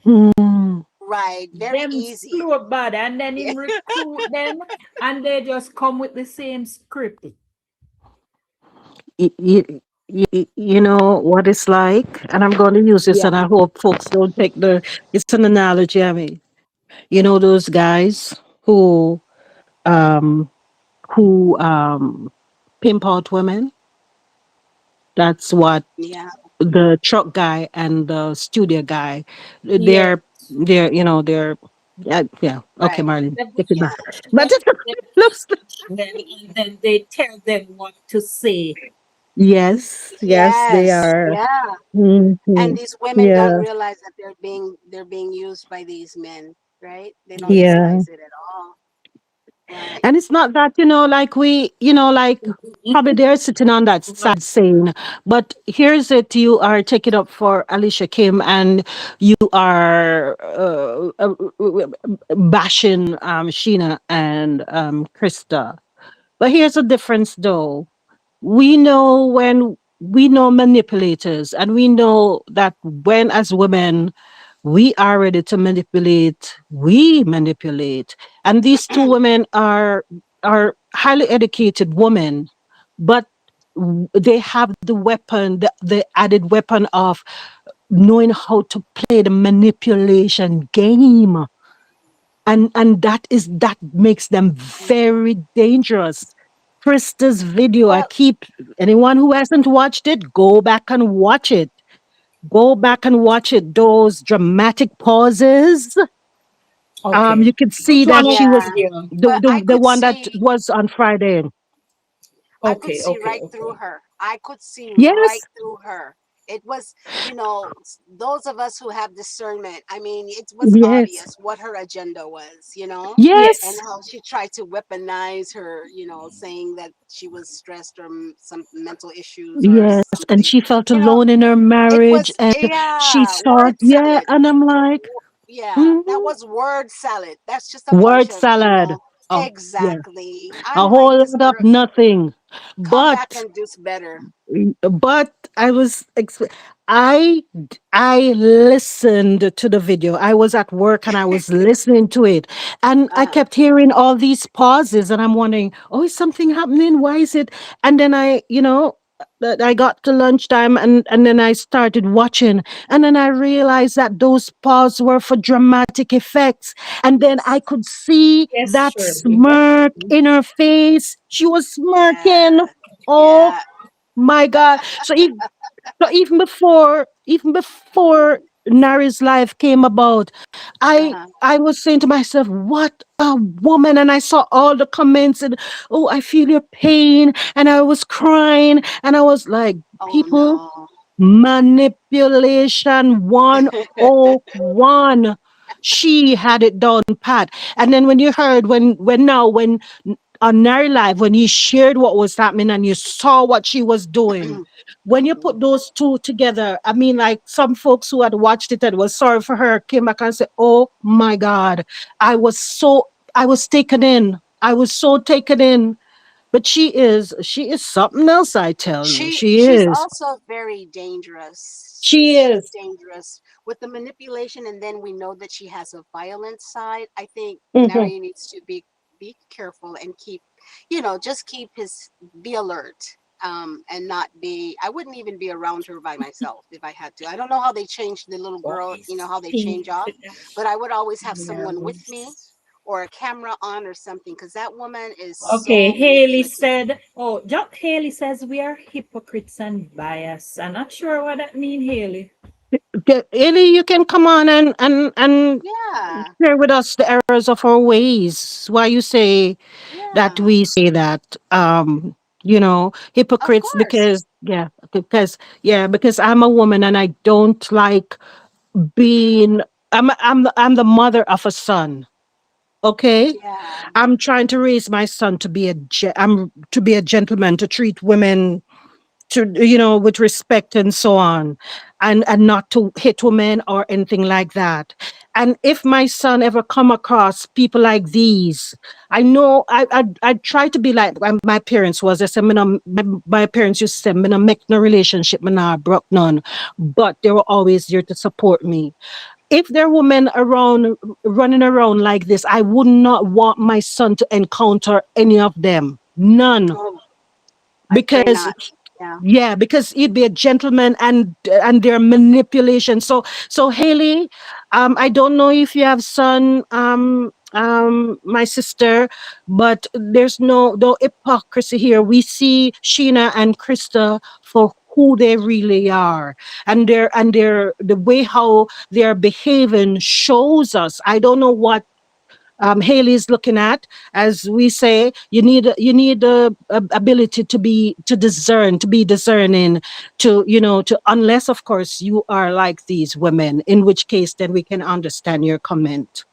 mm, Right. Very Them easy. slow bad, and then Yeah. him recruit them and they just come with the same script. you know what it's like, and I'm going to use this, Yeah. and I hope folks don't take the. It's an analogy. I mean, you know those guys who um pimp out women. That's what Yeah. the truck guy and the studio guy. Yes. They're yeah. Okay, Right. Marlene, Them, take it Yeah. back. But it them looks them, and then they tell them what to say. yes, they Yes. are. Yeah. And Mhm. these women don't Yeah, realize that they're being used by these men, right? They don't yeah. realize it at all. Right. And it's not that, like like probably they're sitting on that side saying, but here's it, you are taking up for Alicia Kim and you are bashing Sheena and Krista. But here's the difference though. We know manipulators, and we know that when as women we are ready to manipulate, we manipulate. And these two women are highly educated women, but they have the weapon, the added weapon of knowing how to play the manipulation game. And that makes them very dangerous. Krista's video, I Well, keep anyone who hasn't watched it, go back and watch it. Go back and watch it. Those dramatic pauses. Okay. You could Which see one that was she yeah, the was video? but the one that was on Friday. I could Okay, see okay, right through okay. her. I could see right Yes, through her. It was, those of us who have discernment. I mean, it was yes, obvious what her agenda was, and yes, Yes. how she tried to weaponize her, saying that she was stressed or some mental issues or yes. And something. she felt You know, alone in her it marriage, was, and she yeah, thought, word yeah. salad. And I'm like, Yeah, that mhm, was word salad. That's just a bunch word of, salad. Oh, yeah, exactly. a I'm like, whole this lot of girl, nothing. come back But and do better. but I was I listened to the video. I was at work and I was listening to it, and I Uh-huh. kept hearing all these pauses, and I'm wondering, oh, is something happening? Why is it? And then that I got to lunchtime, and then I started watching, and then I realized that those pauses were for dramatic effects, and then I Yes. could see Yes, that Shirley. smirk in her face. She was smirking. Yeah. Oh, Yeah. My God. So even before Nari's life came about, Uh-huh. I was saying to myself, what a woman. And I saw all the comments and oh, I feel your pain. And I was crying. And I was like, Oh people, no. manipulation 101. She had it down pat. And then when you heard when on Nary Live, when he shared what was happening and you saw what she was doing, when you put those two together, I mean, like some folks who had watched it and was sorry for her came back and said, oh my God, I was taken in. I was so taken in. But she is something else, I tell you. She She's is. also very dangerous. She She's is. dangerous with the manipulation, and then we know that she has a violent side. I think Mhm. Nari needs to be careful and keep, just keep his be alert. And not be. I wouldn't even be around her by myself if I had to. I don't know how they change the little girl. You know how they change off, but I would always have someone with me Yes. or a camera on or something because that woman is Okay, so Haley manipulative. said, oh, just Haley says we are hypocrites and biased. I'm not sure what that means, Haley. Eli, you can come on and Yeah, share with us the errors of our ways. Why you say that yeah, we say that? of Hypocrites course. because I'm a woman and I don't like being. I'm the mother of a son. Okay, Yeah, I'm trying to raise my son to be I'm to be a gentleman, to treat women to with respect and so on, and not to hit women or anything like that. And if my son ever come across people like these, I know I try to be like my parents was. I said, my parents used to say, "Me no make no relationship, me nah broke none," but they were always there to support me. If there were men around running around like this, I would not want my son to encounter any of them. None. oh, I pray Because not. Yeah. yeah, because he'd be a gentleman and their manipulation. So Haley, I don't know if you have son, my sister, but there's no hypocrisy here. We see Sheena and Krista for who they really are, and the way how they're behaving shows us. I don't know what Haley's looking at. As we say, you need a ability to discern, to be discerning, to unless of course you are like these women, in which case then we can understand your comment.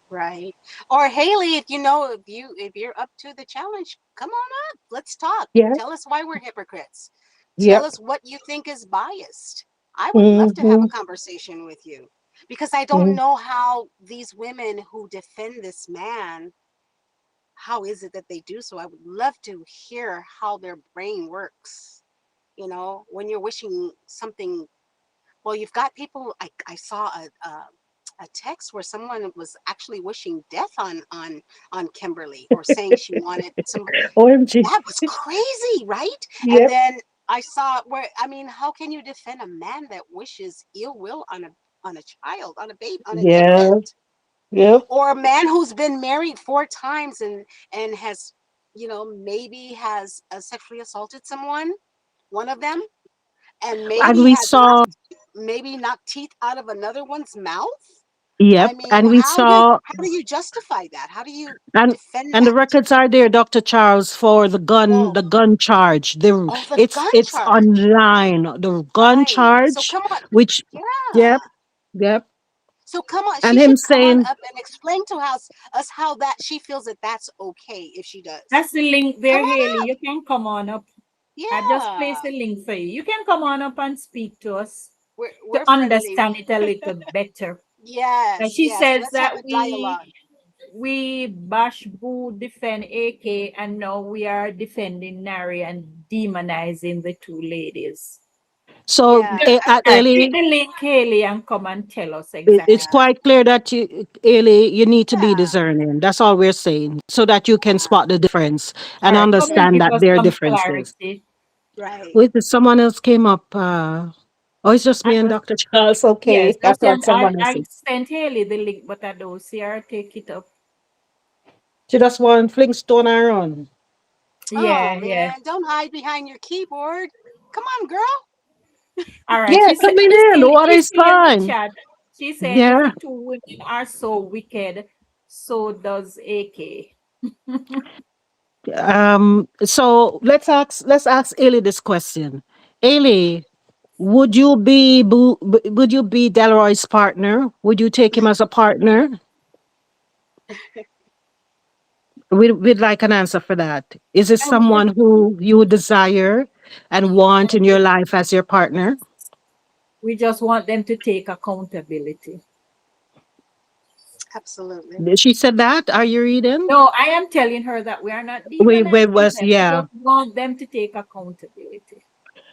Right. Or Haley, if you're up to the challenge, come on up. Let's talk. Yeah. Tell us why we're hypocrites. Tell Yep. us what you think is biased. I would love to have a Hmm. conversation with you because I don't know how these women who defend this man, how is it that they do so? I would love to hear how their brain works. When you're wishing something. Well, you've got people. I saw a text where someone was actually wishing death on Kimberly or saying she wanted some. OMG. That was crazy, right? And Yep. then I saw where, I mean, how can you defend a man that wishes ill will on a child, on a baby, on an Yeah. infant, Yep. or a man who's been married 4 times and has, maybe has sexually assaulted someone, one of them, and And maybe we has saw. knocked teeth out of another one's mouth. I Yep. mean, And we saw. how do you justify that? How do you And defend and the that? records are there, Dr. Charles, for Oh, the gun charge. oh, the gun It's charge. online. The gun Right. So charge, come on. which Yeah. yep, yep. So come on. And She him should come on saying, up and explain to us how that she feels that that's okay if she does. That's the link Come there, on Haley. up. You can come on up. I just Yeah. placed a link for you. You can come on up and speak to us to We're friendly. understand it a little better. And Yes, she yes. says Let's have that a dialogue. we bash, boo, defend AK, and now we are defending Nari and demonizing the two ladies. so Yeah. Click Ellie, the link, Haley, and come and tell us it's exactly. quite clear that Ellie, you need to be Yeah. discerning. That's all we're saying, so that you can spot the difference All and right, come and understand give that us there are some differences. clarity. Right. Wait, someone else came up. Oh, it's just I me and just, Dr. Charles. yes, Okay, I just thought send, someone else. I sent Haley the link, but I don't see her take it up. She just want Flintstone her on. Oh Yeah, yeah. man, don't hide behind your keyboard. Come on, girl. All right. Yeah, coming in. The water She is say in the fine. chat. She said if Yeah. the two women are so wicked, so does AK. So let's ask Ailey this question. Ailey, would you be Delroy's partner? Would you take him as a partner? We'd like an answer for that. Is it And we just someone who you desire and want in your life as your partner? we just want them to take accountability. Absolutely. She said that. Are you reading? No, I am telling her that we are not We demonizing was them. We yeah. just want them to take accountability.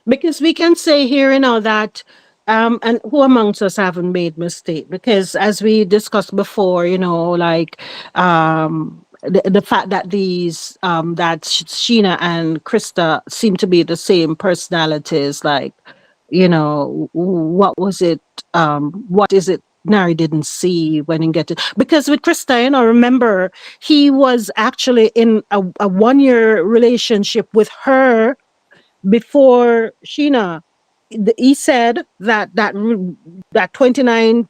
Because we can say here, that and who amongst us haven't made mistake? Because as we discussed before, like the fact that these that Sheena and Krista seem to be the same personalities, like, what was it, what is it Nari didn't see when he get it? Because with Krista, remember, he was actually in a 1 year relationship with her before Sheena. He said that 2009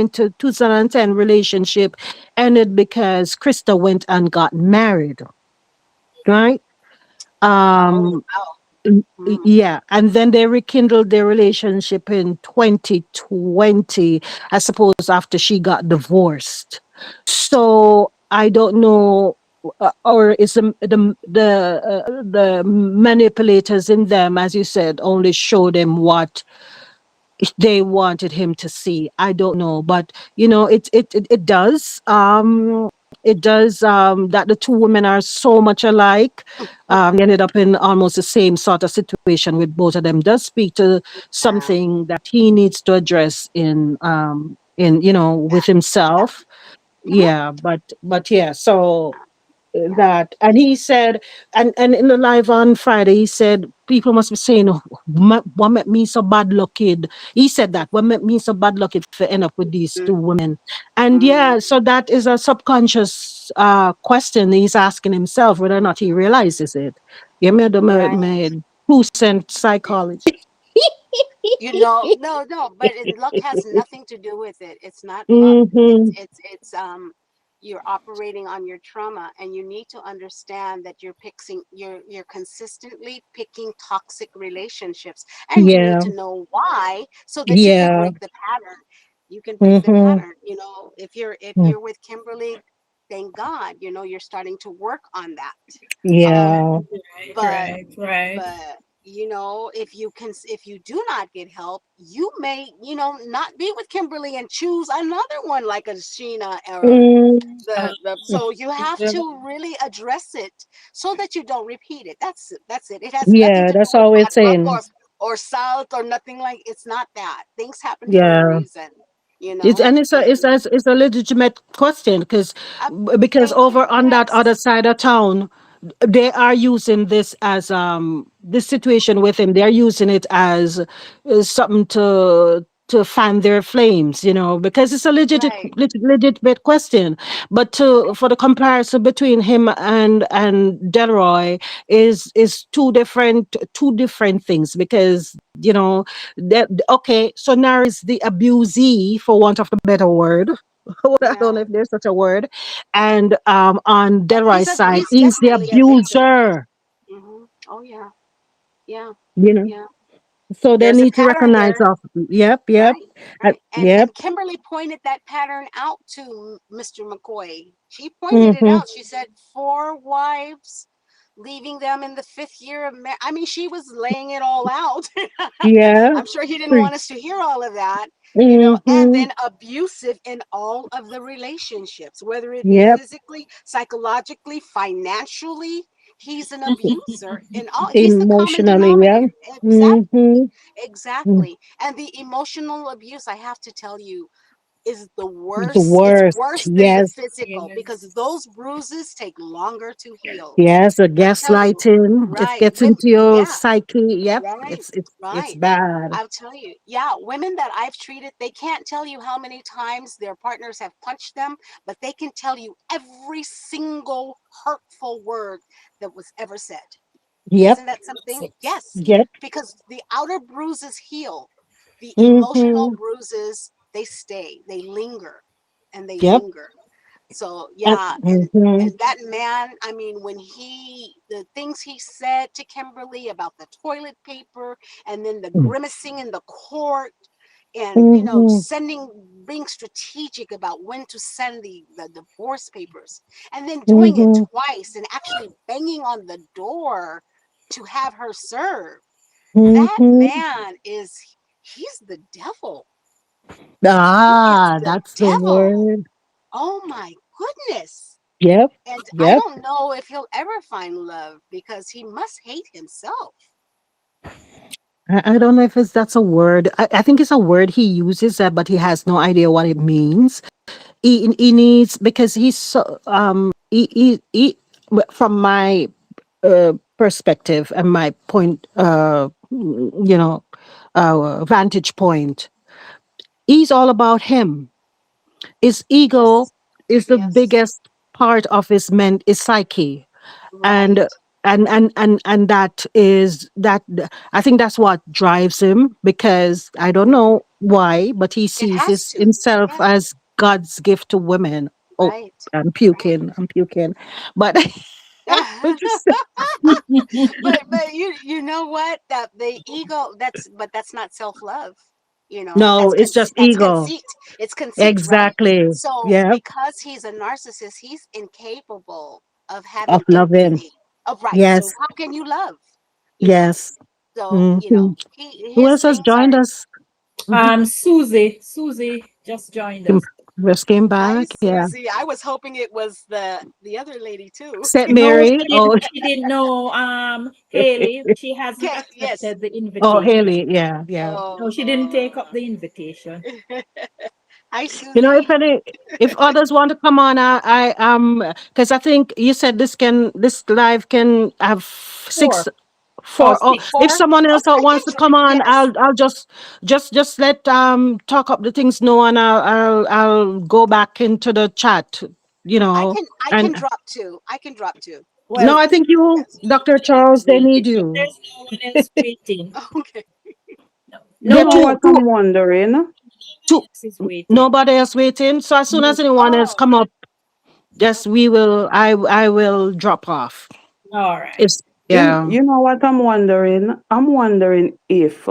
to 2010 relationship ended because Krista went and got married, right? Oh, Um, wow. Mm. yeah, and then they rekindled their relationship in 2020, I suppose, after she got divorced. So I don't know, or is the manipulators in them, as you said, only show them what they wanted him to see. I don't know, but it does. It does, that the two women are so much alike. They ended up in almost the same sort of situation with both of them. Does speak to Yeah. something that he needs to address in Yeah. with Yeah. himself. Mhm. Yeah, but yeah. So Yeah. that, and he said, and in the live on Friday, he said people must be saying, "Oh, what make me so bad lucky." He said that what make me so bad lucky to end up with these two Mhm. women. And yeah, Mhm. so that is a subconscious question he's asking himself, whether or not he realizes it. Yeah, me do my, Right. my 2 cent psychology. No, no, but luck has nothing to do with it. It's not luck. Mm-hmm. You're operating on your trauma, and you need to understand that you're consistently picking toxic relationships, and you need Yeah, to know why, so that you can yeah. break the pattern. You can break the Mm-hmm. pattern. If you're with Kimberly, thank God, you're starting to work on that. Um, Yeah. Right, but right, right. but if you do not get help, you may not be with Kimberly and choose another one like a Sheena or Mm, so you have Yeah. to really address it so that you don't repeat it. That's it. It has nothing yeah, to do that's with all we're bad luck saying. or salt or nothing. Like, it's not that. Things happen for a Yeah. reason, And it's a and it's a legitimate question, because thank over you. on that Yes. other side of town, they are using this as this situation with him. They're using it as something to fan their flames, because it's a Right. legitimate question. But for the comparison between him and Delroy is two different things, because okay, so Nara is the abusee, for want of a better word. I don't Yeah. know if there's such a word. And on Oh, Delroy's side, he's he's the definitely a victim. abuser. Oh, yeah. Yeah. You know, Yeah. so they There's a need to pattern recognize there. of, yep, yep, Right, right. And yep. and Kimberly pointed that pattern out to Mr. McCoy. She pointed it Mm-hmm. out. She said 4 wives, leaving them in the fifth year of marriage. I mean, she was laying it all out. Yeah. I'm sure he didn't want us to hear all of that, and Mm-hmm. then abusive in all of the relationships, whether it be Yep. physically, psychologically, financially. He's an abuser in all. He's the common Emotionally, yeah. denominator. Mm-hmm. Exactly. Exactly. And the emotional abuse, I have to tell you, is the The worst. It's worst. worse than the Yes. physical, because Yes. those bruises take longer to heal. Yes, the I tell you, gaslighting. It right? gets into your Yeah, psyche. Yep. right, It's right. bad. I'll tell you, yeah, women that I've treated, they can't tell you how many times their partners have punched them, but they can tell you every single hurtful word that was ever said. Yep. Isn't that something? Yes, Yep. because the outer bruises heal, the emotional Mm-hmm. bruises, they stay, they linger, and they Yep. linger. So And, yeah, mm-hmm. and that man, I mean, when the things he said to Kimberly about the toilet paper, and then the grimacing in the court, and Mm-hmm. sending, being strategic about when to send the divorce papers, and then doing it Mm-hmm. twice and actually banging on the door to have her served. That Mm-hmm. man he's the devil. He is Ah, the that's the devil. word. Oh my goodness. Yep. And I Yep. don't know if he'll ever find love because he must hate himself. I don't know if that's a word. I think it's a word he uses, but he has no idea what it means. He needs, because he's so from my perspective and my point, vantage point, he's all about him. His ego Yes. is the Yes. biggest part of his psyche, and Right. that is that. I think that's what drives him, because I don't Mhm. know why, but he It sees has his to. himself Yeah. as God's gift to women. Oh, Right. Right. I'm puking, but I'm just But you know what, that the ego, that's not self-love. no, it's just That's ego. conceit. It's conceit, right? Exactly. So Yeah, because he's a narcissist, he's incapable of of having loving. empathy. Of right. So Yes, how can you love? you know yes. so Hmm. Who his else has things are. joined us? Mhm. Susie just joined Kim- us. Just came Hi, back. Yeah. Susie. I was hoping it was the other lady too. Saint No, Mary. Oh, she didn't know, Haley. She hasn't Okay, yes. accepted the oh, invitation. Haley. Yeah, yeah. No, Oh she didn't take up Lord. the invitation. Hi, You know, Susie. if others want to come on, because I think you said this live can have Four. six, Oh, four. Or six. if someone else Okay, I can wants to join. come on, Yes. I'll just let talk up the things no, and I'll go back into the chat. You know, I and can drop two. I can drop two. Well, no, I think you, Yes. Dr. nobody's Charles, they waiting. need you. There's no one else waiting. Okay. No, You Yeah, know nobody what I'm wondering? else is waiting. nobody else waiting. So as soon No. as anyone else Oh, come up, just we okay. will. I will drop off. All right. It's yeah. You know what I'm wondering? I'm wondering if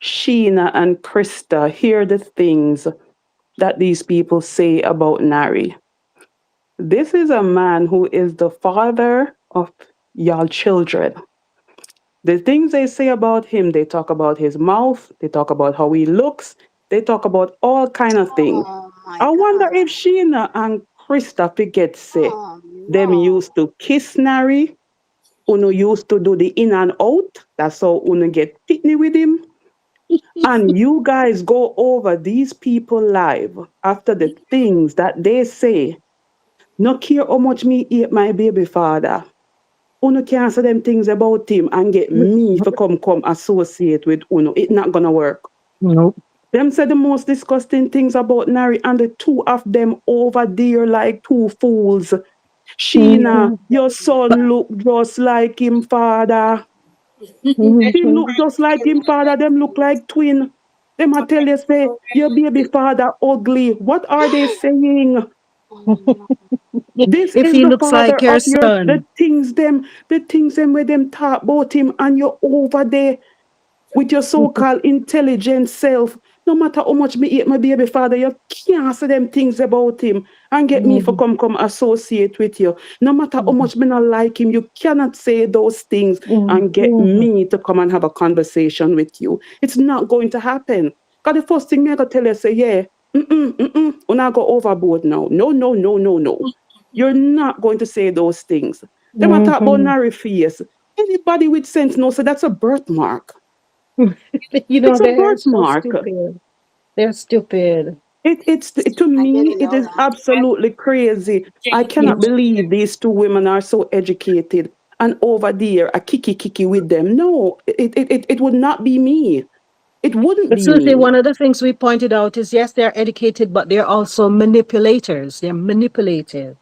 Sheena and Krista hear the things that these people say about Nari. This is a man who is the father of y'all children. The things they say about him, they talk about his mouth, they talk about how he looks, they talk about all kind of things. Oh my I wonder if God. Sheena and Krista forget say Oh them no. used to kiss Nari, Uno used to do the in and out. That's how Uno get pitney with him. And you guys go over these people live after the things that they say. No care how much me hate my baby father. Uno can't say them things about him and get me to come associate with Uno. It's not gonna work. Nope. Them say the most disgusting things about Nari and the two of them over there like two fools. Sheena, Mhm. your But son look just like him father. Him mhm. look just like him father. Them look like twin. Them a tell you say your baby father ugly. What are they saying? Oh no. This If is he the looks father like your of your son. the things them where them talk about him and you're over there with your so-called intelligent self. No matter how much me hate my baby father, you can't say them things about him and get me for Mhm. come associate with you. No matter how Mhm. much me not like him, you cannot say those things and get Mhm. me to come and have a conversation with you. It's not going to happen. Because the first thing me I gotta tell you say, yeah, we're not go overboard now. No, no, no, no, no. You're not going to say those things. Them a talk about Mhm. Nari face. Anybody with sense knows that that's a birthmark. You know, It's a they're so birthmark. stupid. They're stupid. To I me, didn't it know is that. absolutely crazy. I cannot Change. believe these two women are so educated and over there a kiki with them. No, it would not be me. It wouldn't But be Susie, me. one of the things we pointed out is yes, they're educated, but they're also manipulators. They're manipulative.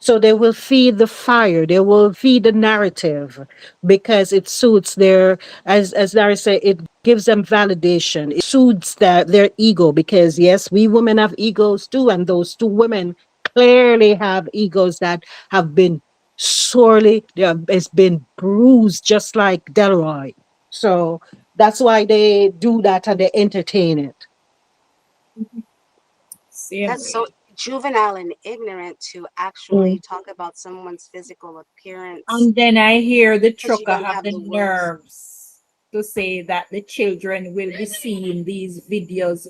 So they will feed the fire, they will feed the narrative because it suits their, as Larry said, it gives them validation. It suits their ego because yes, we women have egos too, and those two women clearly have egos that have been sorely, it's been bruised just like Delroy. So that's why they do that and they entertain it. Same That's so here. juvenile and ignorant to Mm. actually talk about someone's physical appearance And then I hear the because you trucker don't have have the the words. nerves to say that the children will be seeing these videos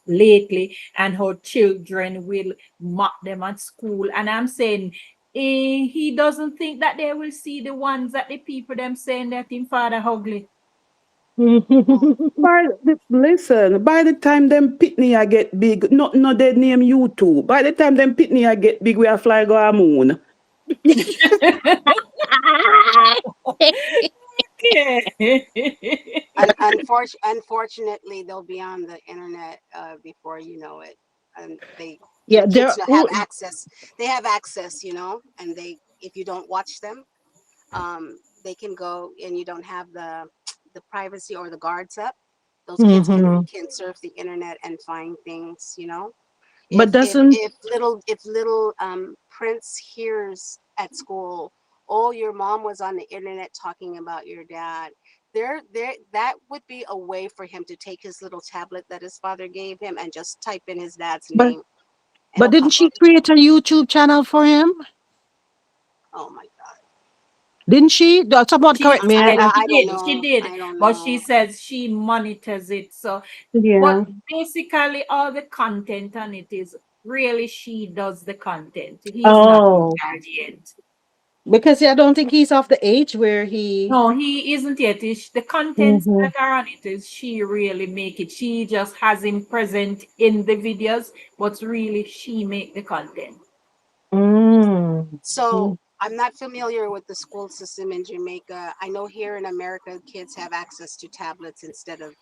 lately and how children will mock them at school. And I'm saying, he doesn't think that they will see the ones that the people them saying that in father ugly. Mm. Listen, by the time them pitney I get big, not no they name you too. By the time them pitney I get big, we are fly go a moon. Okay. Unfortunately, they'll be on the internet before you know it, and Yeah, kids there. don't have access. They have access, and if you don't watch them, they can go and you don't have the privacy or the guards up. Those kids Mhm. can surf the internet and find things. But doesn't If little Prince hears at school, oh, your mom was on the internet talking about your dad. There, that would be a way for him to take his little tablet that his father gave him and just type in his dad's but name. but It'll didn't pop she up. create a YouTube channel for him? Oh my God. Didn't she? Someone She correct me. said I don't she know. did, I don't but she know. says she monitors it. So, but Yeah. basically, all the content on it is really she does the content. He's not in Oh, charge yet. because I don't think he's of the age where he. No, he isn't yet. The contents Mhm. that are on it is she really make it. She just has him present in the videos, but really she make the content. Mm. So Mm. I'm not familiar with the school system in Jamaica. I know here in America, kids have access to tablets instead of,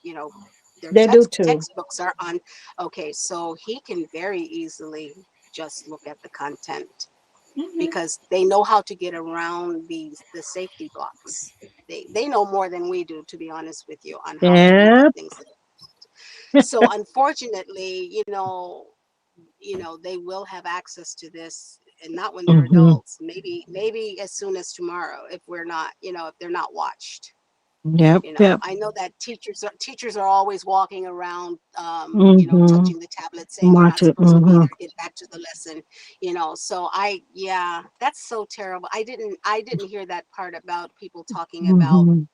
their They do too. textbooks are on. Okay, so he can very easily just look at the content Mhm. because they know how to get around the safety blocks. They know more than we do, to be honest with you, on how to look Yeah. at things. So unfortunately, they will have access to this, and not when they're Mhm. adults, maybe as soon as tomorrow, if we're not, if they're not watched. Yep. Yep. I know that teachers are always walking around, Mhm. touching the tablet, saying you're not Martin. supposed to be Mhm. there, get back to the lesson. So yeah, that's so terrible. I didn't hear that part about people talking about Mhm.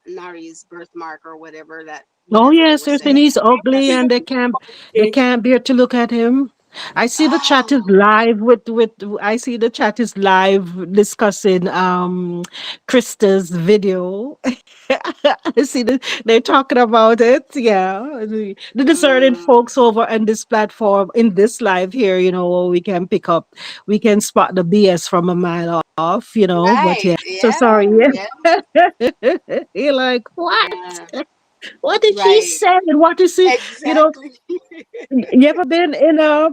Nari's birthmark or Oh whatever they yes, were they're saying saying. he's ugly, That's and they can't bear to look at him. I see the chat is oh live with I see the chat is live discussing Krista's video. I see they're talking about it. Yeah. The discerning mm, folks over on this platform in this live here, we can pick up, we can spot the BS from a mile off. But right. yeah. So sorry, Yeah, yeah, yeah. You're like, what? yeah. What did she Right. say? And what is it? Exactly. You ever been in a,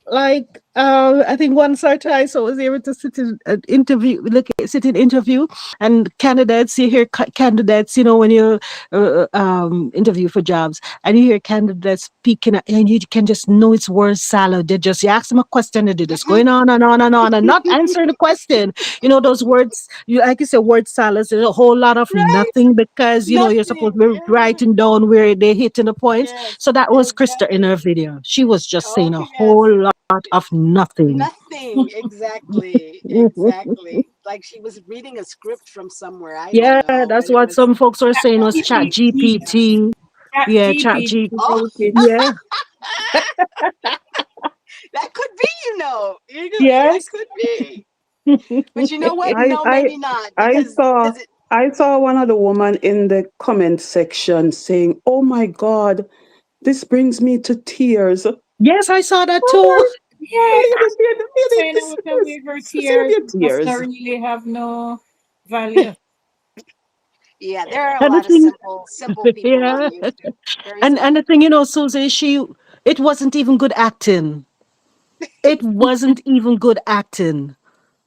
like, I think once or twice I was able to sit in an interview, sit in interview, and candidates, you hear candidates, when you interview for jobs, and you hear candidates speaking, and you can just know it's word salad. You ask them a question, and they're just Mhm. going on and on and on and not answering the question. Those words, like you said, word salads, there's a whole lot of Right. nothing because, you're supposed Nothing. to be Yeah. writing down where they're hitting the points. Yes. So that was Krista in her Exactly. video. She was just Oh saying a yes. whole lot of nothing. Nothing. Exactly. Exactly. Like she was reading a script from somewhere. I don't Yeah, know, but that's it what was. some folks were saying was Chat GPT, Yeah. GPT. Chat Yeah, Chat GPT G. Oh, wrote it. Yeah, that could be. That yes. could be. But you know what? I No, I maybe not I saw because it. I saw one of the woman in the comment section saying, "Oh my God, this brings me to tears." Oh Yes, I saw that too. my Yeah, God, you trying need to to with her save tears your must not tears. really have no value. Yeah, there are a And the lot of thing, simple people on yeah. YouTube. Very And the simple. thing, Susie, it wasn't even good acting. It wasn't even good acting.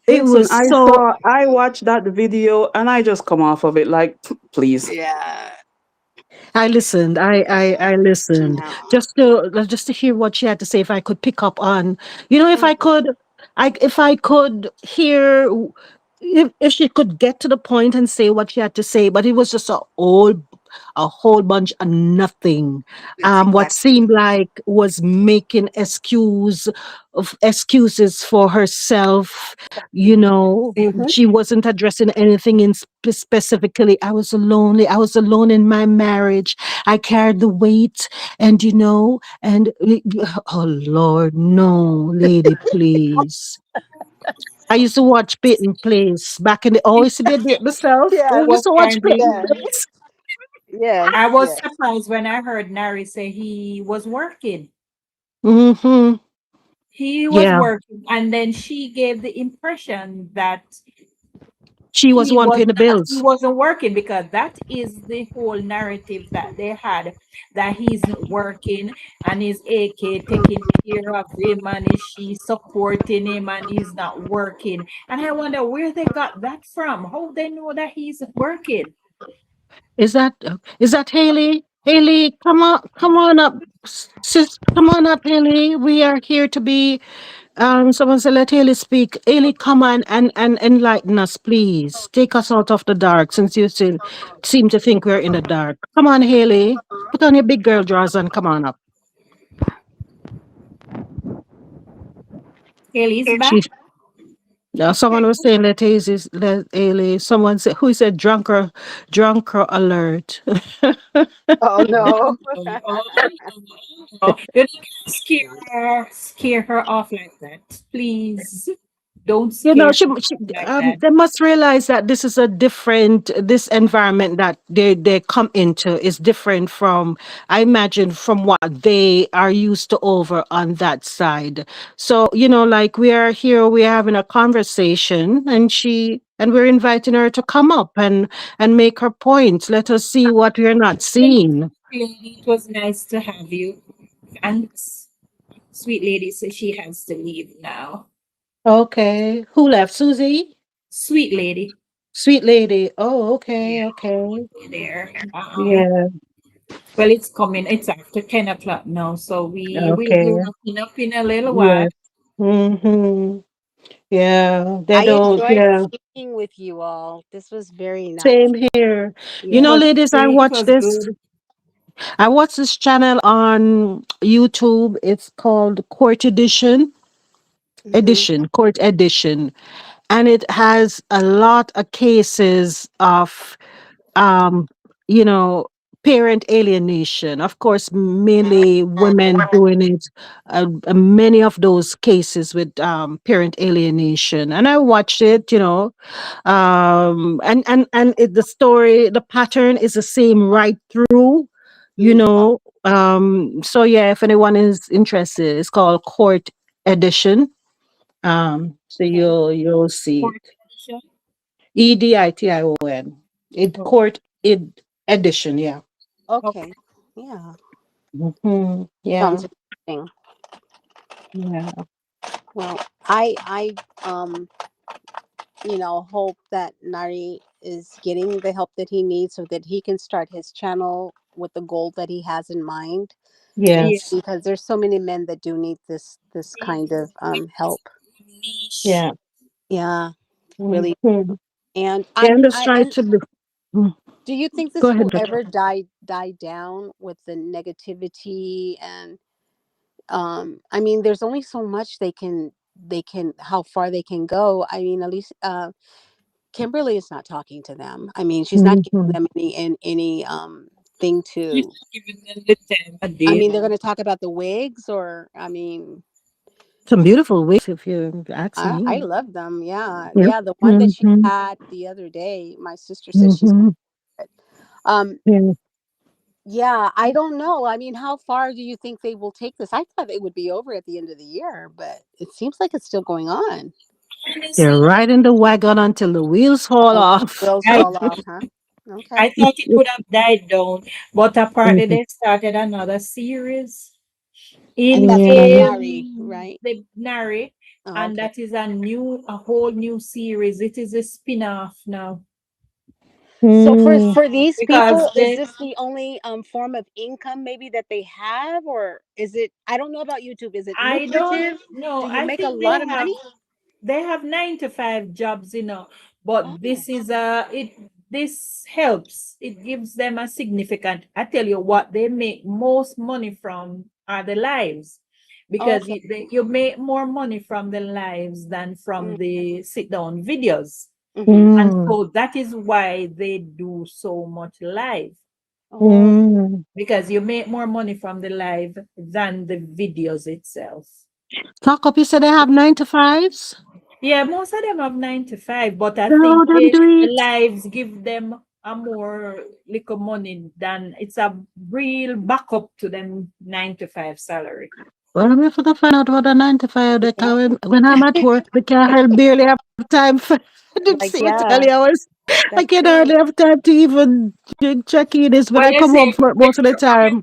It Listen, was so I watched that video and I just come off of it like, please. Yeah. I listened. I listened Yeah. just to hear what she had to say. If I could pick up on, if I Mhm. could, if I could hear, if she could get to the point and say what she had to say. But it was just a whole bunch of nothing. That's What exactly. seemed like was making excuses for herself. Mhm. She wasn't addressing anything specifically. I was lonely. I was alone in my marriage. I carried the weight, and oh Lord, no, lady, please. I used to watch Peyton Place back in the always to be a date myself. I I Yes. was used to watch wondering. Peyton Yes. Place. Yes. I was Yes. surprised when I heard Nari say he was working. Hmm. He was Yeah, working, and then she gave the impression that she was the one paying the he bills. wasn't working, because that is the whole narrative that they had, that he's not working and is AK taking care of him and is she supporting him and he's not working. And I wonder where they got that from. How they know that he's working? Is that Haley? Haley, come on up, sis. Come on up, Haley. We are here to be. Someone said, let Haley speak. Haley, come on and enlighten us, please. Take us out of the dark, since you seem to think we're in the dark. Come on, Haley. Put on your big girl drawers and come on up. Haley's back. She, someone was saying, let Haley. Someone said, who said drunker alert. Oh no. You don't scare her off like that. Please don't You know, scare her off like that. they must realize that this environment that they come into is different from, I imagine, from what they are used to over on that side. So, like we are here, we're having a conversation, and we're inviting her to come up and make her points. Let us see what we're not seeing. Lady, it was nice to have you. Thanks. Sweet lady, so she has to leave now. Okay. Who left? Susie? Sweet lady. Sweet lady. Oh, Yeah, okay, okay. there. Yeah, Well, it's coming. It's after 10 o'clock now, so we will be okay. wrapping up in a little while. Yes. Mm-hmm. Yeah, they I don't. enjoyed Yeah, speaking with you all. This was very nice. same here. It Yeah. was Ladies, great. It was good. I watched this channel on YouTube. It's called Hmm. Court Edition, and it has a lot of cases of um, you know, parent alienation. Of course, mainly women doing it. Many of those cases with parent alienation, and I watched it. The story, the pattern is the same right through. So yeah, if anyone is interested, it's called Court Edition. So Okay. you'll see it. Court edition. Edition. It Oh, Court Edition, yeah. okay. Okay. Yeah. Yeah, Sounds interesting. yeah. Well, I hope that Nari is getting the help that he needs so that he can start his channel with the goal that he has in mind, Yeah. Yes. because there's so many men that do need this kind of help. Niche. Yeah. Yeah, really. Mhm. And Yeah, I'm just I trying and to be. Mm, do you think Go this ahead, will Doctor. ever die down with the negativity? And I mean, there's only so much they can how far they can go. I mean, at least Kimberly is not talking to them. I mean, she's not giving Mhm. them any thing She's to. not giving them the time of I day. mean, they're going to talk about the wigs, or I mean, Some beautiful wigs, if you ask I me. love them. Yeah, Yep. yeah. The one that she Mm-hmm. had the other day, my sister says she's Mm-hmm. good. Um, Yeah. yeah, I don't know. I mean, how far do you think they will take this? I thought it would be over at the end of the year, but it seems like it's still going on. They're Honestly, riding the wagon until the wheels fall Until the off. wheels I fall off, huh? Okay. I thought it would have died down, but apparently Mhm. they started another series. And in that's the Mm. Nari, right? the Nari, Oh, and okay. that is a whole new series. It is a spin-off now So Mm. for these because people, is this the only form of income maybe that they have, or is it? I don't know about YouTube. Is it I don't lucrative? know. Do you I make a think lot of money? they have 9 to 5 jobs, but Oh, this helps. It gives them a significant. I tell you what, they make most money from are the lives, because okay. you make more money from the lives than from the sit down videos. Mm-hmm. And Mm. so that is why they do so much live, Oh, Mm. because you make more money from the live than the videos itself. Clock up, you said they have 9 to 5s? Yeah, most of them have 9 to 5, but I How think them do the it? lives give them a more little money than it's a real backup to them 9 to 5 salary. Well, I'm have to find out what a 9 to 5 they yeah. call when I'm at work because I barely have time for I didn't Like, see it yeah, early hours. I that's can true. hardly have time to even check in this when But I you come see, home from work most of the time.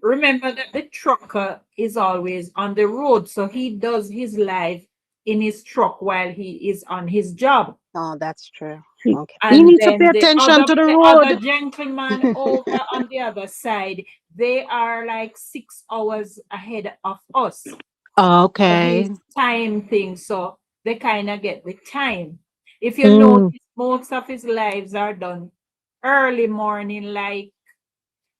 remember that the trucker is always on the road, so he does his life in his truck while he is on his job. Oh, that's true. He Okay. he And needs to pay then attention to the the other road. gentleman over on the other side, they are like 6 hours ahead of us for Okay. his time thing. So they kind of get the time. If you Mm. notice, most of his lives are done early morning, like,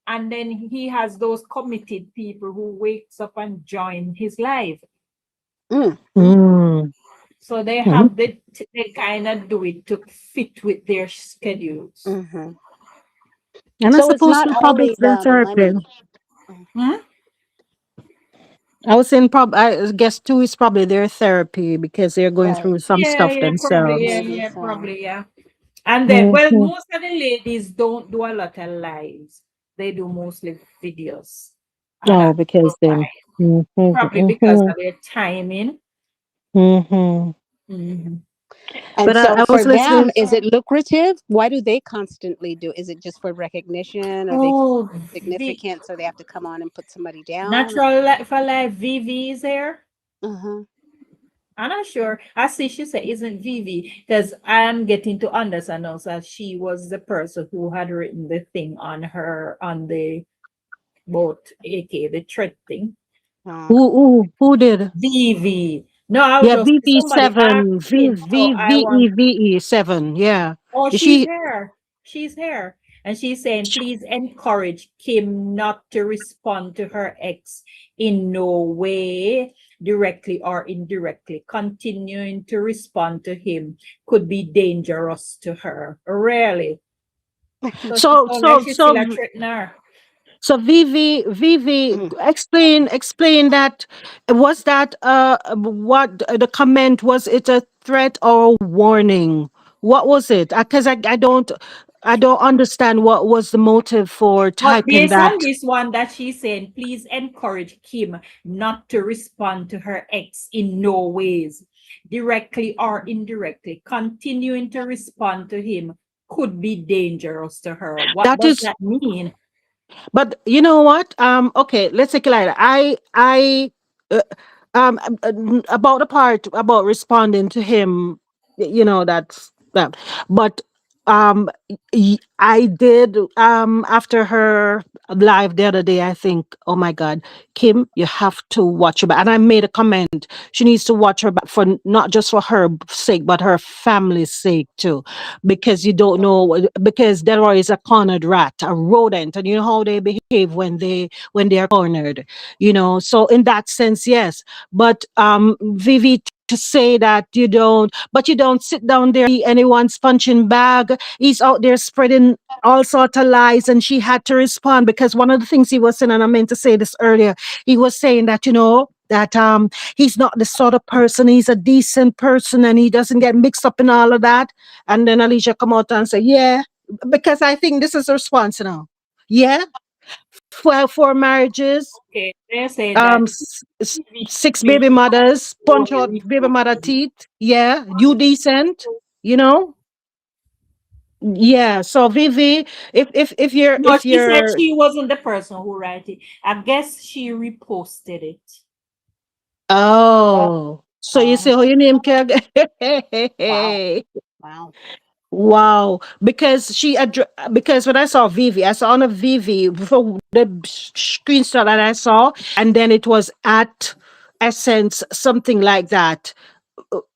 and then he has those committed people who wakes up and join his live. Mm. Mm. So they Mm. have they kind of do it to fit with their schedules. Hmm. And I So it's suppose not some probably only their the therapy. money. Mm. Hmm? I was saying, I guess too is probably their therapy because they're going Right. through some stuff themselves. Maybe so. Probably, yeah. And then, well, Mhm. most of the ladies don't do a lot of lives. They do mostly videos. And I Oh, don't know because why. then. Mhm, Probably because mhm, of their timing. mhm. Mhm. And But so I for was them, listening. is it lucrative? Why do they constantly do? Is it just for recognition, or they feel Oh, the significant, so they have to come on and put somebody down? natural life for life, Vivi is there. Uh-huh. I'm not sure. I see she said, isn't Vivi? Because I'm getting to understand also that she was the person who had written the thing on on the boat, aka the thread thing. Oh, Who did? Vivi. No, I was Yeah, just somebody VV7, asking, so I want. VVEVE7. Yeah. Oh, Is she's she? here. She's here. And she's saying, please encourage Kim not to respond to her ex in no way, directly or indirectly. Continuing to respond to him could be dangerous to her. Really. So she So told her so she's still a so threatener. So Vivi, mm. explain that. Was that what the comment was? It a threat or a warning? What was it? Because I don't understand what was the motive for But typing based that. on this one that she's saying, please encourage Kim not to respond to her ex in no ways, directly or indirectly. Continuing to respond to him could be dangerous to her. What That does is, that mean? but you know what? Okay, let's take it like that. Uh, about the part about responding to him, that's that. But I did after her live the other day. I think, oh my God, Kim, you have to watch her back. And I made a comment. She needs to watch her back for not just for her sake, but her family's sake too, because you don't know, because Delroy is a cornered rat, a rodent, and you know how they behave when they are cornered. So in that sense, yes. But Vivi, to say that you don't sit down there anyone's punching bag. He's out there spreading all sort of lies, and she had to respond because one of the things he was saying, and I meant to say this earlier, he was saying that that he's not the sort of person, he's a decent person and he doesn't get mixed up in all of that. And then Alicia come out and say, yeah, because I think this is a response now. Yeah, four marriages, Okay, they're saying that six we baby mothers, punch out only baby mother teeth. Yeah, you decent, you know. Yeah. So Vivi, if you're No, if she said you're she wasn't the person who wrote it. I guess she reposted it. oh, so you say Oh, how your name can Wow. Wow. Wow, because because when I saw Vivi, I saw on a Vivi before the screenshot that I saw, and then it was at Essence, something like that.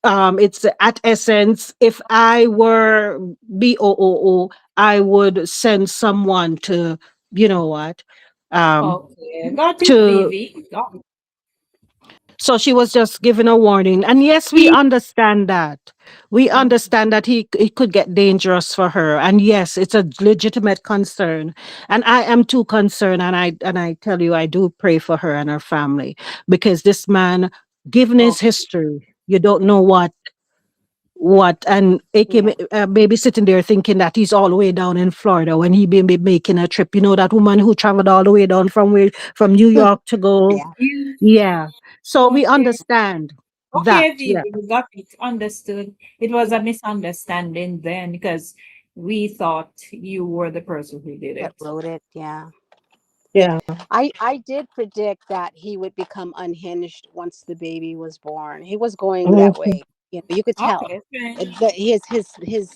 It's at Essence. If I were BOOO, I would send someone to, you know what, um, okay. Got it, to Vivi. Got so she was just giving a warning. And yes, we it. understand that. We Mhm. understand that it could get dangerous for her. And yes, it's a legitimate concern. And I am too concerned. And I tell you, I do pray for her and her family because this man, given Oh, his history, you don't know what and AK Yeah. maybe sitting there thinking that he's all the way down in Florida when he been be making a trip. You know that woman who traveled all the way down from New York to go. Yeah. yes. Yeah. So we Okay. understand that. Okay, Yeah. Vivi, we got it. Understood. It was a misunderstanding then because we thought you were the person who did That it. wrote it. Yeah. Yeah. I did predict that he would become unhinged once the baby was born. He was going that Mhm. way. You know, you could tell. Okay, fine. His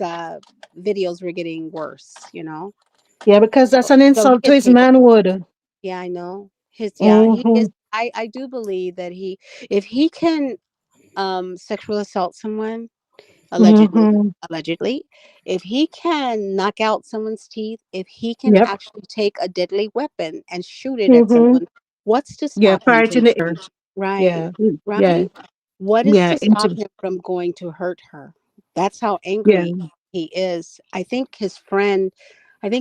videos were getting worse, you know. Yeah, because that's So an so he insult to is his capable. manhood. Yeah, I know. He is. Mhm. I do believe that if he can sexual assault someone, allegedly, Mhm. allegedly, if he can knock out someone's teeth, if he can Yep. actually take a deadly weapon and shoot it at Mhm. someone, what's to Yeah, stop him fire it from in the doing air. it? Right, Yeah. Yeah. right. What is Yeah. to stop him from going to hurt her? That's how Yeah. angry he is. I think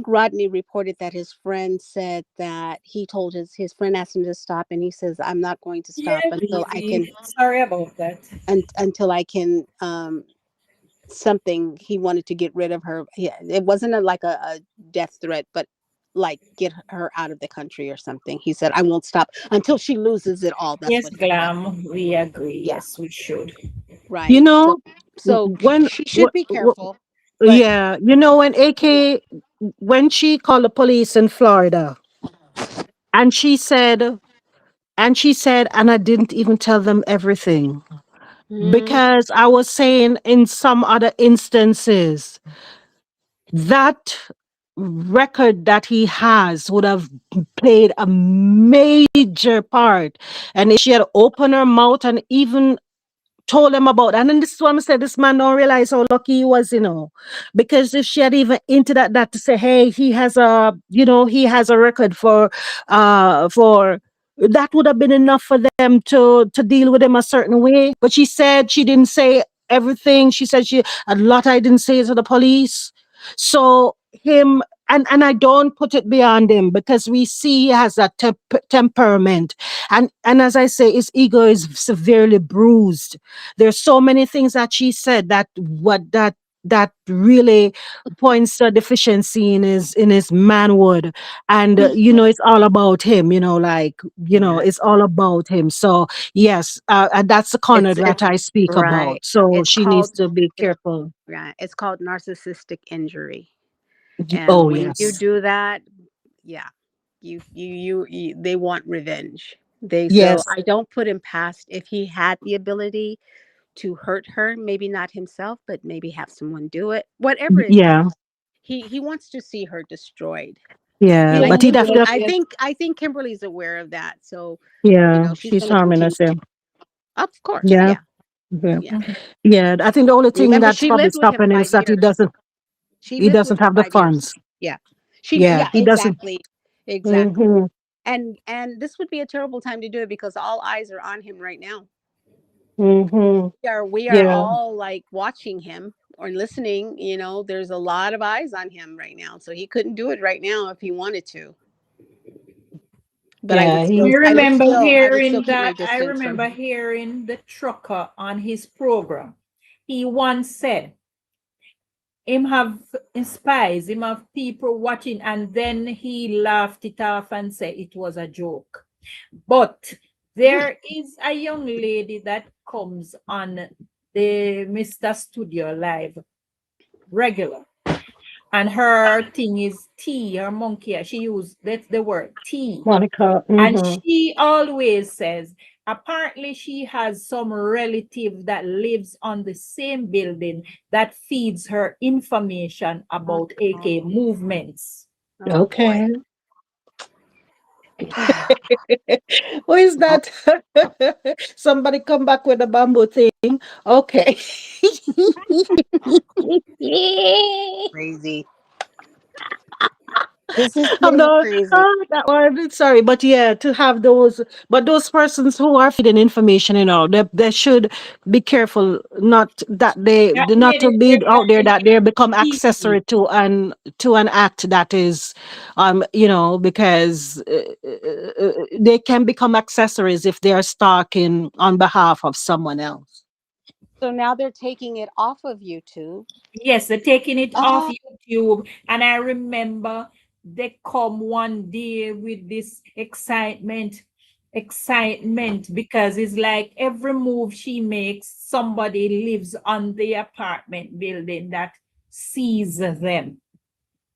Rodney reported that his friend said that he told his friend asked him to stop, and he says, "I'm not going to stop Yeah, Vivi. Sorry about that. until I can something." He wanted to get rid of her. Yeah, it wasn't a death threat, but like get her out of the country or something. He said, "I won't stop until she loses it all." That's Yes, what he said. Glam, we agree. Yeah, Yes, we should. You right. So know, so when she should be careful. But yeah, when yeah. AK when she called the police in Florida and she said and I didn't even tell them everything Mhm. because I was saying in some other instances that record that he has would have played a major part. And if she had opened her mouth and even told him about, and then this is what I said, this man don't realize how lucky he was, because if she had even hinted at that to say, hey, he has a record for that would have been enough for them to deal with him a certain way. But she said she didn't say everything. She said she a lot I didn't say to the police. So him and I don't put it beyond him because we see he has that temperament, and as I say, his ego is severely bruised. There's so many things that she said that really points to a deficiency in his manhood. And it's all about him, Yeah. it's all about him. So yes, and that's the corner It's that I speak right. about, so It's she needs called to be it's careful. yeah, it's called narcissistic injury. And Oh when you yes. do that, yeah, they want revenge. So Yes. I don't put him past if he had the ability to hurt her, maybe not himself, but maybe have someone do it. Whatever it Yeah. takes. He wants to see her destroyed. Yeah, Yes, but he'd have yes, to. yes. I think Kimberly's aware of that. So, Yeah, she's she's going to harming continue us. Yeah. to of course, Yeah. yeah. Yeah. Yeah. Mhm. Yeah, I think the only thing Remember that's she probably lived with him stopping him is 5 that he years. doesn't She he lived with doesn't him have the 5 years. funds. Yeah. Yeah, Yeah, he doesn't. exactly. Exactly. Hmm. And this would be a terrible time to do it because all eyes are on him right now. Hmm. We are Yeah, all like watching him or listening, there's a lot of eyes on him right now. So he couldn't do it right now if he wanted to. But yeah, he. I would still keep my I distance from remember him. hearing the trucker on his program. He once said him have spies, him have people watching, and then he laughed it off and said it was a joke. But Hmm. there is a young lady that comes on the Mr. Studio Live regular. And her thing is tea, her monkey. She used that's the word tea. Monica. And Mm-hmm. she always says, apparently, she has some relative that lives on the same building that feeds her information about AK movements. Oh boy. Okay. Who is that? Somebody come back with a bamboo thing. Okay. Crazy. This is I'm pretty not crazy. that one. Sorry, but yeah, to have those, but those persons who are feeding information, they should be careful not that That they not to lady be out there that they become said, accessory to an act that is, because they can become accessories if they are stalking on behalf of someone else. So now they're taking it off of YouTube. yes, they're taking it off Oh, YouTube. And I remember they come one day with this excitement, because it's like every move she makes, somebody lives on the apartment building that sees them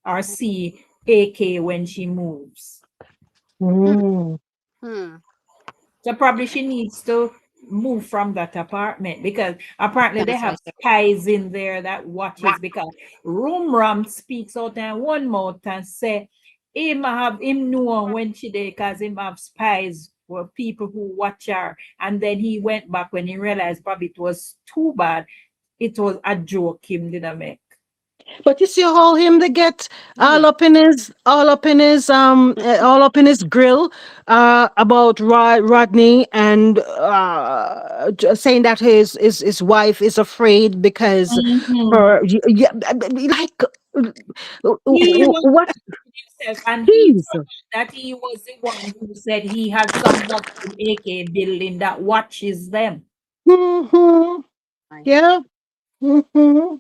or see AK when she moves. hmm. Mm. Hmm. So probably she needs to move from that apartment, because apparently they That's have right there. spies in there that watches, because Room Ram speaks out and one mouth and say him know when she did, because him have spies or people who watch her. And then he went back when he realized probably it was too bad. It was a joke him did not make. But you see how him they get Hmm. all up in his grill about Rodney, and saying that his wife is afraid because Mhm. her yeah, like He was what himself, and he he's forgot that he was the one who said he has somebody in AK building that watches them. hmm Fine. yeah hmm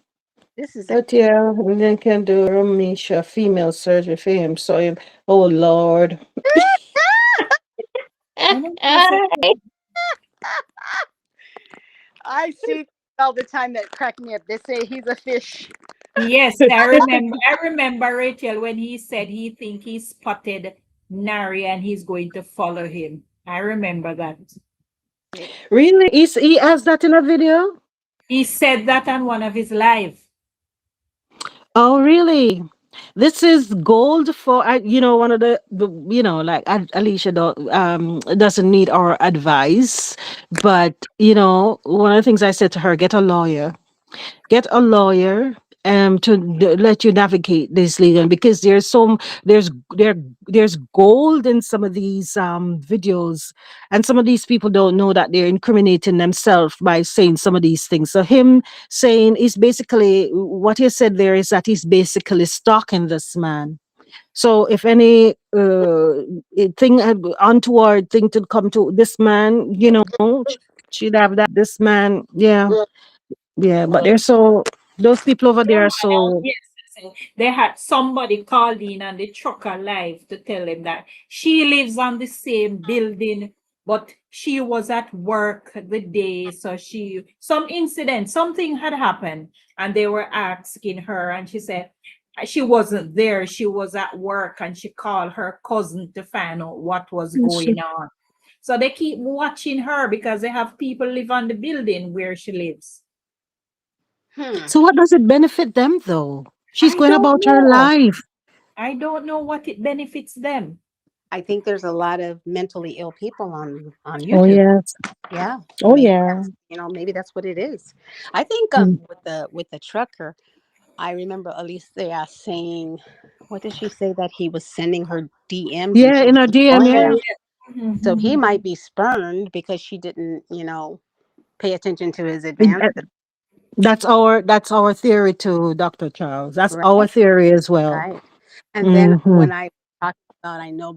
This is but yeah, we then can do Ramisha female surgery for him. So him, oh Lord. You know, I said, I see all the time that crack me up. They say he's a fish. yes, I remember. I remember Rachel when he said he think he spotted Nari and he's going to follow him. I remember that. Really? He has that in a video? He said that on one of his live. Oh, really? This is gold for one of like Alicia doesn't need our advice, but one of the things I said to her, get a lawyer to let you navigate this legal, because there's there there's gold in some of these videos, and some of these people don't know that they're incriminating themselves by saying some of these things. So him saying is basically what he said there is that he's basically stalking this man. So if any thing untoward thing to come to this man, she'd have that this man, yeah. Yeah, but they're so those people over there are so Yes, so they had somebody called in on the trucker live to tell him that she lives on the same building, but she was at work the day. So some incident, something had happened, and they were asking her, and she said she wasn't there. She was at work, and she called her cousin to find out what was going on. So they keep watching her because they have people live on the building where she lives. Hmm. so what does it benefit them though? She's I going don't about her know. life. I don't know what it benefits them. I think there's a lot of mentally ill people on Oh YouTube. yes. Yeah, Oh maybe yeah. that's maybe that's what it is. I think Mm. with the trucker, I remember Alicia saying, what did she say, that he was sending her DMs and Yeah, she in was a DM, ignoring yeah. them. Yeah. So he Mhm. might be spurned because she didn't, pay attention to his And, advances. that's our theory too, Dr. Charles. That's our Right, theory as well. right. And then Hmm. when I talked about, I know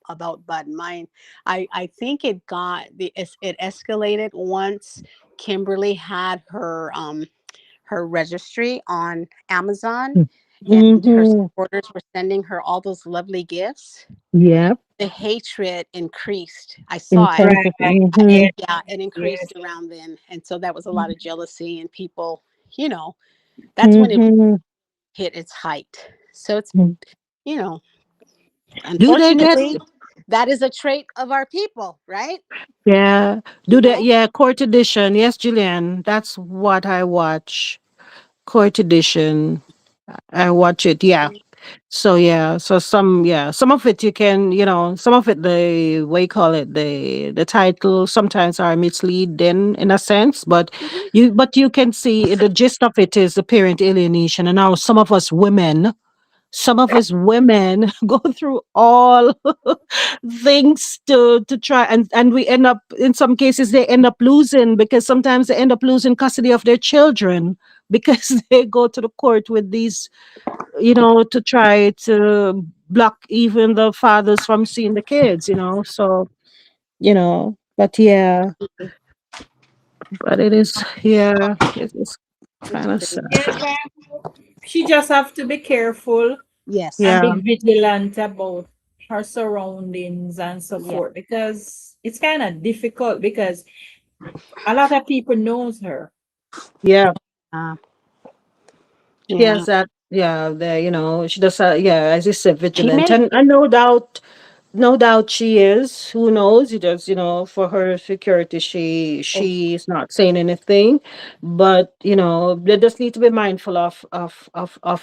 about bad mind, I think it escalated once Kimberly had her registry on Amazon, and her Hmm. supporters were sending her all those lovely gifts. Yep. The hatred increased. I saw it. Intense. Right. Hmm. Yes. Yeah, it Yes. increased around then. And so that was a lot of jealousy and people, that's when it Hmm. hit its height. So it's, Mm. you know, Do they get? unfortunately, that is a trait of our people, right? Yeah. You Do they? know, Yeah. Court edition. Yes, Julian. That's what I watch. Court edition. I watch it. Yeah. So yeah, so some of it you can, some of it the what you call it, the title sometimes are misleading in a sense, but mhm. you can see the gist of it is the parent alienation, and now some of us women go through all things to try, and we end up, in some cases they end up losing, because sometimes they end up losing custody of their children because they go to the court with these, to try to block even the fathers from seeing the kids. So, but yeah, but it is, yeah, it is It's kind of crazy. sad. Yes, she just have to be careful and Yes. Yeah, be vigilant about her surroundings and so Yeah. forth, because it's kind of difficult because a lot of people knows her. yeah. Uh, She yeah. has that, yeah, she does, yeah, as you said, She vigilant. may. And no doubt she is. Who knows? It does, for her security, Oh, she's not saying anything. But, they just need to be mindful of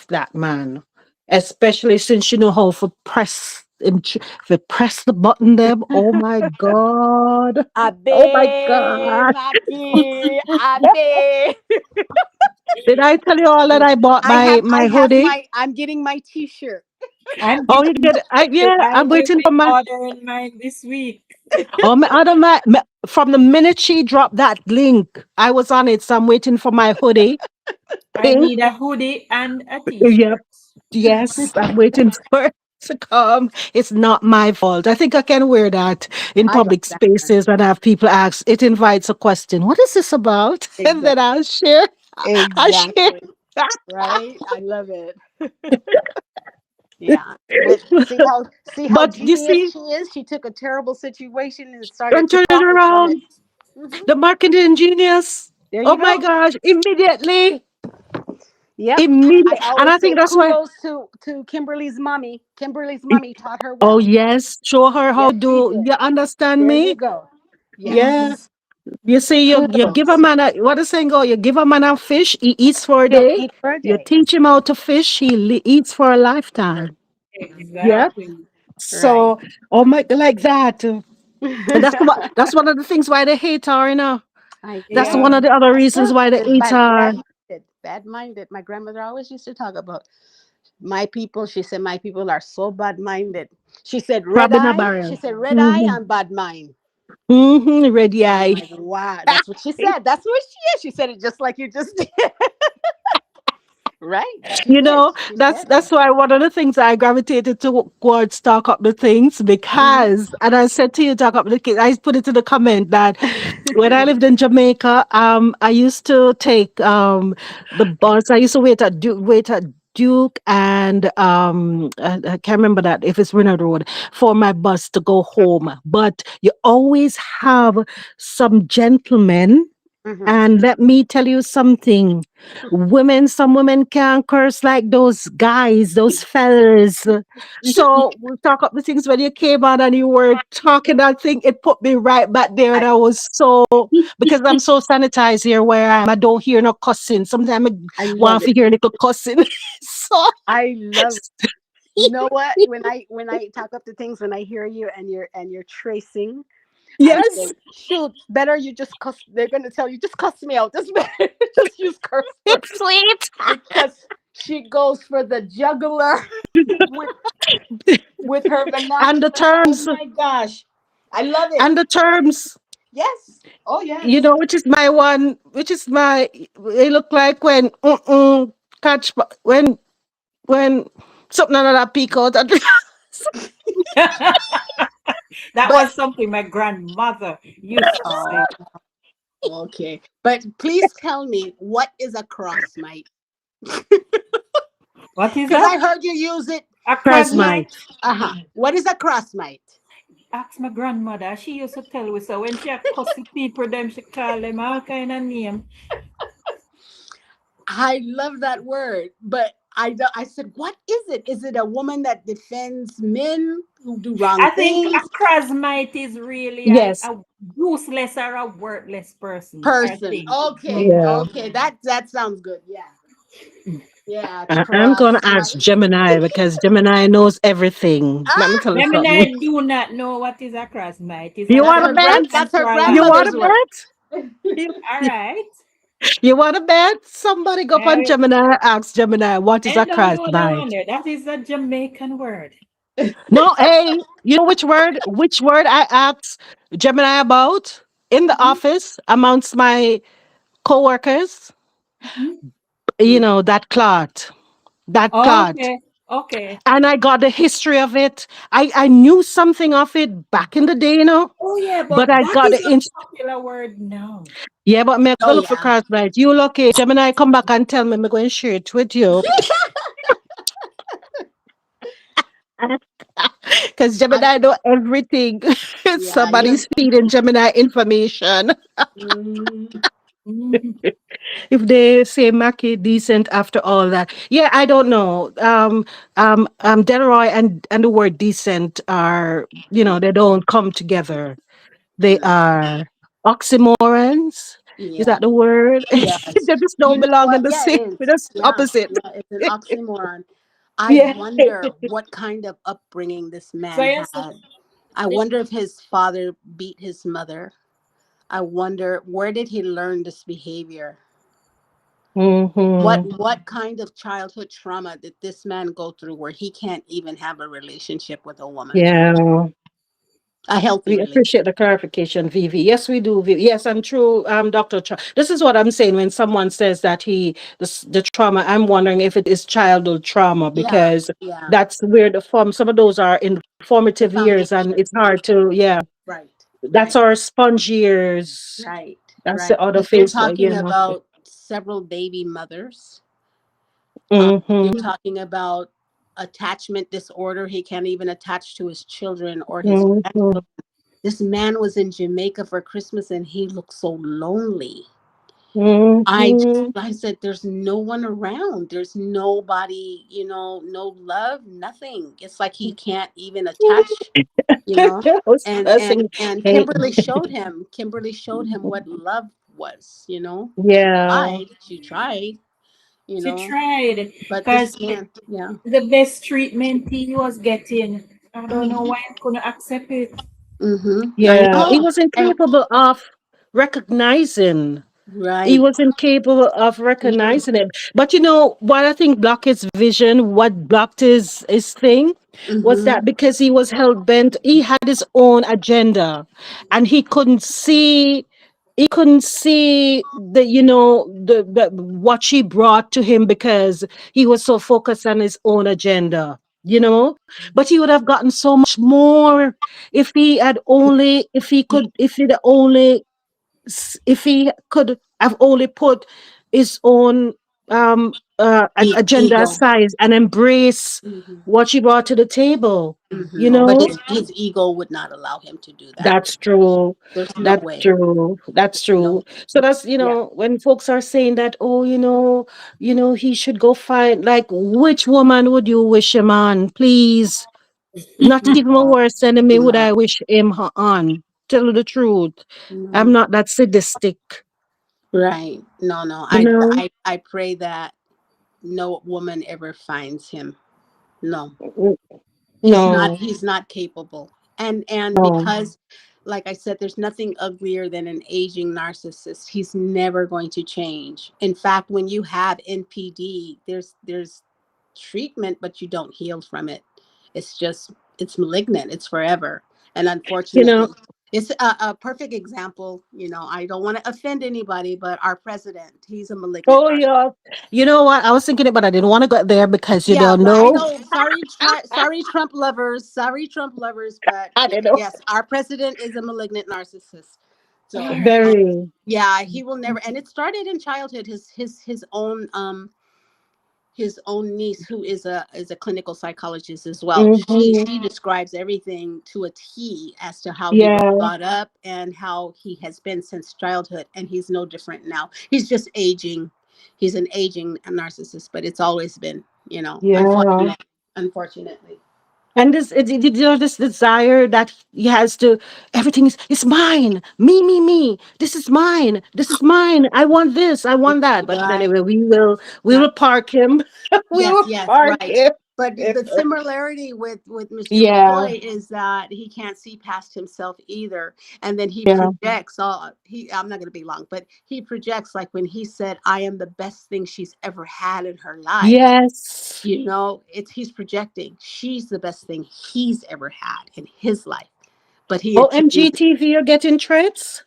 that man. Especially since you know how to press him, if you press the button them, oh my God. Oh my Abe, God. Maki, Abe. Did I tell you all that I bought my hoodie? I'm getting my t-shirt. I'm Oh, you getting get it. Yeah, I I'm will waiting be for my. ordering mine this week. Oh, my other from the minute she dropped that link, I was on it. So I'm waiting for my hoodie. I Pink. need a hoodie and a Yep. t-shirt. Yes, I'm waiting for it to come. It's not my fault. I think I can wear that in I like public that one. spaces and have people ask. It invites a question. What is this about? And Exactly. then I'll share. I'll share. Exactly. Right? I love it. Yeah. But see how But you genius see, she is. She took a terrible situation and started and to turn it profit from it. around. Hmm. The marketing genius. There Oh you my go. gosh! Immediately. Yep. I Immediate, and always I think say that's why. kudos to Kimberly's mommy. Kimberly's mommy taught her Oh well. yes, show her how Yes, she do did. you understand There you me? go. Yeah, Yes. you see, you give a Kudos. man a, what the saying go? You give a man a fish, he eats for a He'll day. eat for a You day. teach him how to fish, he eats for a lifetime. Yeah. Exactly. Right. So, oh my, like that. And that's one of the things why they hate her. I That's Yeah. one of know. the other I reasons know. why they It's hate her. bad-minded. Bad-minded. My grandmother always used to talk about my people. She said my people are so bad-minded. She said red Crabbing a eye. barrel. She said red eye Mm-hmm. and bad mind. Ready I'm eye. like, wow, that's what she said. That's what she is. She said it just like you just did. Right? She did. She That's said that's that. why one of the things I gravitated towards talk up the things, Mhm. because, and I said to you, talk up the kids, I put it in the comment that when I lived in Jamaica, I used to take the bus. I used to wait at Duke, and I can't remember that if it's Renard Road, for my bus to go home. But you always have some gentlemen, Mhm. and let me tell you something. Some women can't curse like those guys, those fellas. So we talk up the things when you came on and you were talking that thing, it put me right back there. And I I was so, because I'm so sanitized here where I am, I don't hear no cussing. Sometimes I I love want to it. hear a little cussing. So, I love it. You know what? When I talk up the things, when I hear you and you're tracing, I yes, say, shoot, better you just cuss. They're gonna tell you just cuss me out. Just better just use curse words it's sweet. because she goes for the juggler with with her And the vernacular. Oh terms, my gosh, I love it. and the terms. Yes. Oh yes. Which is my one, which is my, it look like when, catch, when something another peak out. And That But was something my grandmother used to say. okay. But please tell me what is a cross mite? What is Because that? I heard you use it. A Press You my, crabmite? uh-huh. What is a cross mite? Ask my grandmother. She used to tell us, so when she a cussy people, them she call them all kind of name. I love that word, but I said, what is it? Is it a woman that defends men who do wrong I think things? a Christmite is really Yes. a useless or a worthless person, I Person. think. Okay, Yeah. okay, that sounds good. Yeah, yeah. I'm gonna ask Christmas. Gemini because Gemini knows everything. Let me Ah, tell you something. Gemini do not know what is a Christmite. It's You a that's want to her person bet? grand. with That's her You want grandmother's to astrology. word. bet? You, All right. you want to bet? Somebody go on I, Gemini, ask Gemini, what is I a don't know that one Christmite? there. That is a Jamaican word. No, hey, you know which word? Which word I asked Gemini about in the Mhm, office amongst my coworkers? mhm. You know, that clot. That clot. Okay. Okay. And I got the history of it. I knew something of it back in the day, Oh yeah, but but I that got is the a popular word now. yeah, but me Oh go look for yeah. Crossbite. You lucky. Gemini come back and tell me I'm going to share it with you. Because I Gemini know everything. yeah. Somebody's feeding Gemini information. Mm, Mhm. If they say Mackie decent after all that. Yeah, I don't know. Delroy and the word decent are, they don't come together. They no. are oxymorons. Is Yeah. that the word? Yes. They just You don't know belong in what? the Yeah, it same, is. just Yeah. opposite. Yeah. It's an oxymoron. I Yeah. wonder what kind of upbringing this So man yes, had. I yes. wonder if his father beat his mother. I wonder where did he learn this behavior? Hmm. What kind of childhood trauma did this man go through where he can't even have a relationship with a woman? Yeah. A healthy We relationship. appreciate the clarification, Vivi. Yes, we do. Vivi. Yes, I'm true, Dr. This is what I'm saying when someone says that the trauma, I'm wondering if it is childhood trauma Yeah. because Yeah. that's where some of those are in The formative years and foundation. it's hard to, yeah, Right. that's Right. our sponge years. Right. That's Right. the other Because you're face, talking about several baby mothers. You're Mm-hmm. talking about attachment disorder. He can't even attach to his children or his Mm-hmm. grandchildren. This man was in Jamaica for Christmas and he looked so lonely. Mm-hmm. I said, there's no one around. There's nobody, no love, nothing. It's like he can't even attach, you know. I was And and cussing. and Hey, Kimberly showed him. Kimberly showed him what love was. yeah. She tried, you She know. tried But because this man, yeah. the best treatment he was getting, I don't know Mm-hmm. why I couldn't accept it. I Yeah. He know. was And incapable of recognizing. He right. was incapable of Mm-hmm. recognizing it. But you know what I think blocked his vision, what blocked his thing was Mm-hmm. that because he was hell bent, he had his own agenda and he couldn't see the what she brought to him because he was so focused on his own agenda. But he would have gotten so much more if he could have only put his own agenda Ego. aside and embrace Mm-hmm. what she brought to the table. You But know, his ego would not allow him to do that. that's true. There's no That's way. true. That's No. true. So that's Yeah. when folks are saying that, oh, he should go find like which woman would you wish him on, please? Not even my No. worst enemy would No. I wish him on. Tell you the truth. I'm No. not that sadistic, Right. No, no. you know. I pray that no woman ever finds him. No. Mm, He's not no, he's not capable. And no. because like I said, there's nothing uglier than an aging narcissist. He's never going to change. In fact, when you have NPD, there's treatment, but you don't heal from it. It's malignant. It's forever. And You know, unfortunately, it's a perfect example. I don't want to offend anybody, but our president, he's a malignant oh narcissist. yeah. You know what? I was thinking it, but I didn't want to go there because you Yeah, don't well, I know. know. Sorry, Trump lovers. Sorry, Trump lovers. But I don't know. yes, our president is a malignant narcissist. All So, right. Very. yeah, he will never. And it started in childhood. His own niece, who is a clinical psychologist as well. She Hmm. she describes everything to a T as to how he was Yeah. brought up and how he has been since childhood, and he's no different now. He's just aging. he's an aging narcissist, but it's always been, Yeah. unfortunately. And this desire that he has to, everything is, it's mine, me. This is mine. This is mine. I want this. I want that. But Right. anyway, we will park him. we Yes, will yes, park right. him. But the similarity with Mr. Yeah. McCoy is that he can't see past himself either, and then he Yeah. projects all. I'm not going to be long, but he projects like when he said, "I am the best thing she's ever had in her life." Yes. He's projecting. She's the best thing he's ever had in his life, but he OMG attributes. TV are getting threats.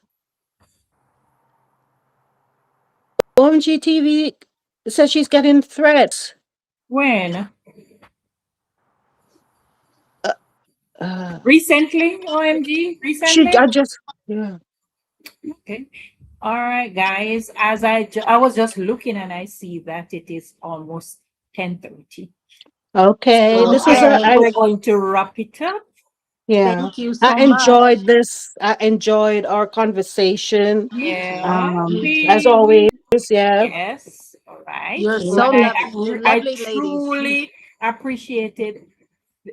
OMG TV says she's getting threats. When? Uh, Recently, OMG, she, recently? I just, yeah. Okay. All right, guys. As I was just looking and I see that it is almost 10:30. Okay. So This I was Okay. think we're going to wrap it up. yeah. Thank you I so much. enjoyed this. I enjoyed our conversation. Me too. Yeah, Me As too. always, yeah. yes. All right. You're So so Okay. lovely. You're I lovely ladies. truly appreciated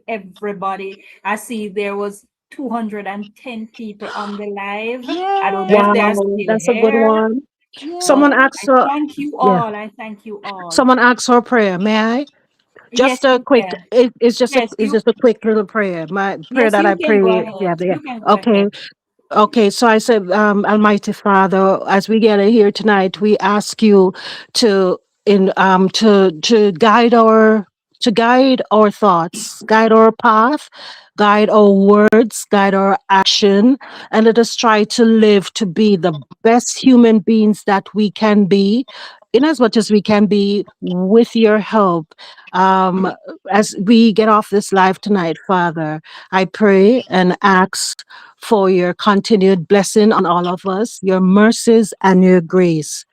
everybody. I see there was 210 people on the live. I don't know if Yay! they are Wow, still that's a good here, one. but Someone Yay! asked I for, thank you yeah. all. I thank you all. Someone asked for a prayer. May I? Yes, Just a you quick. can. Yes, It's just a quick little prayer. My prayer yes, that you I can go pray. ahead. Yeah. Yeah. You can go Okay. ahead. Okay, so I said, Almighty Father, as we gather here tonight, we ask you to guide our thoughts, guide our path, guide our words, guide our action, and let us try to live to be the best human beings that we can be, in as much as we can be, with your help. Um, as we get off this live tonight, Father, I pray and ask for your continued blessing on all of us, your mercies and your grace.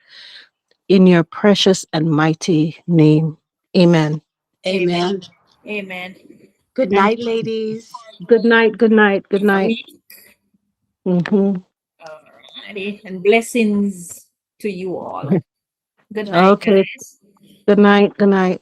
In your precious and mighty name. Amen. Amen. Amen. Amen. Good And night, ladies. Good night. Good night. Good night. we Mhm. alrighty. And blessings to you all. Good night, Okay. guys. Good night. Good night.